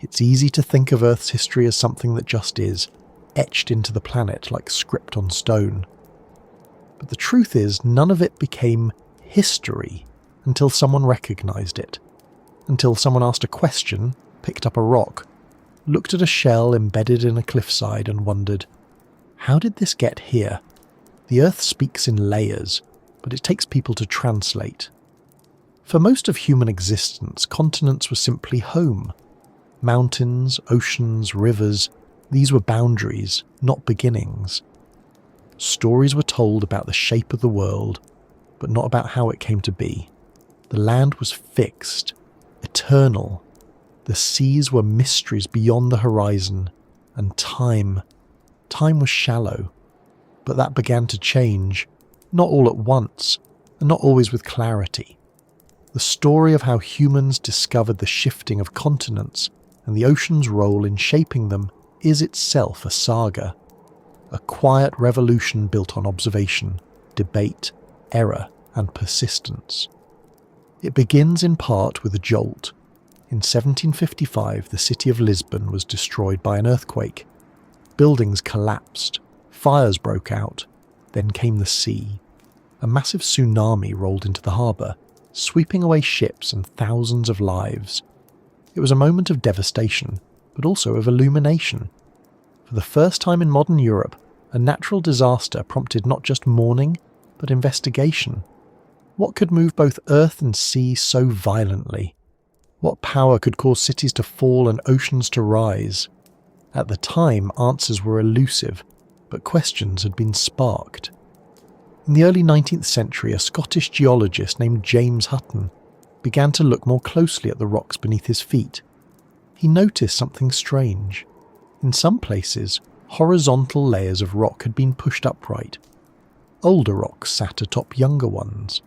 It's easy to think of Earth's history as something that just is, etched into the planet like script on stone. But the truth is, none of it became history until someone recognized it, until someone asked a question, picked up a rock, looked at a shell embedded in a cliffside and wondered, how did this get here? The Earth speaks in layers, but it takes people to translate. For most of human existence, continents were simply home. Mountains, oceans, rivers, these were boundaries, not beginnings. Stories were told about the shape of the world, but not about how it came to be. The land was fixed, eternal. The seas were mysteries beyond the horizon, and time was shallow. But that began to change, not all at once, and not always with clarity. The story of how humans discovered the shifting of continents and the ocean's role in shaping them is itself a saga. A quiet revolution built on observation, debate, error, and persistence. It begins in part with a jolt. In 1755, the city of Lisbon was destroyed by an earthquake. Buildings collapsed, fires broke out, then came the sea. A massive tsunami rolled into the harbour, sweeping away ships and thousands of lives. It was a moment of devastation, but also of illumination. For the first time in modern Europe, a natural disaster prompted not just mourning, but investigation. What could move both earth and sea so violently? What power could cause cities to fall and oceans to rise? At the time, answers were elusive, but questions had been sparked. In the early 19th century, a Scottish geologist named James Hutton began to look more closely at the rocks beneath his feet. He noticed something strange. In some places, horizontal layers of rock had been pushed upright. Older rocks sat atop younger ones.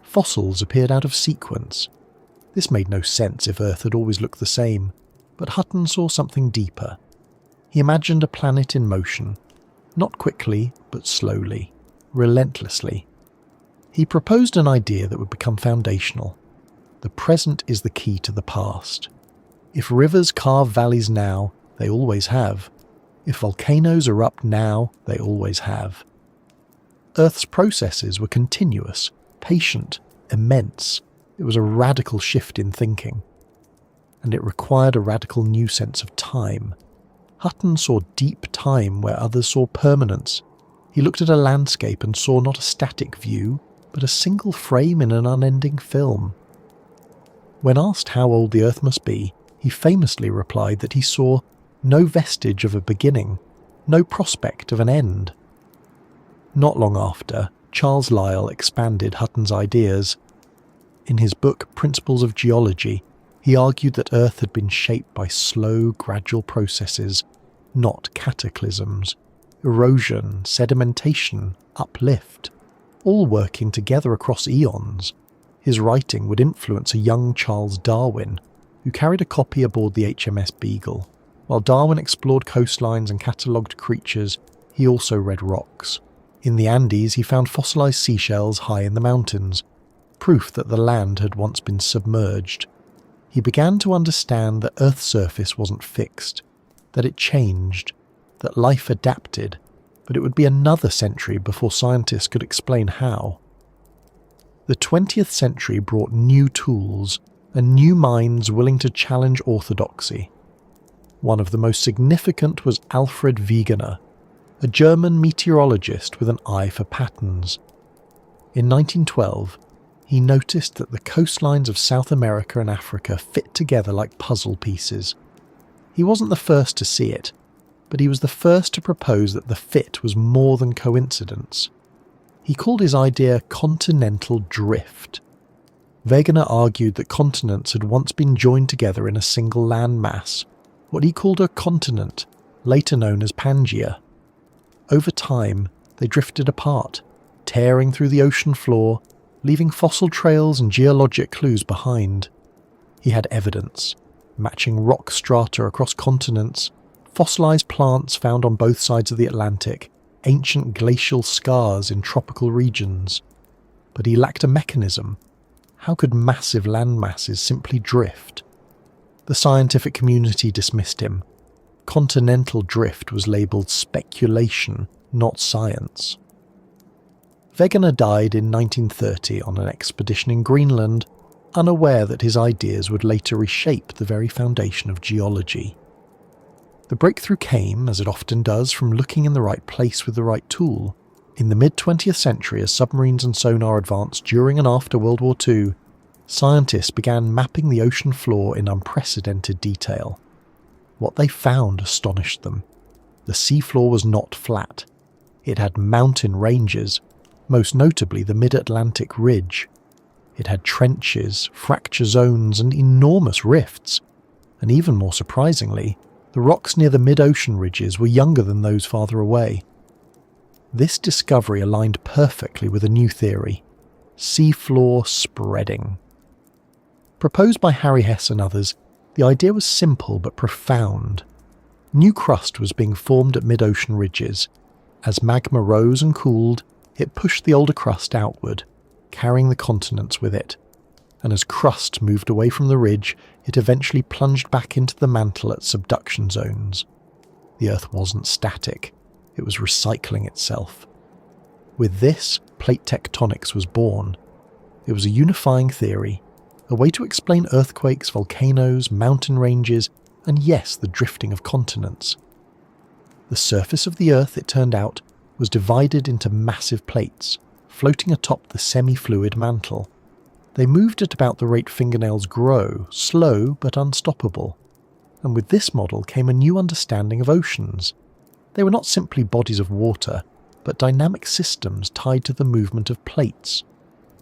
Fossils appeared out of sequence. This made no sense if Earth had always looked the same, but Hutton saw something deeper. He imagined a planet in motion, not quickly, but slowly. relentlessly. He proposed an idea that would become foundational. The present is the key to the past. If rivers carve valleys now, they always have. If volcanoes erupt now, they always have. Earth's processes were continuous, patient, immense. It was a radical shift in thinking. And it required a radical new sense of time. Hutton saw deep time where others saw permanence. He looked at a landscape and saw not a static view, but a single frame in an unending film. When asked how old the Earth must be, he famously replied that he saw no vestige of a beginning, no prospect of an end. Not long after, Charles Lyell expanded Hutton's ideas. In his book Principles of Geology, he argued that Earth had been shaped by slow, gradual processes, not cataclysms, erosion, sedimentation, uplift, all working together across eons. His writing would influence a young Charles Darwin, who carried a copy aboard the HMS Beagle. While Darwin explored coastlines and catalogued creatures, he also read rocks. In the Andes, he found fossilized seashells high in the mountains, proof that the land had once been submerged. He began to understand that Earth's surface wasn't fixed, that it changed, that life adapted, but it would be another century before scientists could explain how. The 20th century brought new tools and new minds willing to challenge orthodoxy. One of the most significant was Alfred Wegener, a German meteorologist with an eye for patterns. In 1912, he noticed that the coastlines of South America and Africa fit together like puzzle pieces. He wasn't the first to see it, but he was the first to propose that the fit was more than coincidence. He called his idea continental drift. Wegener argued that continents had once been joined together in a single landmass, what he called a continent, later known as Pangaea. Over time, they drifted apart, tearing through the ocean floor, leaving fossil trails and geologic clues behind. He had evidence, matching rock strata across continents, fossilized plants found on both sides of the Atlantic, ancient glacial scars in tropical regions. But he lacked a mechanism. How could massive landmasses simply drift? The scientific community dismissed him. Continental drift was labelled speculation, not science. Wegener died in 1930 on an expedition in Greenland, unaware that his ideas would later reshape the very foundation of geology. The breakthrough came, as it often does, from looking in the right place with the right tool. In the mid-20th century, as submarines and sonar advanced during and after World War II, scientists began mapping the ocean floor in unprecedented detail. What they found astonished them. The seafloor was not flat. It had mountain ranges, most notably the Mid-Atlantic Ridge. It had trenches, fracture zones, and enormous rifts. And even more surprisingly, the rocks near the mid-ocean ridges were younger than those farther away. This discovery aligned perfectly with a new theory: seafloor spreading. Proposed by Harry Hess and others, the idea was simple but profound. New crust was being formed at mid-ocean ridges. As magma rose and cooled, it pushed the older crust outward, carrying the continents with it. And as crust moved away from the ridge, it eventually plunged back into the mantle at subduction zones. The Earth wasn't static, it was recycling itself. With this, plate tectonics was born. It was a unifying theory, a way to explain earthquakes, volcanoes, mountain ranges, and yes, the drifting of continents. The surface of the Earth, it turned out, was divided into massive plates, floating atop the semi-fluid mantle. They moved at about the rate fingernails grow, slow but unstoppable. And with this model came a new understanding of oceans. They were not simply bodies of water, but dynamic systems tied to the movement of plates,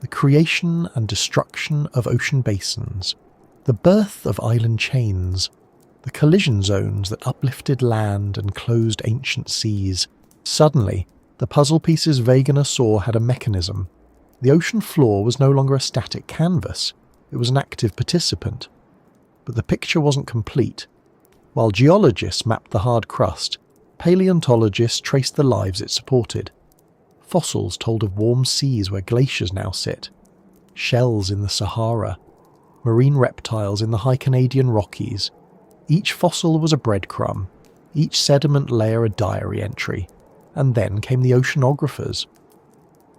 the creation and destruction of ocean basins, the birth of island chains, the collision zones that uplifted land and closed ancient seas. Suddenly, the puzzle pieces Wegener saw had a mechanism. The ocean floor was no longer a static canvas, it was an active participant. But the picture wasn't complete. While geologists mapped the hard crust, paleontologists traced the lives it supported. Fossils told of warm seas where glaciers now sit, shells in the Sahara, marine reptiles in the high Canadian Rockies. Each fossil was a breadcrumb, each sediment layer a diary entry, and then came the oceanographers.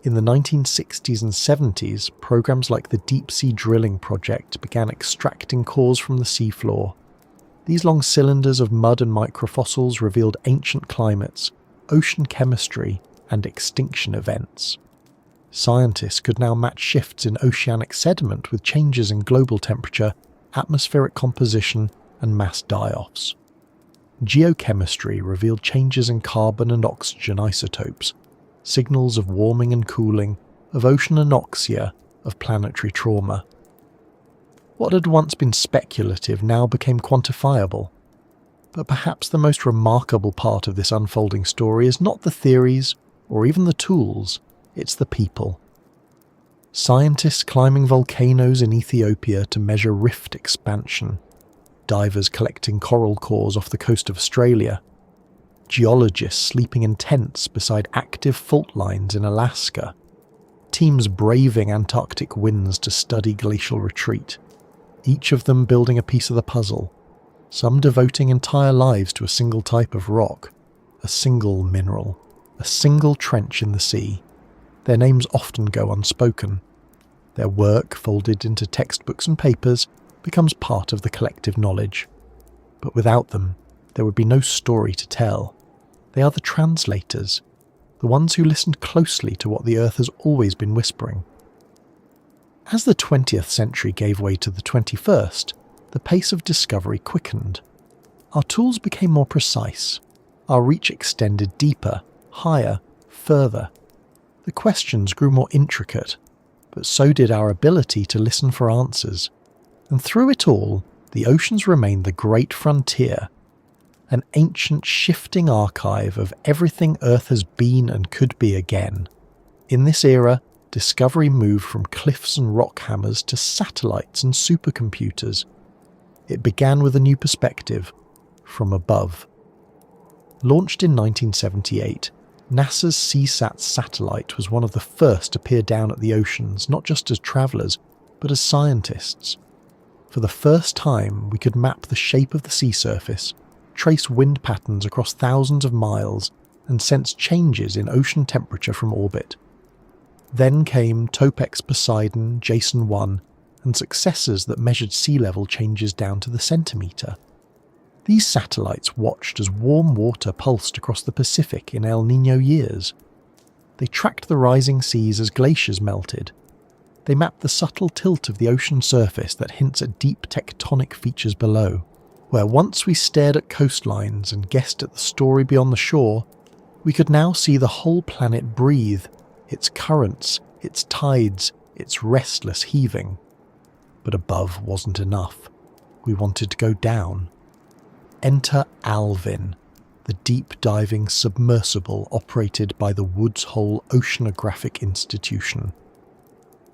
In the 1960s and 70s, programs like the Deep Sea Drilling Project began extracting cores from the seafloor. These long cylinders of mud and microfossils revealed ancient climates, ocean chemistry, and extinction events. Scientists could now match shifts in oceanic sediment with changes in global temperature, atmospheric composition, and mass die-offs. Geochemistry revealed changes in carbon and oxygen isotopes, signals of warming and cooling, of ocean anoxia, of planetary trauma. What had once been speculative now became quantifiable. But perhaps the most remarkable part of this unfolding story is not the theories or even the tools, it's the people. Scientists climbing volcanoes in Ethiopia to measure rift expansion, divers collecting coral cores off the coast of Australia, geologists sleeping in tents beside active fault lines in Alaska, teams braving Antarctic winds to study glacial retreat, each of them building a piece of the puzzle, some devoting entire lives to a single type of rock, a single mineral, a single trench in the sea. Their names often go unspoken. Their work, folded into textbooks and papers, becomes part of the collective knowledge. But without them, there would be no story to tell. They are the translators, the ones who listened closely to what the Earth has always been whispering. As the 20th century gave way to the 21st, the pace of discovery quickened. Our tools became more precise. Our reach extended deeper, higher, further. The questions grew more intricate, but so did our ability to listen for answers. And through it all, the oceans remained the great frontier, an ancient shifting archive of everything Earth has been and could be again. In this era, discovery moved from cliffs and rock hammers to satellites and supercomputers. It began with a new perspective, from above. Launched in 1978, NASA's CSAT satellite was one of the first to peer down at the oceans, not just as travellers, but as scientists. For the first time, we could map the shape of the sea surface, trace wind patterns across thousands of miles, and sense changes in ocean temperature from orbit. Then came TOPEX Poseidon, Jason 1, and successors that measured sea level changes down to the centimetre. These satellites watched as warm water pulsed across the Pacific in El Niño years. They tracked the rising seas as glaciers melted. They mapped the subtle tilt of the ocean surface that hints at deep tectonic features below, where once we stared at coastlines and guessed at the story beyond the shore, we could now see the whole planet breathe, its currents, its tides, its restless heaving. But above wasn't enough. We wanted to go down. Enter Alvin, the deep-diving submersible operated by the Woods Hole Oceanographic Institution.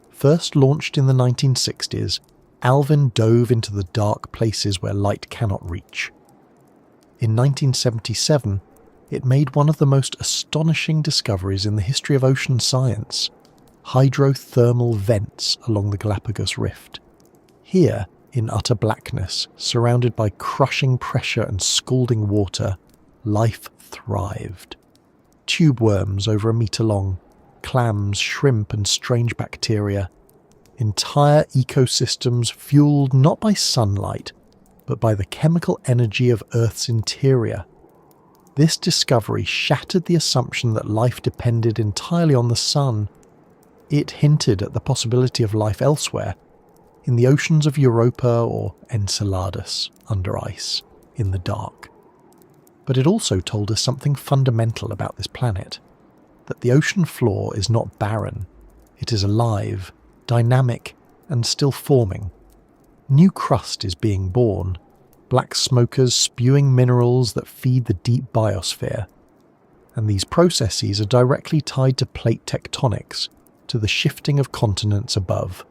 First launched in the 1960s, Alvin dove into the dark places where light cannot reach. In 1977, it made one of the most astonishing discoveries in the history of ocean science: hydrothermal vents along the Galapagos Rift. Here, in utter blackness, surrounded by crushing pressure and scalding water, life thrived. Tube worms over a metre long, clams, shrimp and strange bacteria. Entire ecosystems fueled not by sunlight, but by the chemical energy of Earth's interior. This discovery shattered the assumption that life depended entirely on the sun. It hinted at the possibility of life elsewhere, in the oceans of Europa or Enceladus, under ice, in the dark. But it also told us something fundamental about this planet, that the ocean floor is not barren, it is alive, dynamic, and still forming. New crust is being born, black smokers spewing minerals that feed the deep biosphere. And these processes are directly tied to plate tectonics, to the shifting of continents above.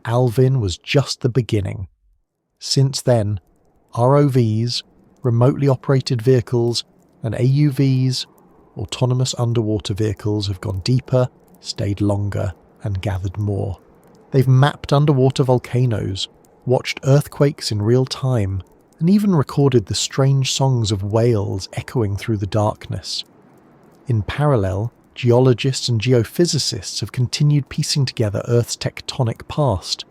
Alvin was just the beginning. Since then, ROVs, remotely operated vehicles, and AUVs, autonomous underwater vehicles have gone deeper, stayed longer, and gathered more. They've mapped underwater volcanoes, watched earthquakes in real time, and even recorded the strange songs of whales echoing through the darkness. In parallel, geologists and geophysicists have continued piecing together Earth's tectonic past,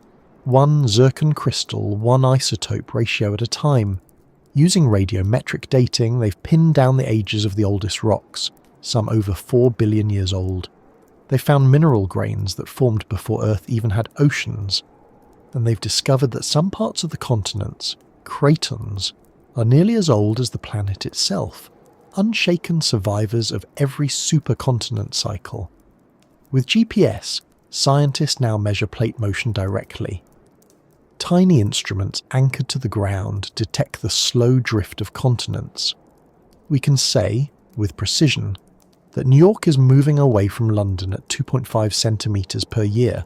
one zircon crystal, one isotope ratio at a time. Using radiometric dating, they've pinned down the ages of the oldest rocks, some over 4 billion years old. They found mineral grains that formed before Earth even had oceans, and they've discovered that some parts of the continents, cratons, are nearly as old as the planet itself, unshaken survivors of every supercontinent cycle. With GPS, scientists now measure plate motion directly. Tiny instruments anchored to the ground detect the slow drift of continents. We can say, with precision, that New York is moving away from London at 2.5 centimetres per year,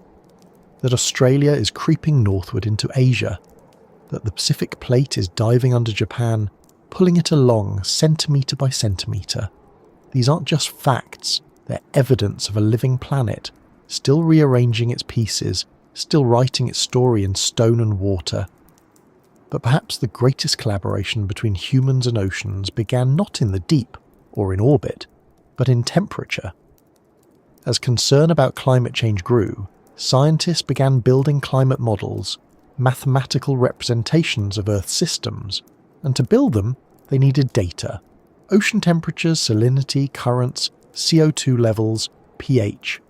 that Australia is creeping northward into Asia, that the Pacific plate is diving under Japan, pulling it along centimetre by centimetre. These aren't just facts, they're evidence of a living planet, still rearranging its pieces, still writing its story in stone and water. But perhaps the greatest collaboration between humans and oceans began not in the deep or in orbit, but in temperature. As concern about climate change grew, scientists began building climate models, mathematical representations of Earth's systems, and to build them, they needed data: ocean temperatures, salinity, currents, CO2 levels, pH.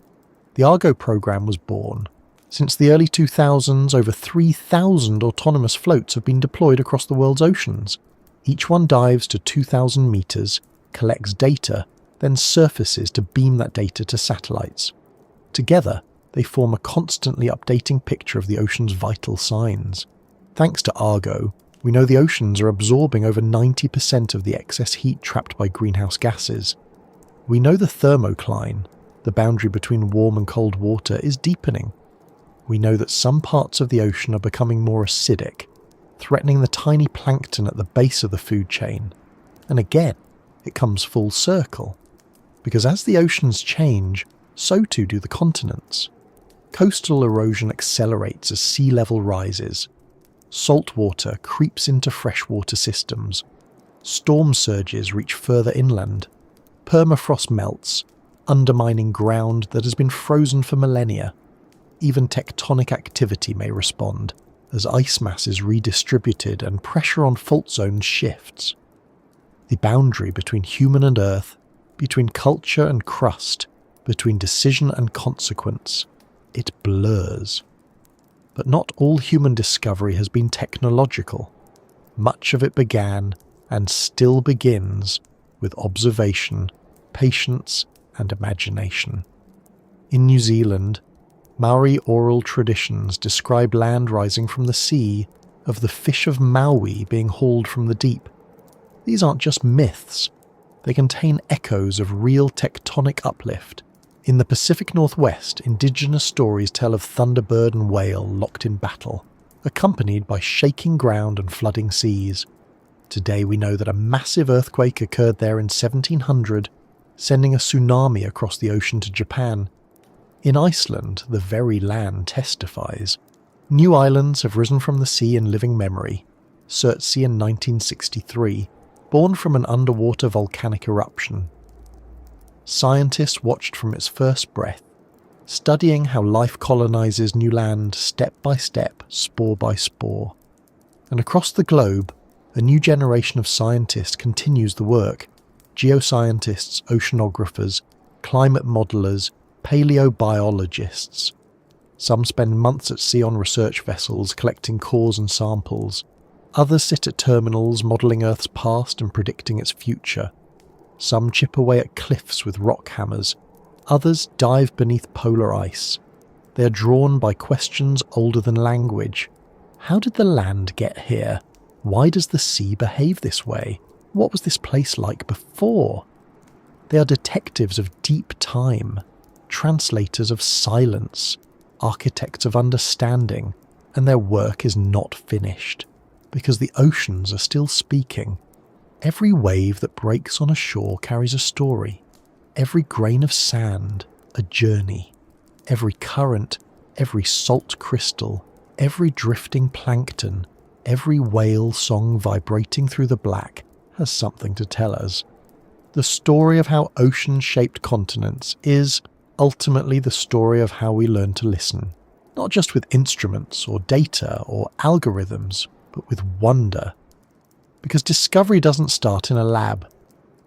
The Argo program was born. Since the early 2000s, over 3,000 autonomous floats have been deployed across the world's oceans. Each one dives to 2,000 meters, collects data, then surfaces to beam that data to satellites. Together, they form a constantly updating picture of the ocean's vital signs. Thanks to Argo, we know the oceans are absorbing over 90% of the excess heat trapped by greenhouse gases. We know the thermocline, the boundary between warm and cold water, is deepening. We know that some parts of the ocean are becoming more acidic, threatening the tiny plankton at the base of the food chain. And again, it comes full circle. Because as the oceans change, so too do the continents. Coastal erosion accelerates as sea level rises. Salt water creeps into freshwater systems. Storm surges reach further inland. Permafrost melts, undermining ground that has been frozen for millennia. Even tectonic activity may respond, as ice mass is redistributed and pressure on fault zones shifts. The boundary between human and earth, between culture and crust, between decision and consequence, it blurs. But not all human discovery has been technological. Much of it began, and still begins, with observation, patience, and imagination. In New Zealand, Maori oral traditions describe land rising from the sea, of the fish of Maui being hauled from the deep. These aren't just myths. They contain echoes of real tectonic uplift. In the Pacific Northwest, indigenous stories tell of thunderbird and whale locked in battle, accompanied by shaking ground and flooding seas. Today we know that a massive earthquake occurred there in 1700, sending a tsunami across the ocean to Japan. In Iceland, the very land testifies. New islands have risen from the sea in living memory. Surtsey in 1963, born from an underwater volcanic eruption. Scientists watched from its first breath, studying how life colonizes new land step by step, spore by spore. And across the globe, a new generation of scientists continues the work. Geoscientists, oceanographers, climate modelers, paleobiologists. Some spend months at sea on research vessels collecting cores and samples. Others sit at terminals modelling Earth's past and predicting its future. Some chip away at cliffs with rock hammers. Others dive beneath polar ice. They are drawn by questions older than language. How did the land get here? Why does the sea behave this way? What was this place like before? They are detectives of deep time, translators of silence, architects of understanding, and their work is not finished, because the oceans are still speaking. Every wave that breaks on a shore carries a story. every grain of sand a journey, every current, every salt crystal, every drifting plankton, every whale song vibrating through the black has something to tell us. The story of how oceans shaped continents is ultimately the story of how we learn to listen, not just with instruments or data or algorithms, but with wonder. Because discovery doesn't start in a lab.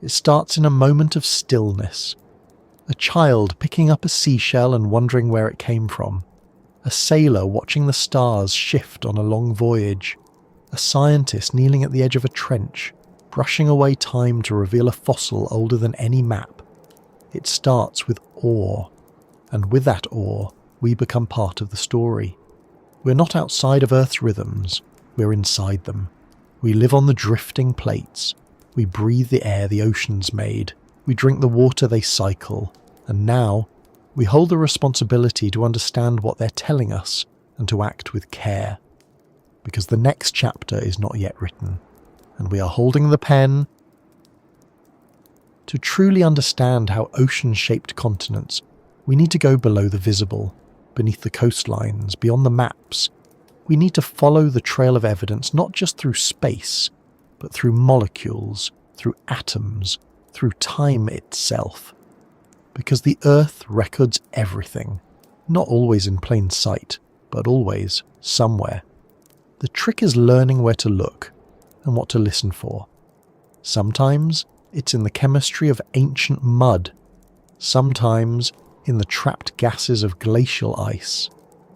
It starts in a moment of stillness. A child picking up a seashell and wondering where it came from. A sailor watching the stars shift on a long voyage. A scientist kneeling at the edge of a trench, brushing away time to reveal a fossil older than any map. It starts with awe, and with that awe, we become part of the story. We're not outside of Earth's rhythms, we're inside them. We live on the drifting plates. We breathe the air the oceans made. We drink the water they cycle. And now, we hold the responsibility to understand what they're telling us and to act with care. Because the next chapter is not yet written, and we are holding the pen. To truly understand how oceans shaped continents, we need to go below the visible, beneath the coastlines, beyond the maps. We need to follow the trail of evidence not just through space, but through molecules, through atoms, through time itself. Because the Earth records everything, not always in plain sight, but always somewhere. The trick is learning where to look and what to listen for. Sometimes it's in the chemistry of ancient mud, sometimes in the trapped gases of glacial ice,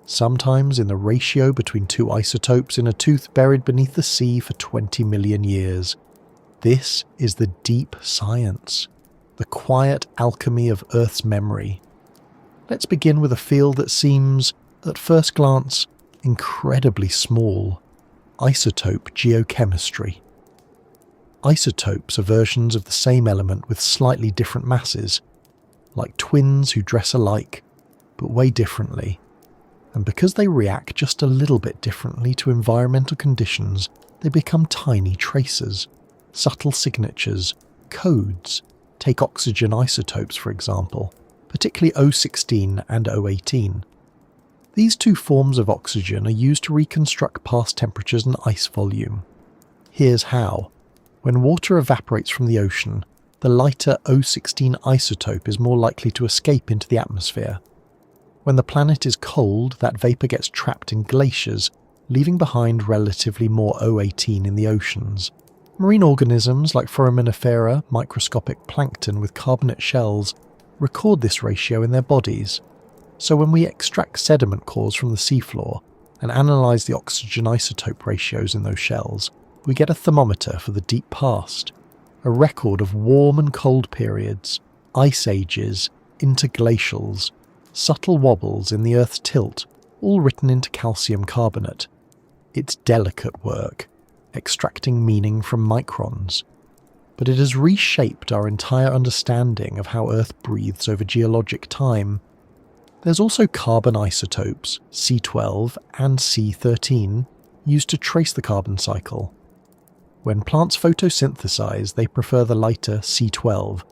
sometimes in the ratio between two isotopes in a tooth buried beneath the sea for 20 million years. This is the deep science, the quiet alchemy of Earth's memory. Let's begin with a field that seems, at first glance, incredibly small: isotope geochemistry. Isotopes are versions of the same element with slightly different masses, like twins who dress alike, but weigh differently. And because they react just a little bit differently to environmental conditions, they become tiny traces, subtle signatures, codes. Take oxygen isotopes, for example, particularly O16 and O18. These two forms of oxygen are used to reconstruct past temperatures and ice volume. Here's how. When water evaporates from the ocean, the lighter O16 isotope is more likely to escape into the atmosphere. When the planet is cold, that vapour gets trapped in glaciers, leaving behind relatively more O18 in the oceans. Marine organisms like foraminifera, microscopic plankton with carbonate shells, record this ratio in their bodies. So when we extract sediment cores from the seafloor and analyse the oxygen isotope ratios in those shells, we get a thermometer for the deep past, a record of warm and cold periods, ice ages, interglacials, subtle wobbles in the Earth's tilt, all written into calcium carbonate. It's delicate work, extracting meaning from microns. But it has reshaped our entire understanding of how Earth breathes over geologic time. There's also carbon isotopes, C12 and C13, used to trace the carbon cycle. When plants photosynthesize, they prefer the lighter C12.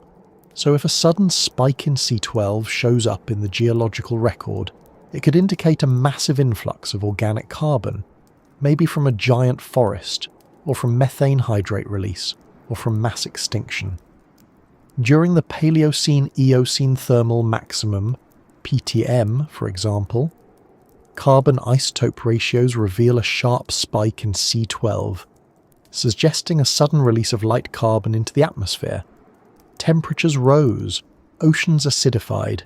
So if a sudden spike in C12 shows up in the geological record, it could indicate a massive influx of organic carbon, maybe from a giant forest, or from methane hydrate release, or from mass extinction. During the Paleocene-Eocene thermal maximum, PTM for example, carbon isotope ratios reveal a sharp spike in C12, suggesting a sudden release of light carbon into the atmosphere. Temperatures rose, oceans acidified,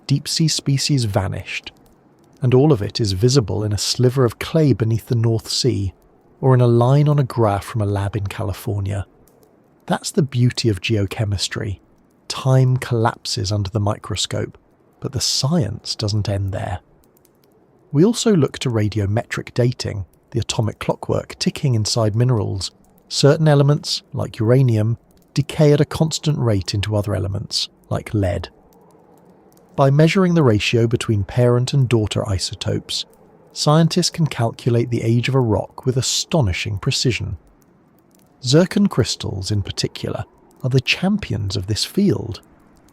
deep-sea species vanished, and all of it is visible in a sliver of clay beneath the North Sea, or in a line on a graph from a lab in California. That's the beauty of geochemistry. Time collapses under the microscope, but the science doesn't end there. We also look to radiometric dating, the atomic clockwork ticking inside minerals. Certain elements, like uranium, decay at a constant rate into other elements, like lead. By measuring the ratio between parent and daughter isotopes, scientists can calculate the age of a rock with astonishing precision. Zircon crystals, in particular, are the champions of this field.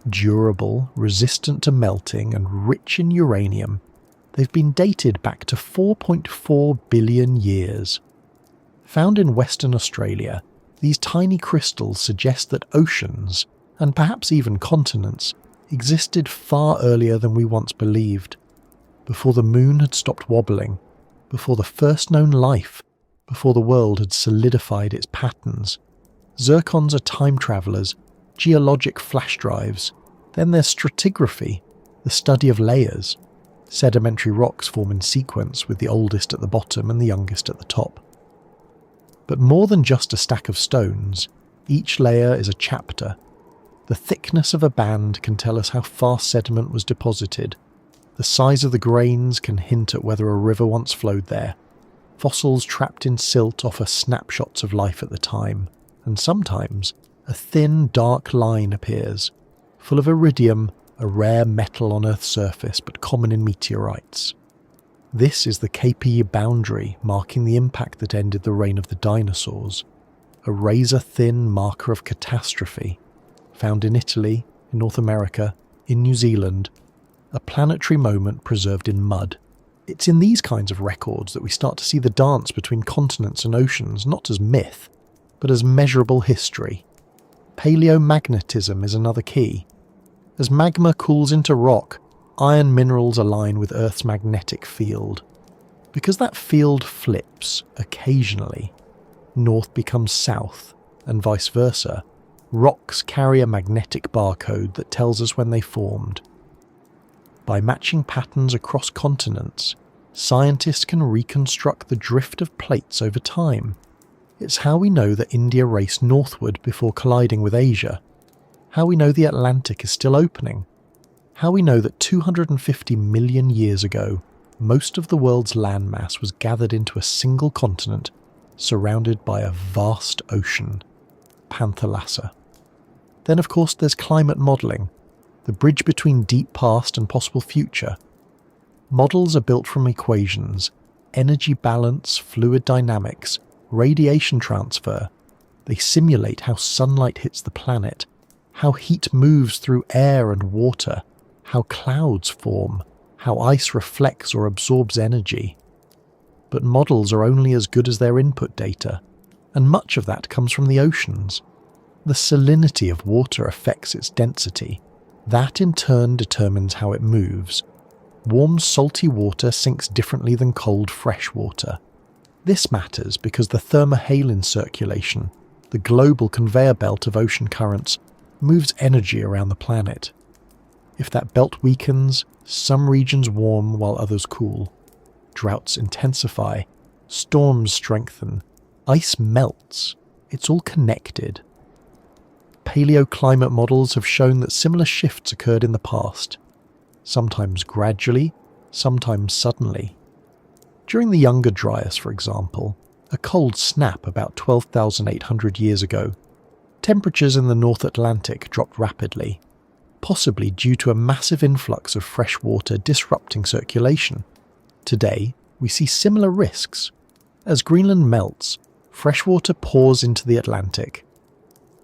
Durable, resistant to melting, and rich in uranium, they've been dated back to 4.4 billion years. Found in Western Australia, these tiny crystals suggest that oceans, and perhaps even continents, existed far earlier than we once believed, before the moon had stopped wobbling, before the first known life, before the world had solidified its patterns. Zircons are time travellers, geologic flash drives. Then there's stratigraphy, the study of layers. Sedimentary rocks form in sequence with the oldest at the bottom and the youngest at the top. But more than just a stack of stones, each layer is a chapter. The thickness of a band can tell us how far sediment was deposited. The size of the grains can hint at whether a river once flowed there. Fossils trapped in silt offer snapshots of life at the time, and sometimes a thin, dark line appears, full of iridium, a rare metal on Earth's surface but common in meteorites. This is the KP boundary marking the impact that ended the reign of the dinosaurs, a razor-thin marker of catastrophe, found in Italy, in North America, in New Zealand, a planetary moment preserved in mud. It's in these kinds of records that we start to see the dance between continents and oceans not as myth, but as measurable history. Paleomagnetism is another key. As magma cools into rock, iron minerals align with Earth's magnetic field. Because that field flips, occasionally, north becomes south, and vice versa, rocks carry a magnetic barcode that tells us when they formed. By matching patterns across continents, scientists can reconstruct the drift of plates over time. It's how we know that India raced northward before colliding with Asia, how we know the Atlantic is still opening, how we know that 250 million years ago, most of the world's landmass was gathered into a single continent surrounded by a vast ocean, Panthalassa. Then of course there's climate modelling, the bridge between deep past and possible future. Models are built from equations, energy balance, fluid dynamics, radiation transfer. They simulate how sunlight hits the planet, how heat moves through air and water, how clouds form, how ice reflects or absorbs energy. But models are only as good as their input data, and much of that comes from the oceans. The salinity of water affects its density. That in turn determines how it moves. Warm, salty water sinks differently than cold, fresh water. This matters because the thermohaline circulation, the global conveyor belt of ocean currents, moves energy around the planet. If that belt weakens, some regions warm while others cool. Droughts intensify, storms strengthen, ice melts. It's all connected. Paleoclimate models have shown that similar shifts occurred in the past, sometimes gradually, sometimes suddenly. During the Younger Dryas, for example, a cold snap about 12,800 years ago, temperatures in the North Atlantic dropped rapidly, possibly due to a massive influx of fresh water disrupting circulation. Today, we see similar risks. As Greenland melts, fresh water pours into the Atlantic.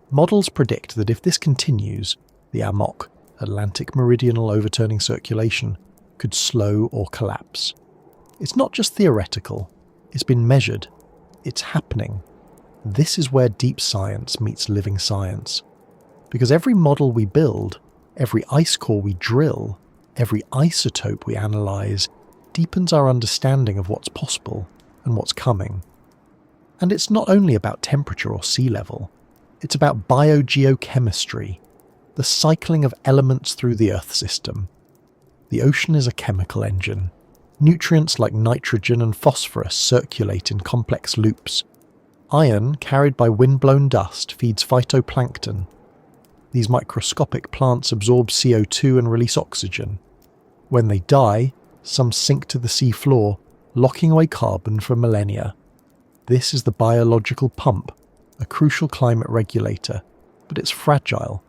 Models predict that if this continues, the AMOC, Atlantic Meridional Overturning Circulation, could slow or collapse. It's not just theoretical, it's been measured, it's happening. This is where deep science meets living science. Because every model we build, every ice core we drill, every isotope we analyse, deepens our understanding of what's possible and what's coming. And it's not only about temperature or sea level. It's about biogeochemistry, the cycling of elements through the Earth system. The ocean is a chemical engine. Nutrients like nitrogen and phosphorus circulate in complex loops. Iron, carried by wind-blown dust, feeds phytoplankton. These microscopic plants absorb CO2 and release oxygen. When they die, some sink to the sea floor, locking away carbon for millennia. This is the biological pump, a crucial climate regulator, but it's fragile.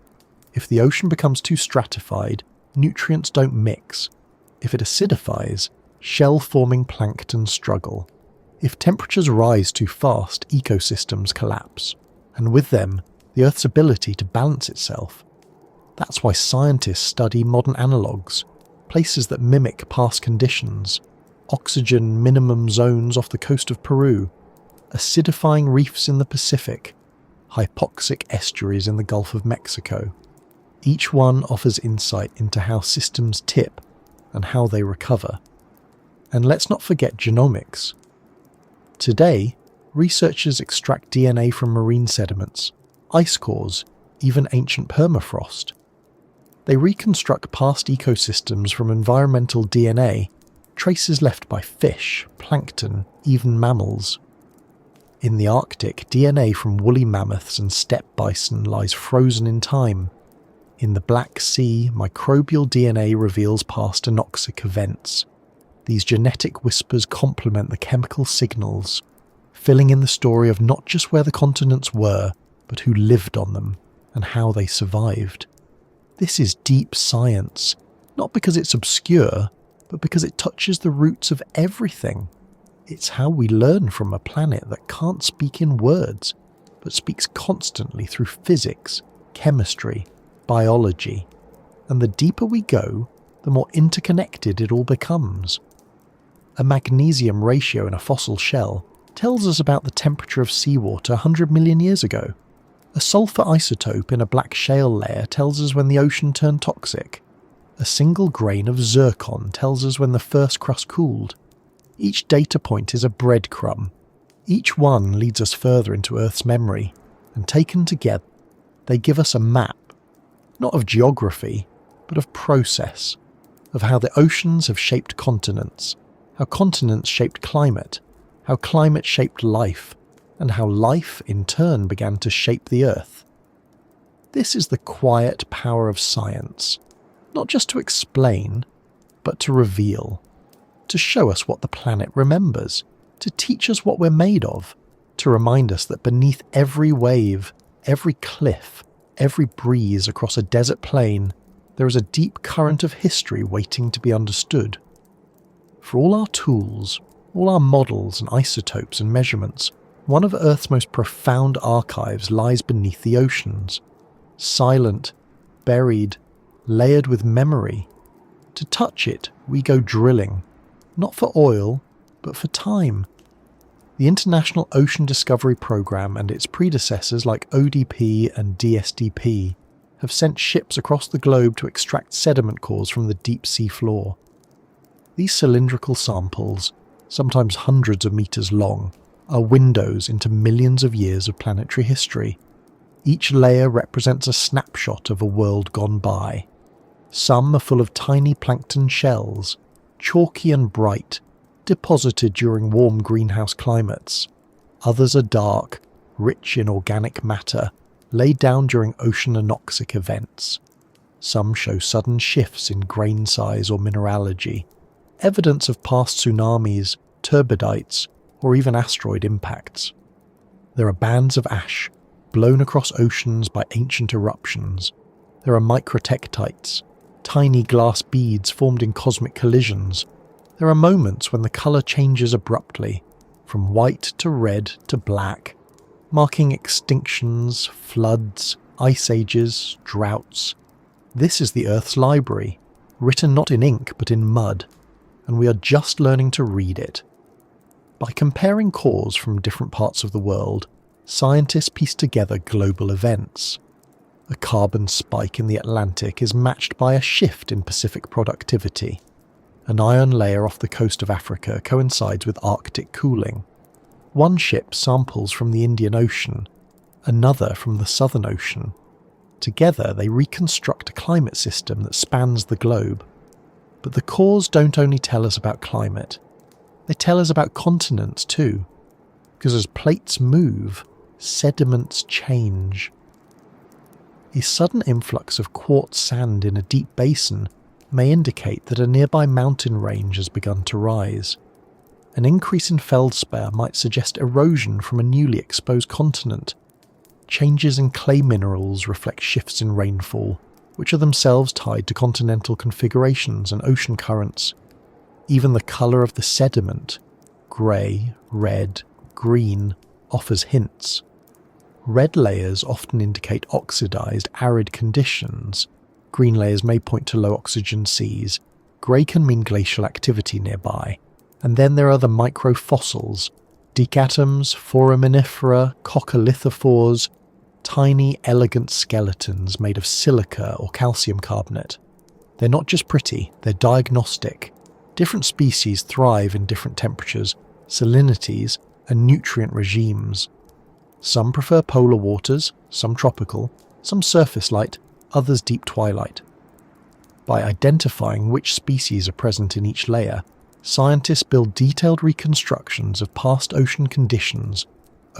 If the ocean becomes too stratified, nutrients don't mix. If it acidifies, shell-forming plankton struggle. If temperatures rise too fast, ecosystems collapse, and with them, the Earth's ability to balance itself. That's why scientists study modern analogues, places that mimic past conditions, oxygen minimum zones off the coast of Peru, acidifying reefs in the Pacific, hypoxic estuaries in the Gulf of Mexico. Each one offers insight into how systems tip and how they recover. And let's not forget genomics. Today, researchers extract DNA from marine sediments, ice cores, even ancient permafrost. They reconstruct past ecosystems from environmental DNA, traces left by fish, plankton, even mammals. In the Arctic, DNA from woolly mammoths and steppe bison lies frozen in time. In the Black Sea, microbial DNA reveals past anoxic events. These genetic whispers complement the chemical signals, filling in the story of not just where the continents were, but who lived on them and how they survived. This is deep science, not because it's obscure, but because it touches the roots of everything. It's how we learn from a planet that can't speak in words, but speaks constantly through physics, chemistry, biology. And the deeper we go, the more interconnected it all becomes. A magnesium ratio in a fossil shell tells us about the temperature of seawater 100 million years ago. A sulfur isotope in a black shale layer tells us when the ocean turned toxic. A single grain of zircon tells us when the first crust cooled. Each data point is a breadcrumb. Each one leads us further into Earth's memory, and taken together, they give us a map, not of geography, but of process, of how the oceans have shaped continents, how continents shaped climate, how climate shaped life, and how life in turn began to shape the Earth. This is the quiet power of science, not just to explain, but to reveal, to show us what the planet remembers, to teach us what we're made of, to remind us that beneath every wave, every cliff, every breeze across a desert plain, there is a deep current of history waiting to be understood. For all our tools, all our models and isotopes and measurements, one of Earth's most profound archives lies beneath the oceans, silent, buried, layered with memory. To touch it, we go drilling, not for oil, but for time. The International Ocean Discovery Programme and its predecessors like ODP and DSDP have sent ships across the globe to extract sediment cores from the deep sea floor. These cylindrical samples, sometimes hundreds of meters long, are windows into millions of years of planetary history. Each layer represents a snapshot of a world gone by. Some are full of tiny plankton shells, chalky and bright, deposited during warm greenhouse climates. Others are dark, rich in organic matter, laid down during ocean anoxic events. Some show sudden shifts in grain size or mineralogy, evidence of past tsunamis, turbidites, or even asteroid impacts. There are bands of ash, blown across oceans by ancient eruptions. There are microtectites, tiny glass beads formed in cosmic collisions. There are moments when the colour changes abruptly, from white to red to black, marking extinctions, floods, ice ages, droughts. This is the Earth's library, written not in ink but in mud, and we are just learning to read it. By comparing cores from different parts of the world, scientists piece together global events. A carbon spike in the Atlantic is matched by a shift in Pacific productivity. An iron layer off the coast of Africa coincides with Arctic cooling. One ship samples from the Indian Ocean, another from the Southern Ocean. Together they reconstruct a climate system that spans the globe. But the cores don't only tell us about climate. They tell us about continents too, because as plates move, sediments change. A sudden influx of quartz sand in a deep basin may indicate that a nearby mountain range has begun to rise. An increase in feldspar might suggest erosion from a newly exposed continent. Changes in clay minerals reflect shifts in rainfall, which are themselves tied to continental configurations and ocean currents. Even the colour of the sediment, grey, red, green, offers hints. Red layers often indicate oxidised, arid conditions, Green layers may point to low oxygen seas. Grey can mean glacial activity nearby. And then there are the microfossils, decatoms, foraminifera, coccolithophores, tiny, elegant skeletons made of silica or calcium carbonate. They're not just pretty, they're diagnostic. Different species thrive in different temperatures, salinities, and nutrient regimes. Some prefer polar waters, some tropical, some surface light, others deep twilight. By identifying which species are present in each layer, scientists build detailed reconstructions of past ocean conditions,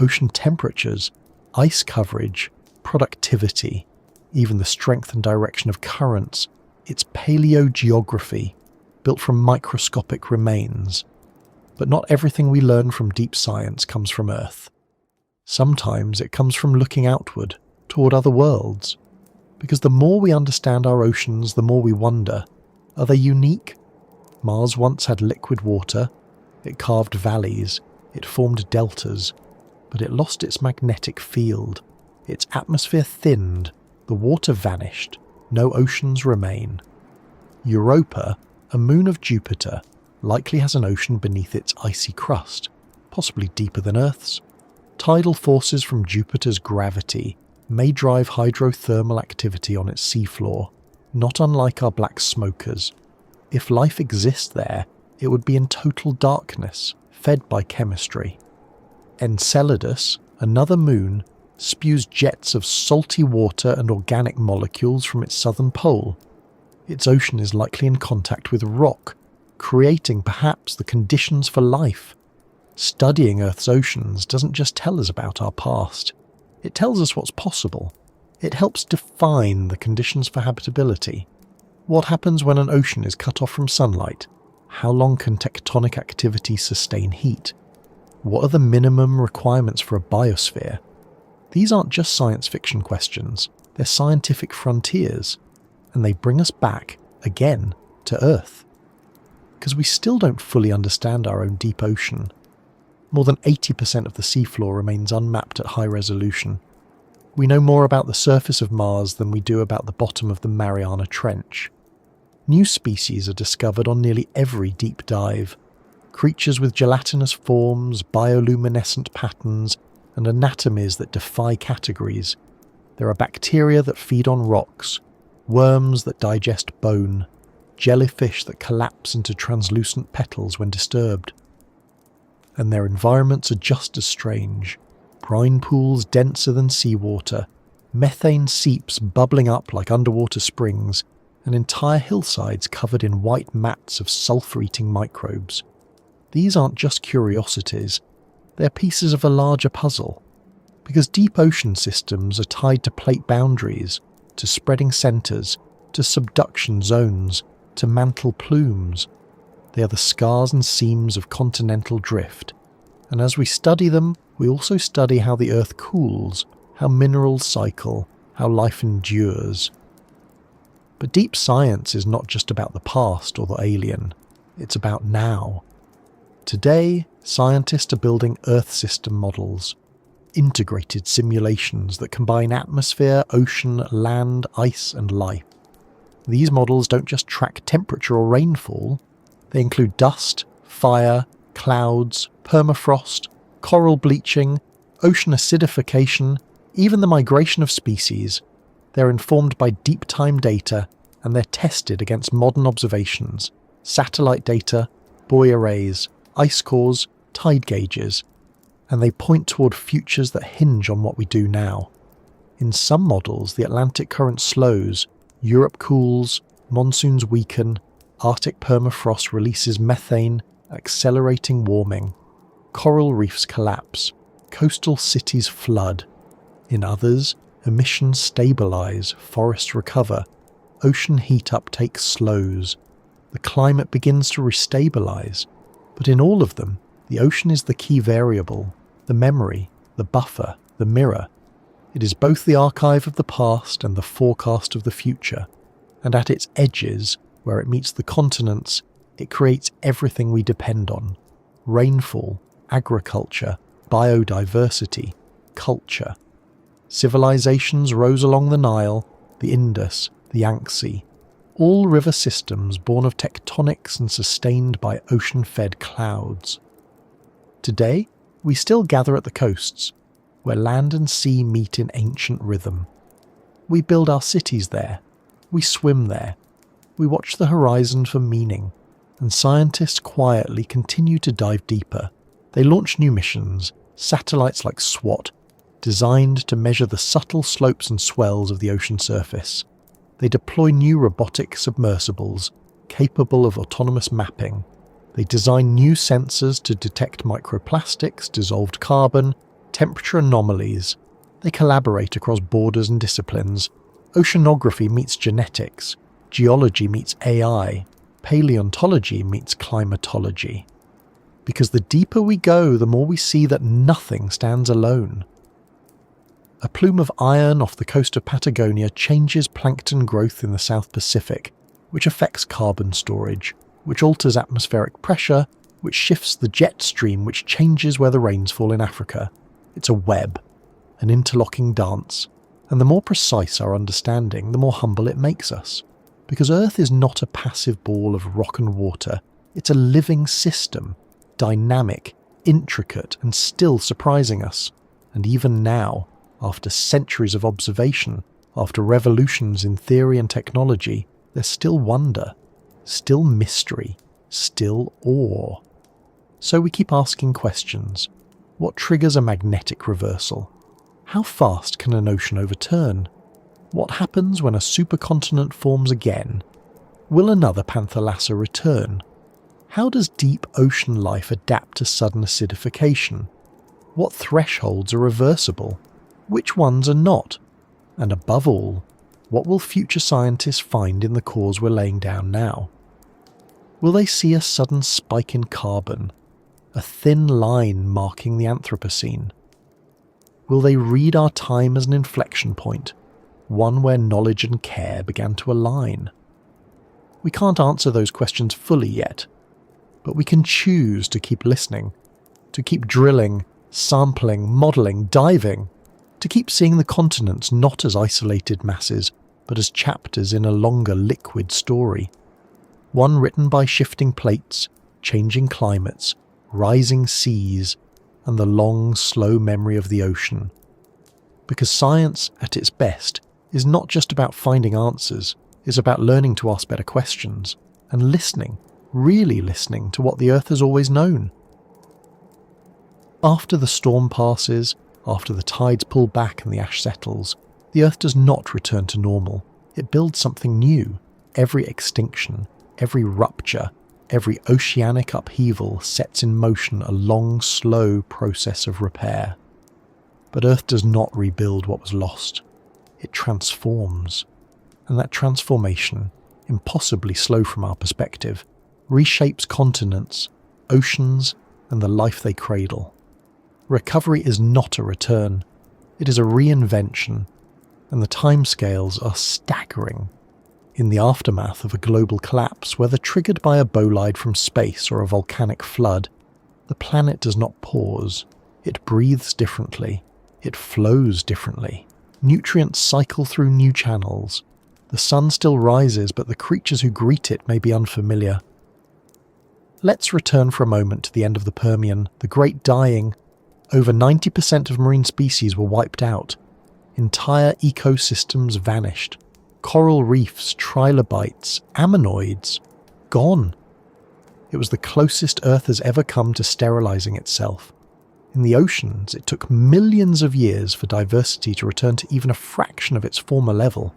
ocean temperatures, ice coverage, productivity, even the strength and direction of currents. It's paleogeography, built from microscopic remains. But not everything we learn from deep science comes from Earth. Sometimes it comes from looking outward, toward other worlds. Because the more we understand our oceans, the more we wonder, are they unique? Mars once had liquid water, it carved valleys, it formed deltas, but it lost its magnetic field. Its atmosphere thinned, the water vanished, no oceans remain. Europa, a moon of Jupiter, likely has an ocean beneath its icy crust, possibly deeper than Earth's. Tidal forces from Jupiter's gravity may drive hydrothermal activity on its seafloor, not unlike our black smokers. If life exists there, it would be in total darkness, fed by chemistry. Enceladus, another moon, spews jets of salty water and organic molecules from its southern pole. Its ocean is likely in contact with rock, creating perhaps the conditions for life. Studying Earth's oceans doesn't just tell us about our past. It tells us what's possible. It helps define the conditions for habitability. What happens when an ocean is cut off from sunlight? How long can tectonic activity sustain heat? What are the minimum requirements for a biosphere? These aren't just science fiction questions, they're scientific frontiers, and they bring us back, again, to Earth. Because we still don't fully understand our own deep ocean. More than 80% of the seafloor remains unmapped at high resolution. We know more about the surface of Mars than we do about the bottom of the Mariana Trench. New species are discovered on nearly every deep dive. Creatures with gelatinous forms, bioluminescent patterns, and anatomies that defy categories. There are bacteria that feed on rocks, worms that digest bone, jellyfish that collapse into translucent petals when disturbed. And their environments are just as strange. Brine pools denser than seawater, methane seeps bubbling up like underwater springs, and entire hillsides covered in white mats of sulfur-eating microbes. These aren't just curiosities, they're pieces of a larger puzzle. Because deep ocean systems are tied to plate boundaries, to spreading centres, to subduction zones, to mantle plumes. They are the scars and seams of continental drift. And as we study them, we also study how the Earth cools, how minerals cycle, how life endures. But deep science is not just about the past or the alien. It's about now. Today, scientists are building Earth system models, integrated simulations that combine atmosphere, ocean, land, ice, and life. These models don't just track temperature or rainfall. They include dust, fire, clouds, permafrost, coral bleaching, ocean acidification, even the migration of species. They're informed by deep time data, and they're tested against modern observations, satellite data, buoy arrays, ice cores, tide gauges, and they point toward futures that hinge on what we do now. In some models, the Atlantic current slows, Europe cools, monsoons weaken, Arctic permafrost releases methane, accelerating warming. Coral reefs collapse, coastal cities flood. In others, emissions stabilize, forests recover, ocean heat uptake slows. The climate begins to restabilize. But in all of them, the ocean is the key variable, the memory, the buffer, the mirror. It is both the archive of the past and the forecast of the future. And at its edges, where it meets the continents, it creates everything we depend on. Rainfall, agriculture, biodiversity, culture. Civilizations rose along the Nile, the Indus, the Yangtze, all river systems born of tectonics and sustained by ocean-fed clouds. Today, we still gather at the coasts, where land and sea meet in ancient rhythm. We build our cities there, we swim there, we watch the horizon for meaning, and scientists quietly continue to dive deeper. They launch new missions, satellites like SWAT, designed to measure the subtle slopes and swells of the ocean surface. They deploy new robotic submersibles, capable of autonomous mapping. They design new sensors to detect microplastics, dissolved carbon, temperature anomalies. They collaborate across borders and disciplines. Oceanography meets genetics, geology meets AI, paleontology meets climatology. Because the deeper we go, the more we see that nothing stands alone. A plume of iron off the coast of Patagonia changes plankton growth in the South Pacific, which affects carbon storage, which alters atmospheric pressure, which shifts the jet stream, which changes where the rains fall in Africa. It's a web, an interlocking dance, and the more precise our understanding, the more humble it makes us. Because Earth is not a passive ball of rock and water, it's a living system, dynamic, intricate, and still surprising us. And even now, after centuries of observation, after revolutions in theory and technology, there's still wonder, still mystery, still awe. So we keep asking questions. What triggers a magnetic reversal? How fast can an ocean overturn? What happens when a supercontinent forms again? Will another Panthalassa return? How does deep ocean life adapt to sudden acidification? What thresholds are reversible? Which ones are not? And above all, what will future scientists find in the cores we're laying down now? Will they see a sudden spike in carbon, a thin line marking the Anthropocene? Will they read our time as an inflection point, one where knowledge and care began to align? We can't answer those questions fully yet, but we can choose to keep listening, to keep drilling, sampling, modelling, diving, to keep seeing the continents not as isolated masses, but as chapters in a longer liquid story. One written by shifting plates, changing climates, rising seas, and the long, slow memory of the ocean. Because science, at its best, is not just about finding answers, it's about learning to ask better questions, and listening, really listening to what the Earth has always known. After the storm passes, after the tides pull back and the ash settles, the Earth does not return to normal. It builds something new. Every extinction, every rupture, every oceanic upheaval sets in motion a long, slow process of repair. But Earth does not rebuild what was lost. It transforms. And that transformation, impossibly slow from our perspective, reshapes continents, oceans, and the life they cradle. Recovery is not a return. It is a reinvention, and the timescales are staggering. In the aftermath of a global collapse, whether triggered by a bolide from space or a volcanic flood, the planet does not pause. It breathes differently. It flows differently. Nutrients cycle through new channels. The sun still rises, but the creatures who greet it may be unfamiliar. Let's return for a moment to the end of the Permian, the Great Dying. Over 90% of marine species were wiped out. Entire ecosystems vanished. Coral reefs, trilobites, ammonoids, gone. It was the closest Earth has ever come to sterilizing itself. In the oceans, it took millions of years for diversity to return to even a fraction of its former level.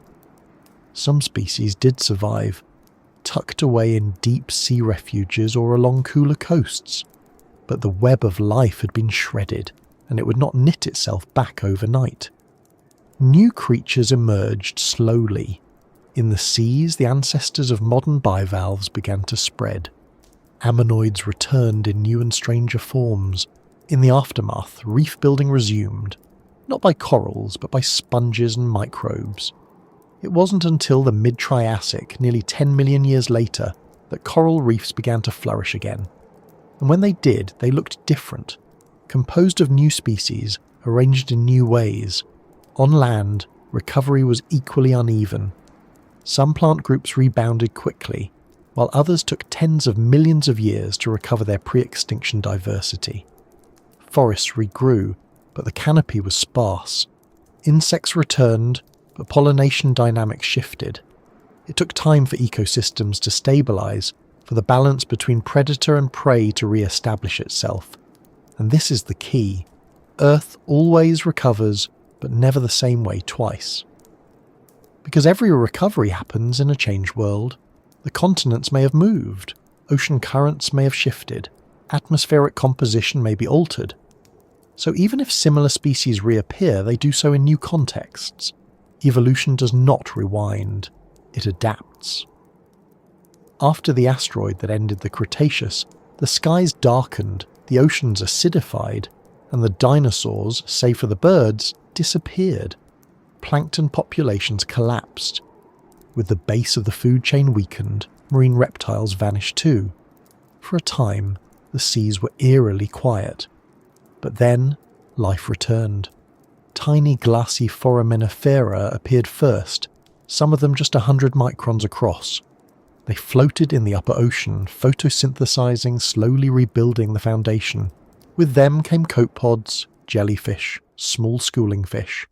Some species did survive, tucked away in deep sea refuges or along cooler coasts. But the web of life had been shredded, and it would not knit itself back overnight. New creatures emerged slowly. In the seas, the ancestors of modern bivalves began to spread. Ammonoids returned in new and stranger forms. In the aftermath, reef building resumed, not by corals, but by sponges and microbes. It wasn't until the mid-Triassic, nearly 10 million years later, that coral reefs began to flourish again. And when they did, they looked different, composed of new species, arranged in new ways. On land, recovery was equally uneven. Some plant groups rebounded quickly, while others took tens of millions of years to recover their pre-extinction diversity. Forests regrew, but the canopy was sparse. Insects returned, but pollination dynamics shifted. It took time for ecosystems to stabilize, for the balance between predator and prey to re-establish itself. And this is the key. Earth always recovers, but never the same way twice. Because every recovery happens in a changed world. The continents may have moved, ocean currents may have shifted, atmospheric composition may be altered. So even if similar species reappear, they do so in new contexts. Evolution does not rewind, it adapts. After the asteroid that ended the Cretaceous, the skies darkened, the oceans acidified, and the dinosaurs, save for the birds, disappeared. Plankton populations collapsed. With the base of the food chain weakened, marine reptiles vanished too. For a time, the seas were eerily quiet. But then, life returned. Tiny glassy foraminifera appeared first, some of them just 100 microns across. They floated in the upper ocean, photosynthesizing, slowly rebuilding the foundation. With them came copepods, jellyfish, small schooling fish.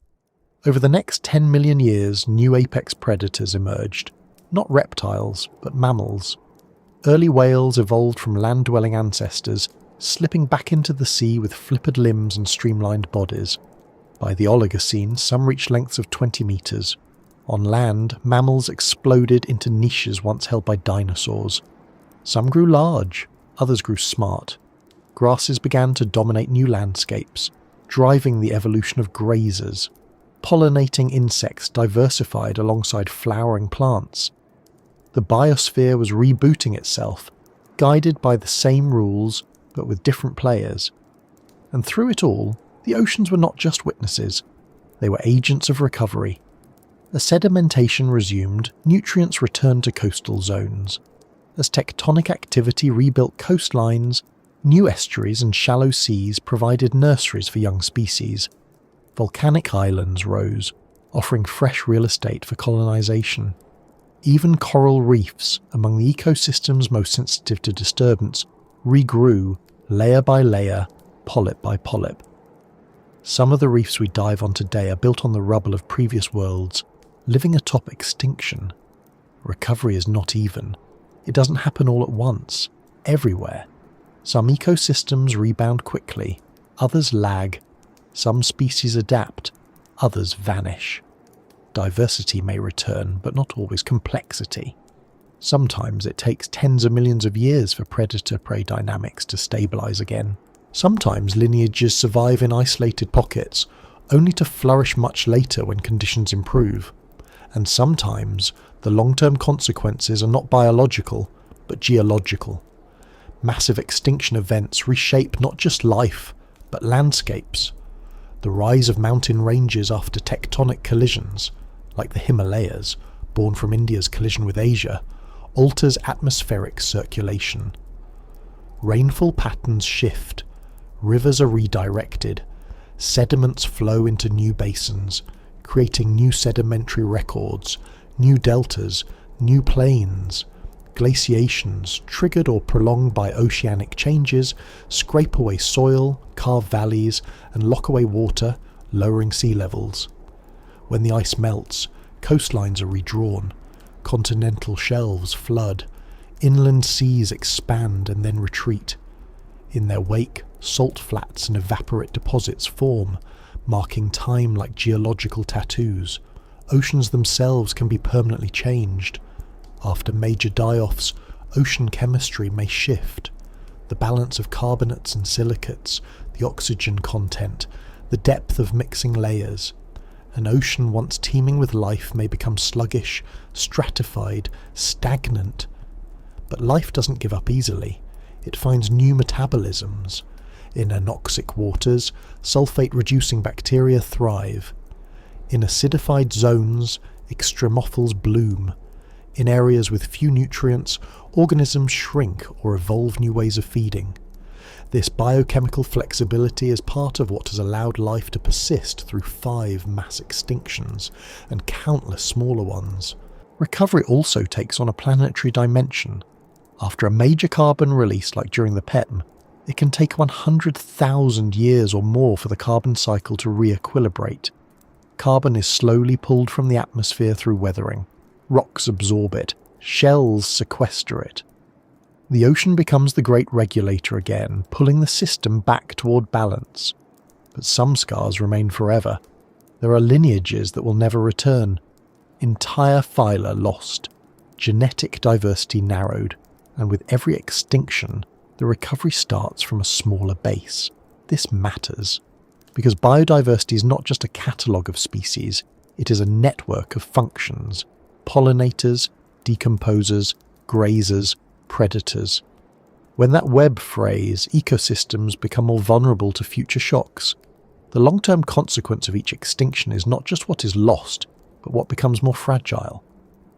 Over the next 10 million years, new apex predators emerged. Not reptiles, but mammals. Early whales evolved from land-dwelling ancestors, slipping back into the sea with flippered limbs and streamlined bodies. By the Oligocene, some reached lengths of 20 meters. On land, mammals exploded into niches once held by dinosaurs. Some grew large, others grew smart. Grasses began to dominate new landscapes, driving the evolution of grazers. Pollinating insects diversified alongside flowering plants. The biosphere was rebooting itself, guided by the same rules, but with different players. And through it all, the oceans were not just witnesses, they were agents of recovery. As sedimentation resumed, nutrients returned to coastal zones. As tectonic activity rebuilt coastlines, new estuaries and shallow seas provided nurseries for young species. Volcanic islands rose, offering fresh real estate for colonization. Even coral reefs, among the ecosystems most sensitive to disturbance, regrew layer by layer, polyp by polyp. Some of the reefs we dive on today are built on the rubble of previous worlds, living atop extinction. Recovery is not even. It doesn't happen all at once, everywhere. Some ecosystems rebound quickly, others lag. Some species adapt, others vanish. Diversity may return, but not always complexity. Sometimes it takes tens of millions of years for predator-prey dynamics to stabilize again. Sometimes lineages survive in isolated pockets, only to flourish much later when conditions improve. And sometimes the long-term consequences are not biological, but geological. Massive extinction events reshape not just life, but landscapes. The rise of mountain ranges after tectonic collisions, like the Himalayas, born from India's collision with Asia, alters atmospheric circulation. Rainfall patterns shift, rivers are redirected, sediments flow into new basins, creating new sedimentary records, new deltas, new plains. Glaciations, triggered or prolonged by oceanic changes, scrape away soil, carve valleys, and lock away water, lowering sea levels. When the ice melts, coastlines are redrawn, continental shelves flood, inland seas expand and then retreat. In their wake, salt flats and evaporate deposits form, marking time like geological tattoos. Oceans themselves can be permanently changed. After major die-offs, ocean chemistry may shift. The balance of carbonates and silicates, the oxygen content, the depth of mixing layers. An ocean once teeming with life may become sluggish, stratified, stagnant. But life doesn't give up easily. It finds new metabolisms. In anoxic waters, sulfate-reducing bacteria thrive. In acidified zones, extremophils bloom. In areas with few nutrients, organisms shrink or evolve new ways of feeding. This biochemical flexibility is part of what has allowed life to persist through 5 mass extinctions and countless smaller ones. recovery also takes on a planetary dimension. After a major carbon release like during the PEM, it can take 100,000 years or more for the carbon cycle to re-equilibrate. Carbon is slowly pulled from the atmosphere through weathering. Rocks absorb it, shells sequester it. The ocean becomes the great regulator again, pulling the system back toward balance. But some scars remain forever. There are lineages that will never return. Entire phyla lost. Genetic diversity narrowed. And with every extinction, the recovery starts from a smaller base. This matters, because biodiversity is not just a catalogue of species, it is a network of functions: pollinators, decomposers, grazers, predators. When that web frays, ecosystems become more vulnerable to future shocks. The long-term consequence of each extinction is not just what is lost, but what becomes more fragile.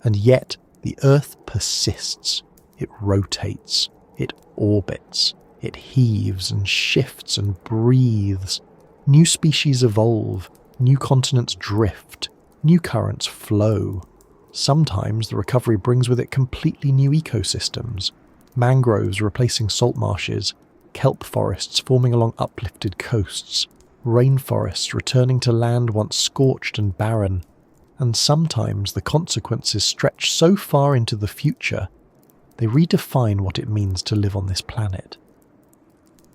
And yet, the Earth persists. It rotates. It orbits. It heaves and shifts and breathes. New species evolve. New continents drift. New currents flow. Sometimes the recovery brings with it completely new ecosystems. Mangroves replacing salt marshes. Kelp forests forming along uplifted coasts. Rainforests returning to land once scorched and barren. And sometimes the consequences stretch so far into the future they redefine what it means to live on this planet.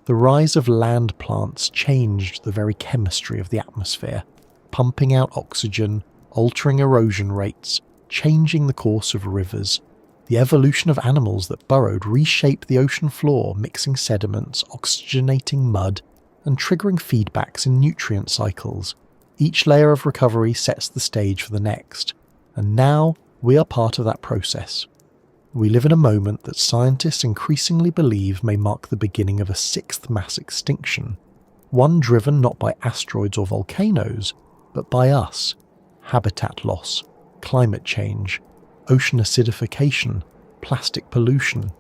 The rise of land plants changed the very chemistry of the atmosphere, pumping out oxygen, altering erosion rates, changing the course of rivers. The evolution of animals that burrowed reshaped the ocean floor, mixing sediments, oxygenating mud, and triggering feedbacks in nutrient cycles. Each layer of recovery sets the stage for the next, and now we are part of that process. We live in a moment that scientists increasingly believe may mark the beginning of a sixth mass extinction, one driven not by asteroids or volcanoes, but by us. Habitat loss, climate change, ocean acidification, plastic pollution.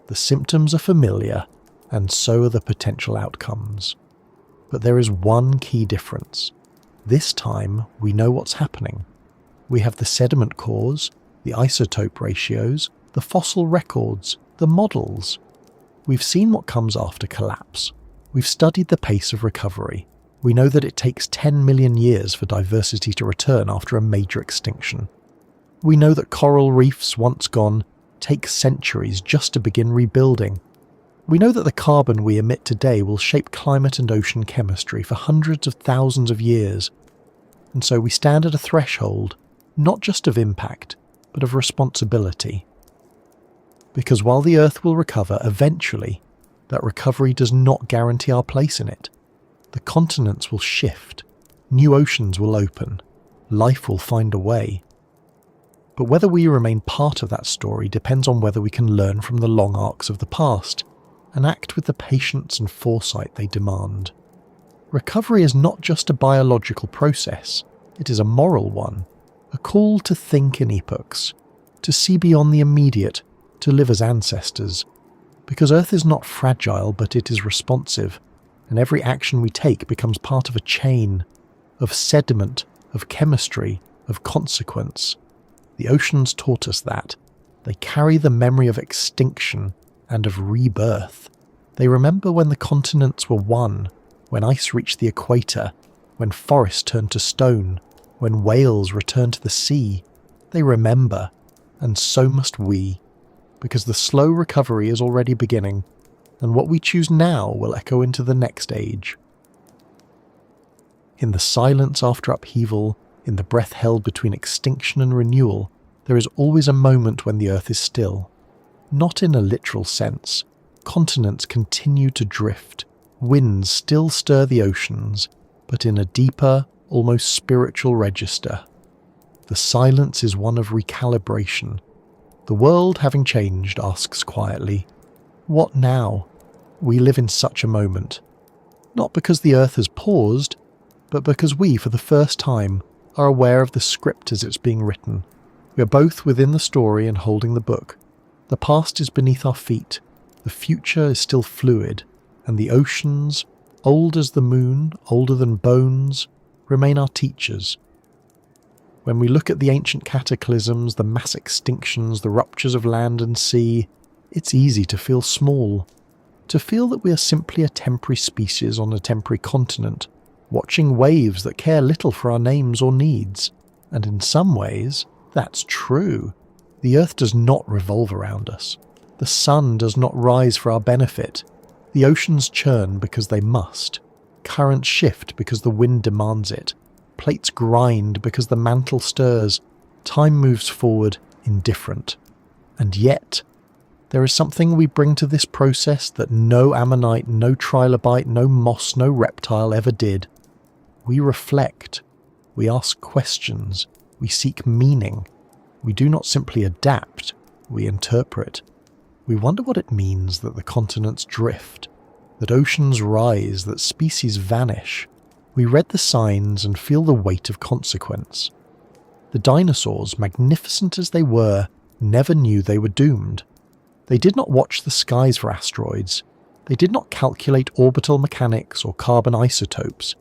The symptoms are familiar, and so are the potential outcomes. But there is one key difference. This time, we know what's happening. We have the sediment cores, the isotope ratios, the fossil records, the models. We've seen what comes after collapse. We've studied the pace of recovery. We know that it takes 10 million years for diversity to return after a major extinction. We know that coral reefs, once gone, take centuries just to begin rebuilding. We know that the carbon we emit today will shape climate and ocean chemistry for hundreds of thousands of years. And so we stand at a threshold, not just of impact, but of responsibility. Because while the Earth will recover eventually, that recovery does not guarantee our place in it. The continents will shift, new oceans will open, life will find a way. But whether we remain part of that story depends on whether we can learn from the long arcs of the past and act with the patience and foresight they demand. Recovery is not just a biological process, it is a moral one, a call to think in epochs, to see beyond the immediate, to live as ancestors. Because Earth is not fragile, but it is responsive, and every action we take becomes part of a chain, of sediment, of chemistry, of consequence. The oceans taught us that. They carry the memory of extinction and of rebirth. They remember when the continents were one, when ice reached the equator, when forests turned to stone, when whales returned to the sea. They remember, and so must we, because the slow recovery is already beginning, and what we choose now will echo into the next age. In the silence after upheaval, in the breath held between extinction and renewal, there is always a moment when the Earth is still. Not in a literal sense. Continents continue to drift. Winds still stir the oceans, but in a deeper, almost spiritual register. The silence is one of recalibration. The world, having changed, asks quietly, "What now?" We live in such a moment. Not because the Earth has paused, but because we, for the first time, are aware of the script as it's being written. We are both within the story and holding the book. The past is beneath our feet, the future is still fluid, and the oceans, old as the moon, older than bones, remain our teachers. When we look at the ancient cataclysms, the mass extinctions, the ruptures of land and sea, it's easy to feel small. To feel that we are simply a temporary species on a temporary continent, watching waves that care little for our names or needs. And in some ways, that's true. The Earth does not revolve around us. The sun does not rise for our benefit. The oceans churn because they must. Currents shift because the wind demands it. Plates grind because the mantle stirs. Time moves forward indifferent. And yet, there is something we bring to this process that no ammonite, no trilobite, no moss, no reptile ever did. We reflect. We ask questions. We seek meaning. We do not simply adapt, we interpret. We wonder what it means that the continents drift, that oceans rise, that species vanish. We read the signs and feel the weight of consequence. The dinosaurs, magnificent as they were, never knew they were doomed. They did not watch the skies for asteroids. They did not calculate orbital mechanics or carbon isotopes.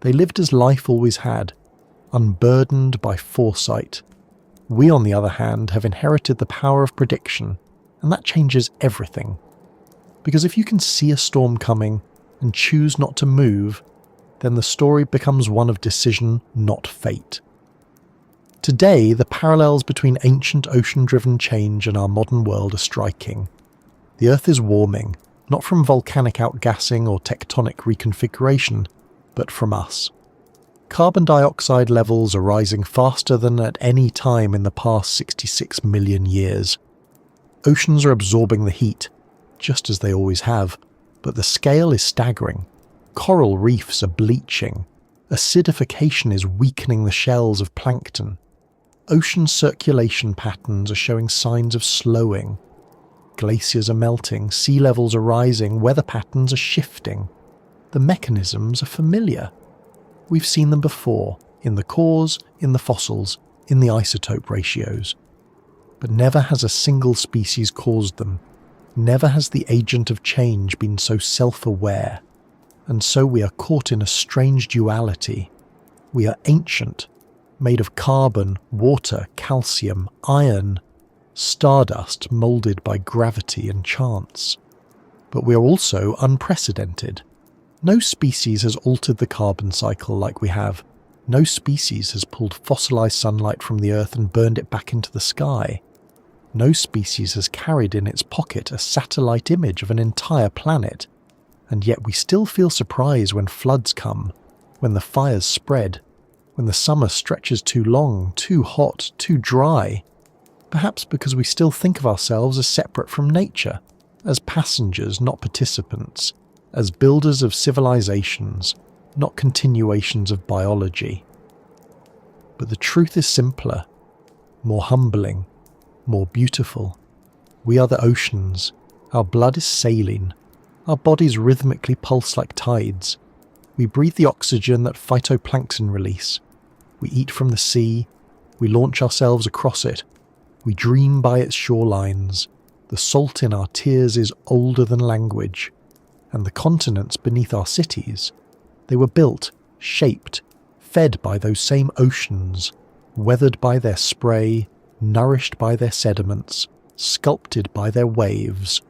They lived as life always had, unburdened by foresight. We, on the other hand, have inherited the power of prediction, and that changes everything. Because if you can see a storm coming and choose not to move, then the story becomes one of decision, not fate. Today, the parallels between ancient ocean-driven change and our modern world are striking. The Earth is warming, not from volcanic outgassing or tectonic reconfiguration, but from us. Carbon dioxide levels are rising faster than at any time in the past 66 million years. Oceans are absorbing the heat, just as they always have, but the scale is staggering. Coral reefs are bleaching. Acidification is weakening the shells of plankton. Ocean circulation patterns are showing signs of slowing. Glaciers are melting, sea levels are rising, weather patterns are shifting. The mechanisms are familiar. We've seen them before, in the cores, in the fossils, in the isotope ratios. But never has a single species caused them. Never has the agent of change been so self-aware. And so we are caught in a strange duality. We are ancient, made of carbon, water, calcium, iron, stardust moulded by gravity and chance. But we are also unprecedented. No species has altered the carbon cycle like we have. No species has pulled fossilized sunlight from the Earth and burned it back into the sky. No species has carried in its pocket a satellite image of an entire planet. And yet we still feel surprise when floods come, when the fires spread, when the summer stretches too long, too hot, too dry. Perhaps because we still think of ourselves as separate from nature, as passengers, not participants, as builders of civilizations, not continuations of biology. But the truth is simpler, more humbling, more beautiful. We are the oceans. Our blood is saline. Our bodies rhythmically pulse like tides. We breathe the oxygen that phytoplankton release. We eat from the sea. We launch ourselves across it. We dream by its shorelines. The salt in our tears is older than language. And the continents beneath our cities, they were built, shaped, fed by those same oceans, weathered by their spray, nourished by their sediments, sculpted by their waves.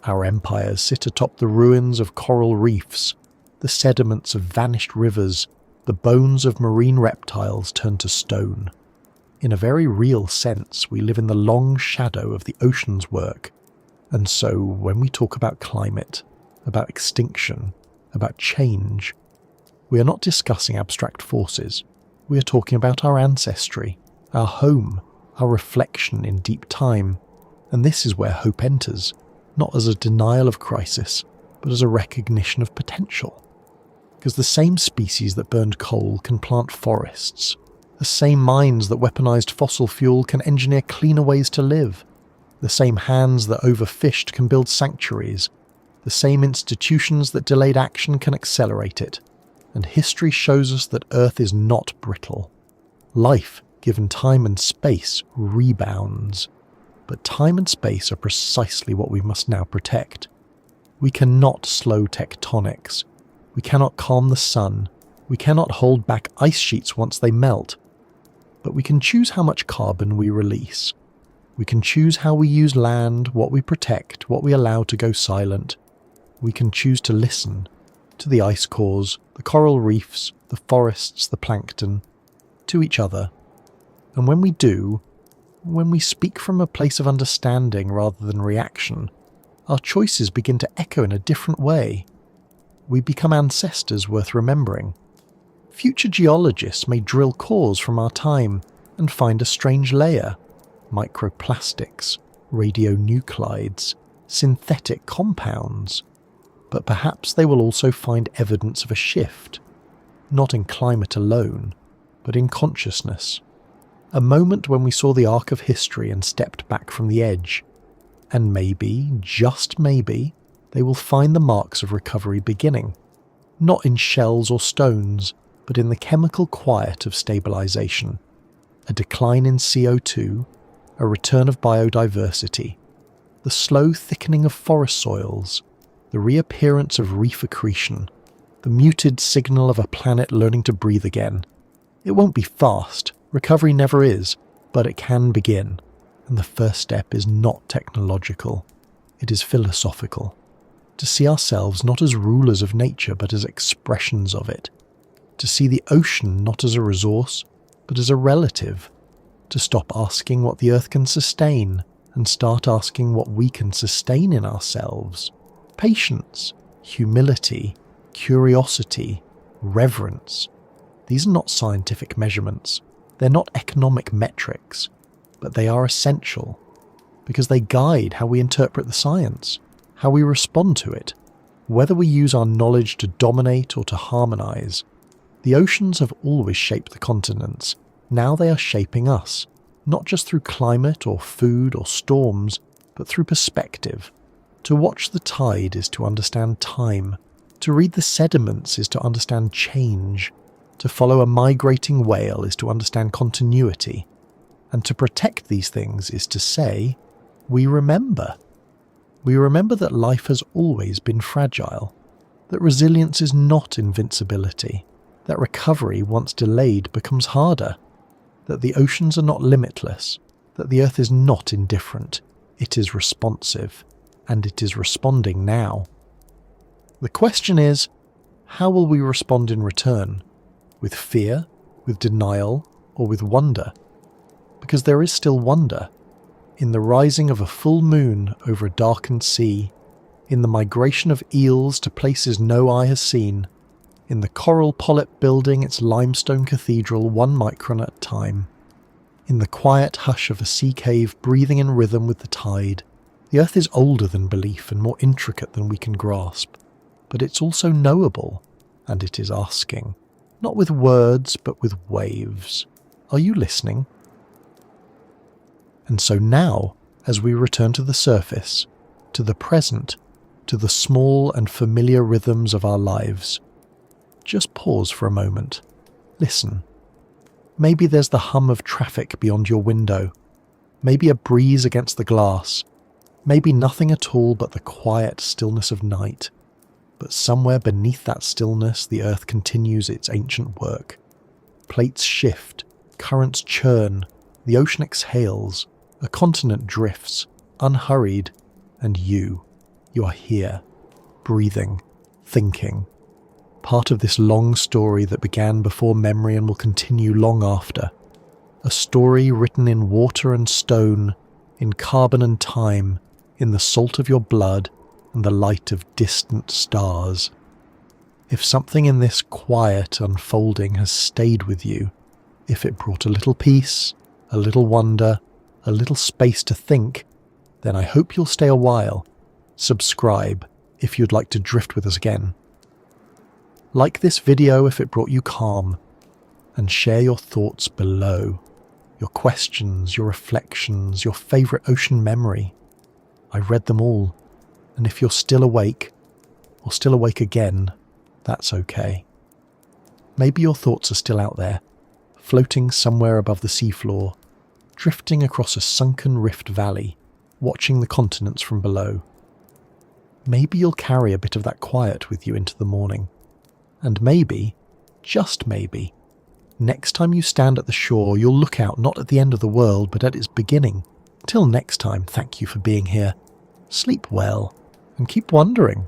Our empires sit atop the ruins of coral reefs, the sediments of vanished rivers, the bones of marine reptiles turned to stone. In a very real sense, we live in the long shadow of the ocean's work. And so, when we talk about climate, about extinction, about change, we are not discussing abstract forces. We are talking about our ancestry, our home, our reflection in deep time. And this is where hope enters. Not as a denial of crisis, but as a recognition of potential. Because the same species that burned coal can plant forests. The same minds that weaponized fossil fuel can engineer cleaner ways to live. The same hands that overfished can build sanctuaries. The same institutions that delayed action can accelerate it. And history shows us that Earth is not brittle. Life, given time and space, rebounds. But time and space are precisely what we must now protect. We cannot slow tectonics. We cannot calm the sun. We cannot hold back ice sheets once they melt. but we can choose how much carbon we release. We can choose how we use land, what we protect, what we allow to go silent. We can choose to listen to the ice cores, the coral reefs, the forests, the plankton, to each other. And when we do, when we speak from a place of understanding rather than reaction, our choices begin to echo in a different way. We become ancestors worth remembering. Future geologists may drill cores from our time and find a strange layer: microplastics, radionuclides, synthetic compounds. But perhaps they will also find evidence of a shift, not in climate alone, but in consciousness. A moment when we saw the arc of history and stepped back from the edge. And maybe, just maybe, they will find the marks of recovery beginning, not in shells or stones, but in the chemical quiet of stabilization, a decline in CO2, a return of biodiversity, the slow thickening of forest soils, the reappearance of reef accretion, the muted signal of a planet learning to breathe again. It won't be fast, recovery never is, but it can begin, and the first step is not technological, it is philosophical. To see ourselves not as rulers of nature but as expressions of it. To see the ocean not as a resource but as a relative. To stop asking what the earth can sustain and start asking what we can sustain in ourselves. Patience, humility, curiosity, reverence. These are not scientific measurements. They're not economic metrics, but they are essential because they guide how we interpret the science, how we respond to it, whether we use our knowledge to dominate or to harmonize. The oceans have always shaped the continents. Now they are shaping us, not just through climate or food or storms, but through perspective. To watch the tide is to understand time. To read the sediments is to understand change. To follow a migrating whale is to understand continuity. And to protect these things is to say, we remember. We remember that life has always been fragile, that resilience is not invincibility, that recovery, once delayed, becomes harder, that the oceans are not limitless, that the earth is not indifferent, it is responsive, and it is responding now. The question is, how will we respond in return? With fear, with denial, or with wonder? Because there is still wonder. In the rising of a full moon over a darkened sea, in the migration of eels to places no eye has seen, in the coral polyp building its limestone cathedral 1 micron at a time, in the quiet hush of a sea cave breathing in rhythm with the tide. The earth is older than belief and more intricate than we can grasp, but it's also knowable, and it is asking, not with words but with waves. Are you listening? And so now, as we return to the surface, to the present, to the small and familiar rhythms of our lives, just pause for a moment. Listen. Maybe there's the hum of traffic beyond your window. Maybe a breeze against the glass. Maybe nothing at all but the quiet stillness of night. But somewhere beneath that stillness, the earth continues its ancient work. Plates shift, currents churn, the ocean exhales, a continent drifts, unhurried, and you are here, breathing, thinking. Part of this long story that began before memory and will continue long after. A story written in water and stone, in carbon and time, in the salt of your blood and the light of distant stars. If something in this quiet unfolding has stayed with you, if it brought a little peace, a little wonder, a little space to think, then I hope you'll stay a while. Subscribe if you'd like to drift with us again. Like this video if it brought you calm, and share your thoughts below, your questions, your reflections, your favourite ocean memory. I read them all, and if you're still awake, or still awake again, that's okay. Maybe your thoughts are still out there, floating somewhere above the seafloor, drifting across a sunken rift valley, watching the continents from below. Maybe you'll carry a bit of that quiet with you into the morning. And maybe, just maybe, Next time you stand at the shore, you'll look out not at the end of the world, but at its beginning. Till next time, thank you for being here. Sleep well, and keep wondering.